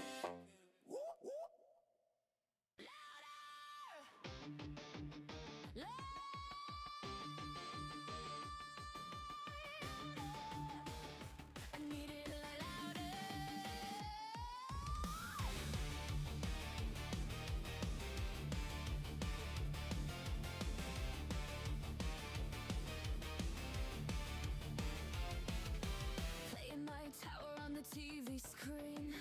Speaker 6: Playing my tower on the TV screen,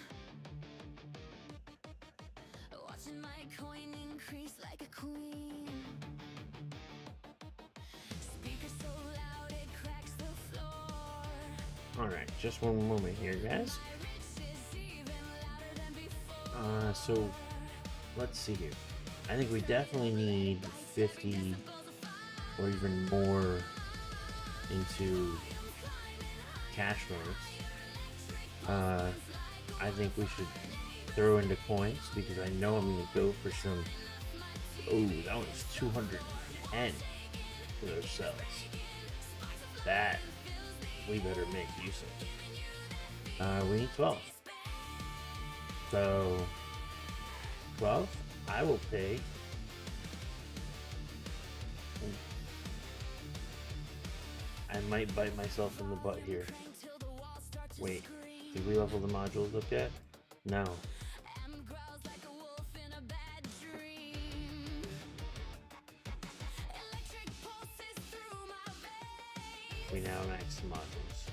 Speaker 6: watching my coin increase like a queen. Speaker so loud it cracks the floor.
Speaker 2: Alright, just one moment here, guys.
Speaker 6: My riches even louder than before.
Speaker 2: So let's see here. I think we definitely need 50 or even more into cash bonus. I think we should throw into coins because I know I'm going to go for some Oh, that was 210 for those cells. That we better make use of. We need 12. So 12, I will pay. I might bite myself in the butt here. Wait, did we level the modules up yet? No. We now max the modules,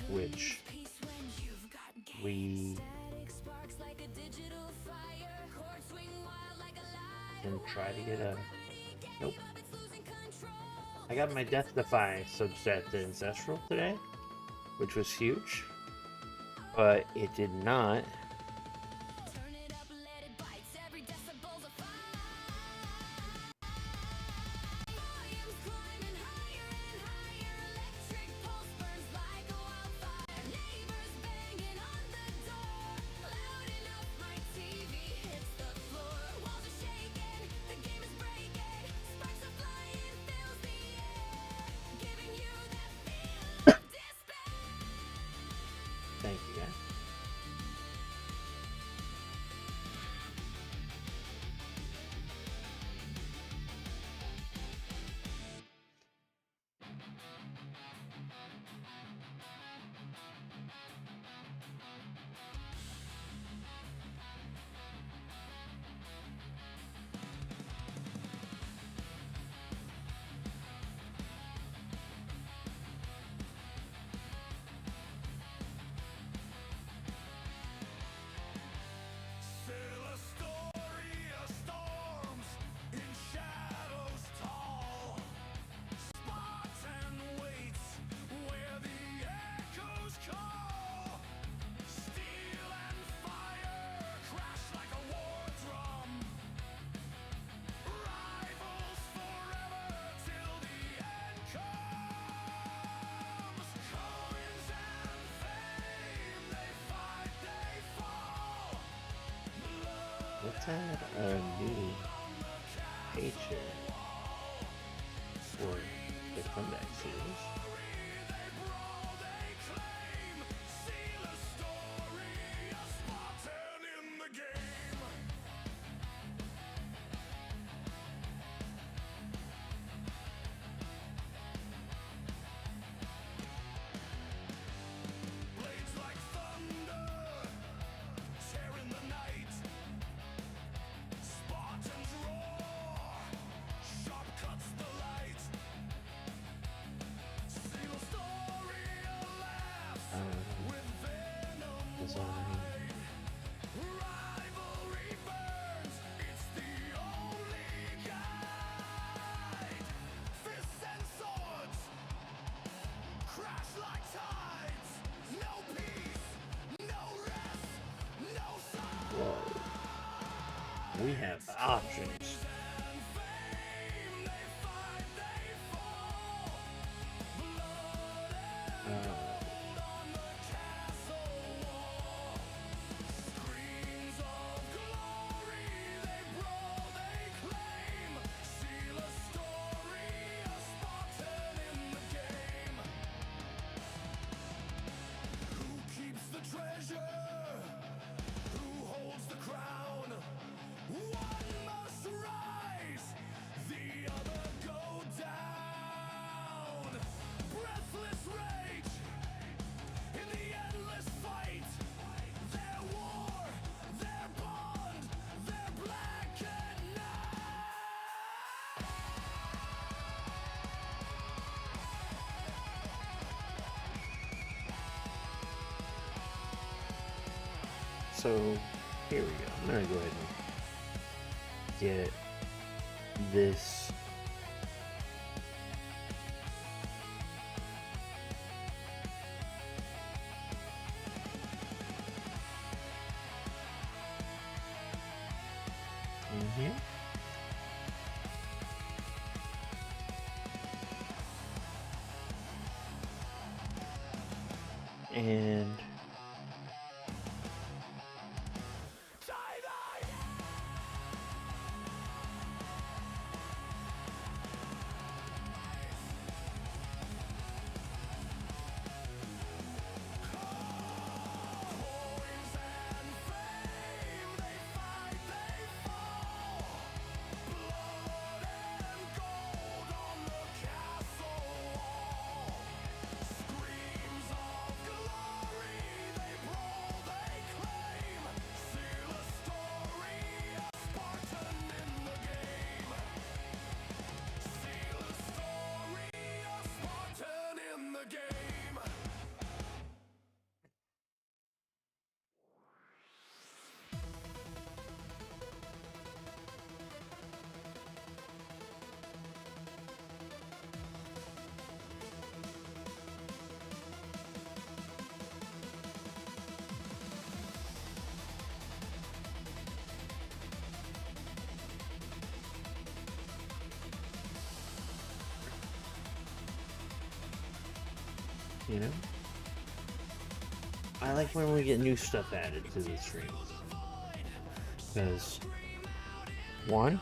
Speaker 2: which we can try to get a. Nope. I got my Death Defy subset to Ancestral today, which was huge, but it did not. Thank you, guys. Let's add a new picture for the comeback series. Design. Whoa. We have options. So here we go. I'm gonna go ahead and get this in here. And you know? I like when we get new stuff added to the streams. Because, one,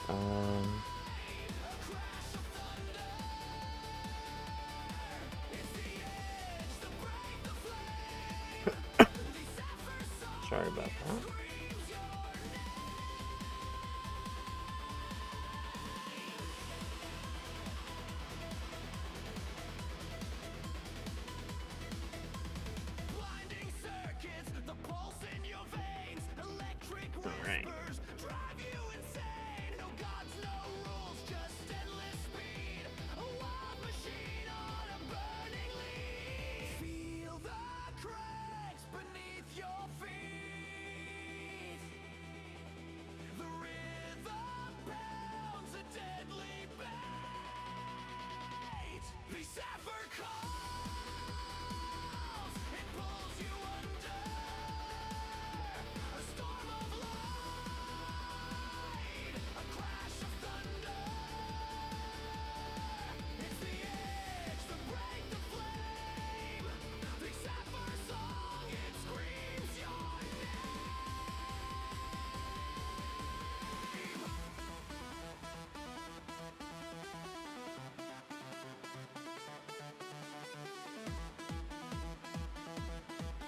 Speaker 2: um, sorry about that. Alright.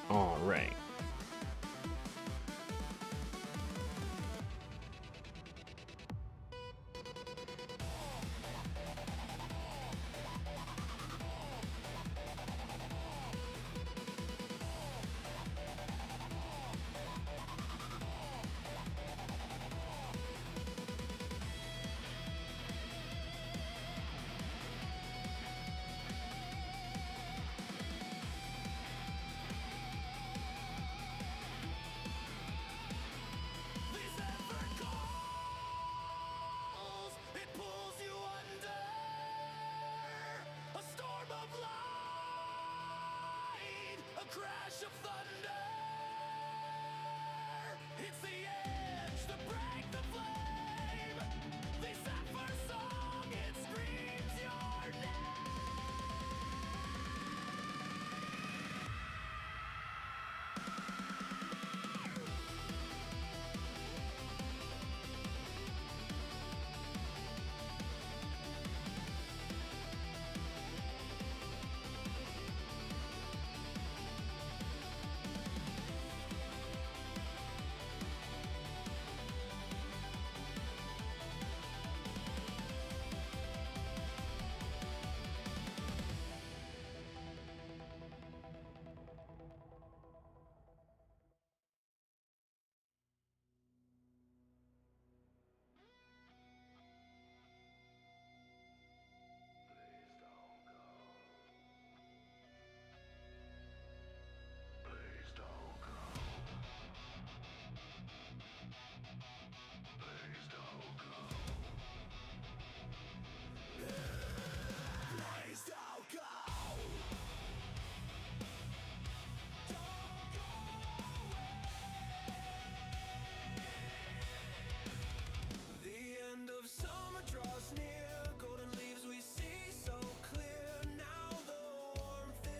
Speaker 2: All right.
Speaker 3: Crash of thunder. It's the edge to break the flame. The sapphire song, it screams your name.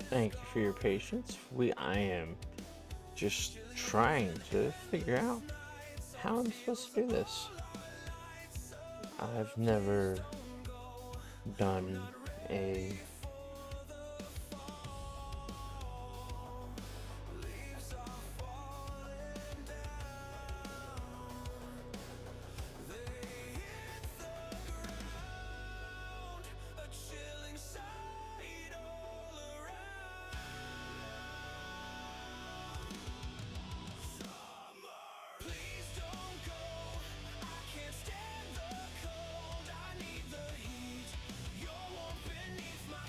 Speaker 2: Thank you for your patience. I am just trying to figure out how I'm supposed to do this. I've never done a
Speaker 3: Can't stand the cold, I need the heat. You're warm beneath my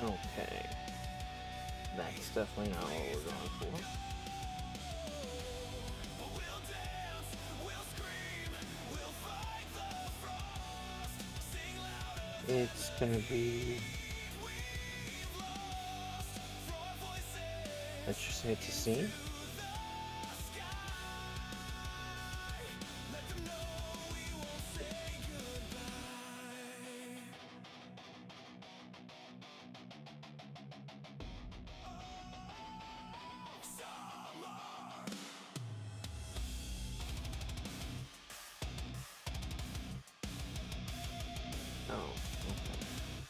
Speaker 2: Okay. That's definitely not what we're going for. It's gonna be... Let's just say it's a scene. Oh, okay.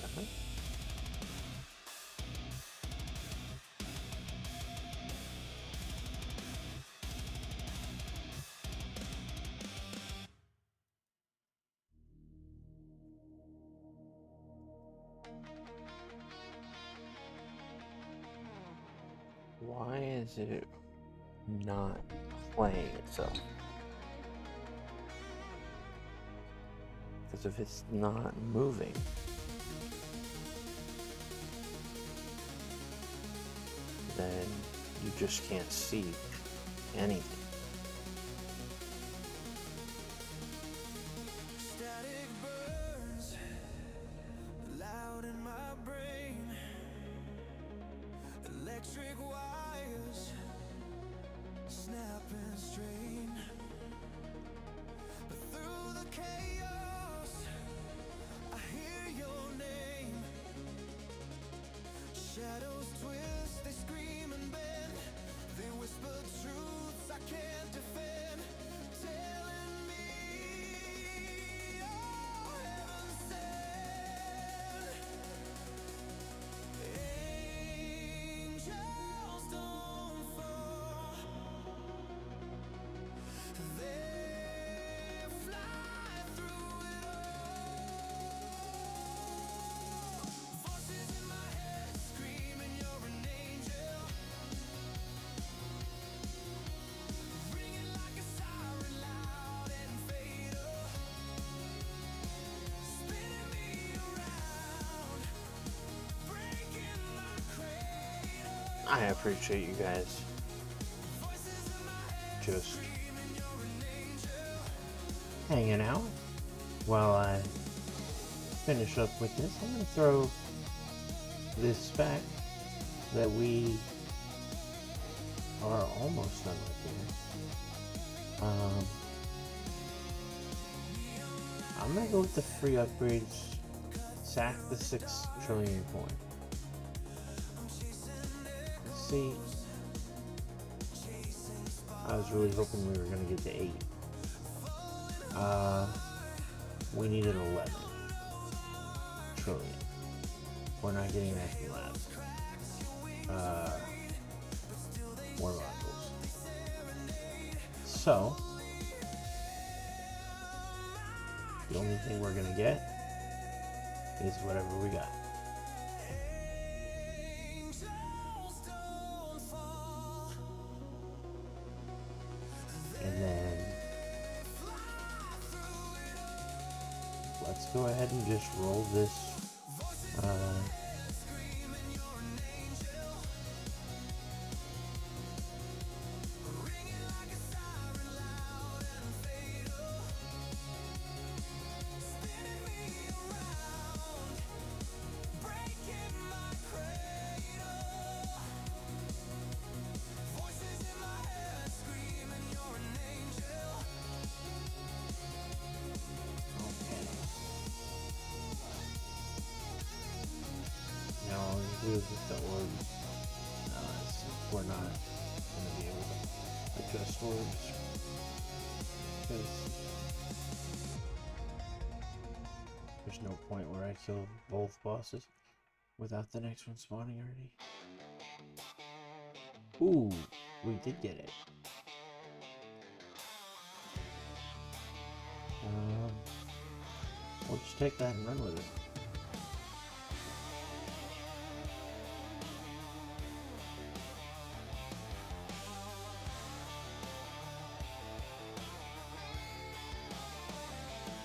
Speaker 2: Okay. Why is it not playing itself? Because if it's not moving, then you just can't see anything.
Speaker 3: Static burns loud in my brain. Electric wires snap and strain. But through the chaos, I hear your name. Shadows twist, they scream and bend. They whisper truths I can't defend. Telling me you're heaven sent. Angels don't fall. They fly through it all. Voices in my head screaming you're an angel. Ringing like a siren loud and fatal. Spinning me around. Breaking my cradle.
Speaker 2: I appreciate you guys just hanging out while I finish up with this. I'm going to throw this back that we are almost done with here. I'm going to go with the free upgrades. Sack the 6 trillion coin. Let's see. I was really hoping we were going to get to 8. We needed 11 trillion. We're not getting that from labs. More modules. So, the only thing we're going to get is whatever we got. And then let's go ahead and just roll this with the orbs. We're not going to be able to adjust orbs because there's no point where I kill both bosses without the next one spawning already. Ooh, we did get it. We'll just take that and run with it.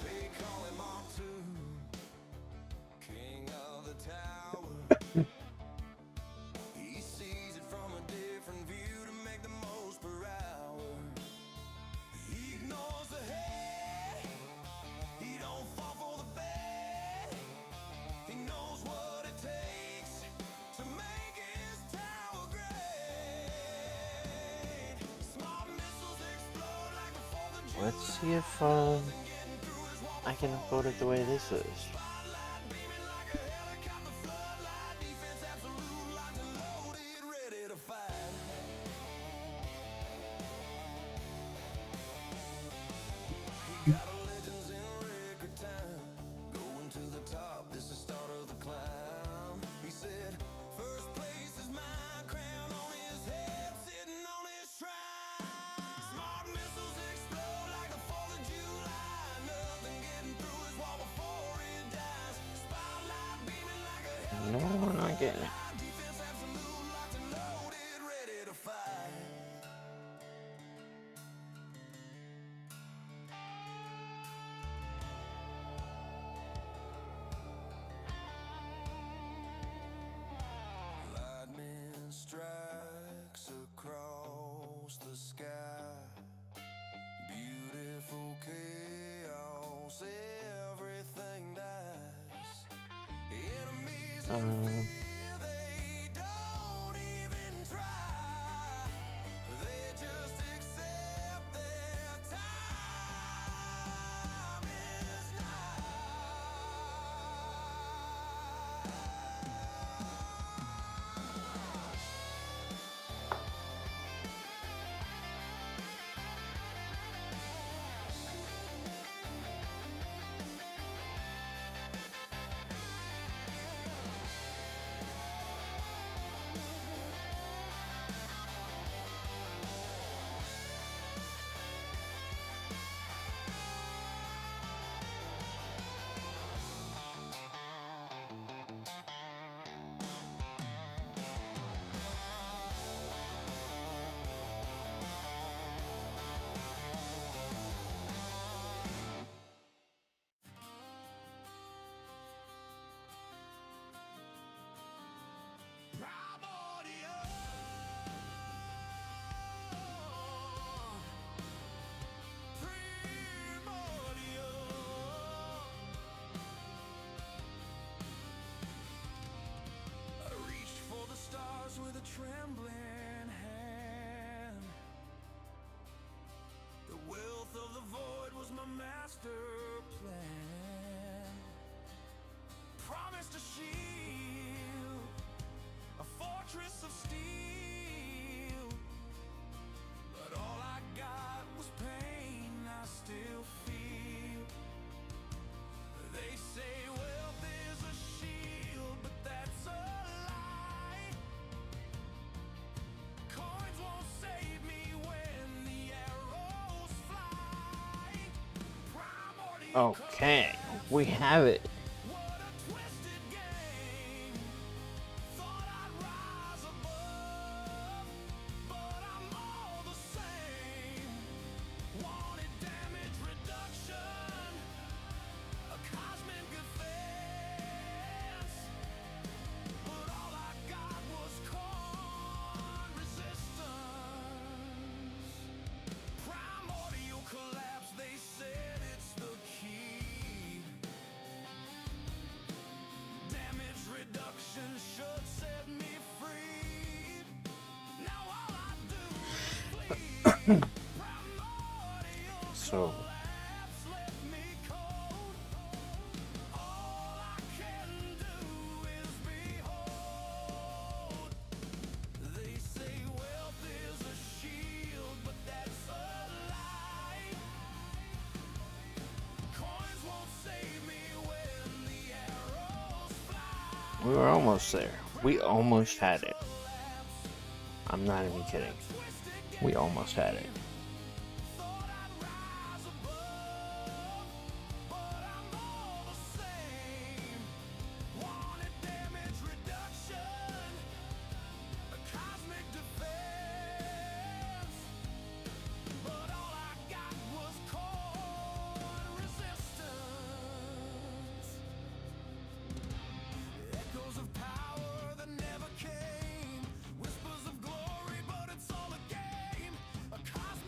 Speaker 3: They call him Octo.
Speaker 2: Let's see if I can upload it the way this is. No, we're not getting it.
Speaker 3: Lightning strikes across the sky. Beautiful chaos, everything dies. Enemies they don't even try. They just accept their time is now. With a trembling hand, the wealth of the void was my master plan. Promised a shield, a fortress of steel, but all I got was pain I still feel. They say wealth is a shield, but that's a lie. Coins won't save me when the arrows fly. Primordial
Speaker 2: Okay, we have it.
Speaker 3: what a twisted game. Thought I'd rise above, but I'm all the same. Wanted damage reduction, a cosmic defense, but all I got was core resistance. Primordial collapse, they said it's the key. Damage reduction should set me free. Now all I do is bleed. Primordial
Speaker 2: So,
Speaker 3: collapse left me cold. All I can do is behold. They say wealth is a shield, but that's a lie. Coins won't save me when the arrows fly.
Speaker 2: we were almost there. We almost had it. I'm not even kidding. We almost had it.
Speaker 3: Thought I'd rise above, but I'm all the same. Wanted damage reduction, a cosmic defense, but all I got was core resistance. Echoes of power that never came, whispers of glory, but it's all a game. A cosmic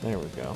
Speaker 2: There we go.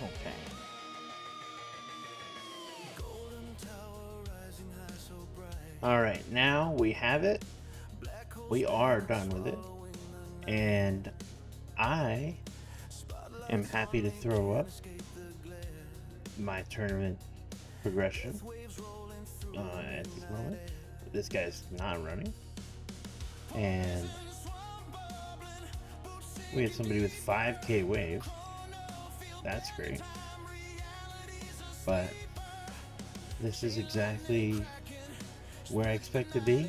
Speaker 2: Okay. Alright, now we have it. We are done with it. And I am happy to throw up my tournament progression at this moment. This guy's not running. And we had somebody with 5k wave. That's great. But this is exactly where I expect to be.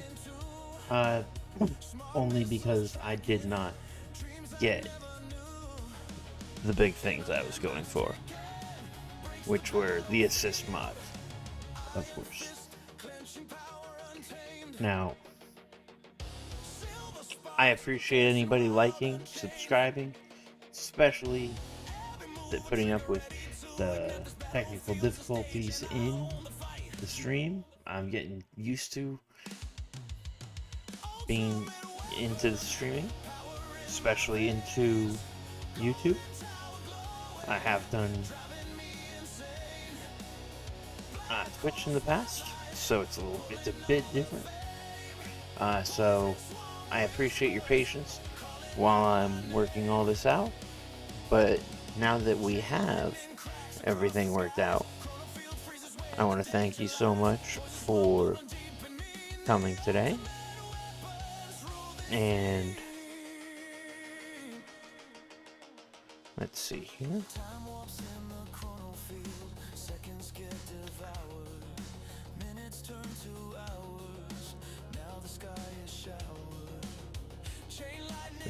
Speaker 2: Only because I did not get the big things I was going for, which were the assist mod, of course. Now, I appreciate anybody liking, subscribing, especially putting up with the technical difficulties in the stream. I'm getting used to being into the streaming, especially into YouTube. I have done Twitch in the past, so it's a bit different. So I appreciate your patience while I'm working all this out. But now that we have everything worked out, I want to thank you so much for coming today. And let's see here.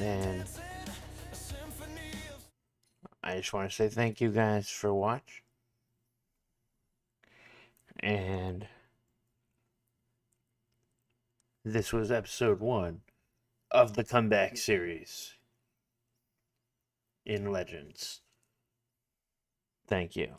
Speaker 2: And I just want to say thank you guys for watching. And this was episode 1 of the comeback series in Legends. Thank you.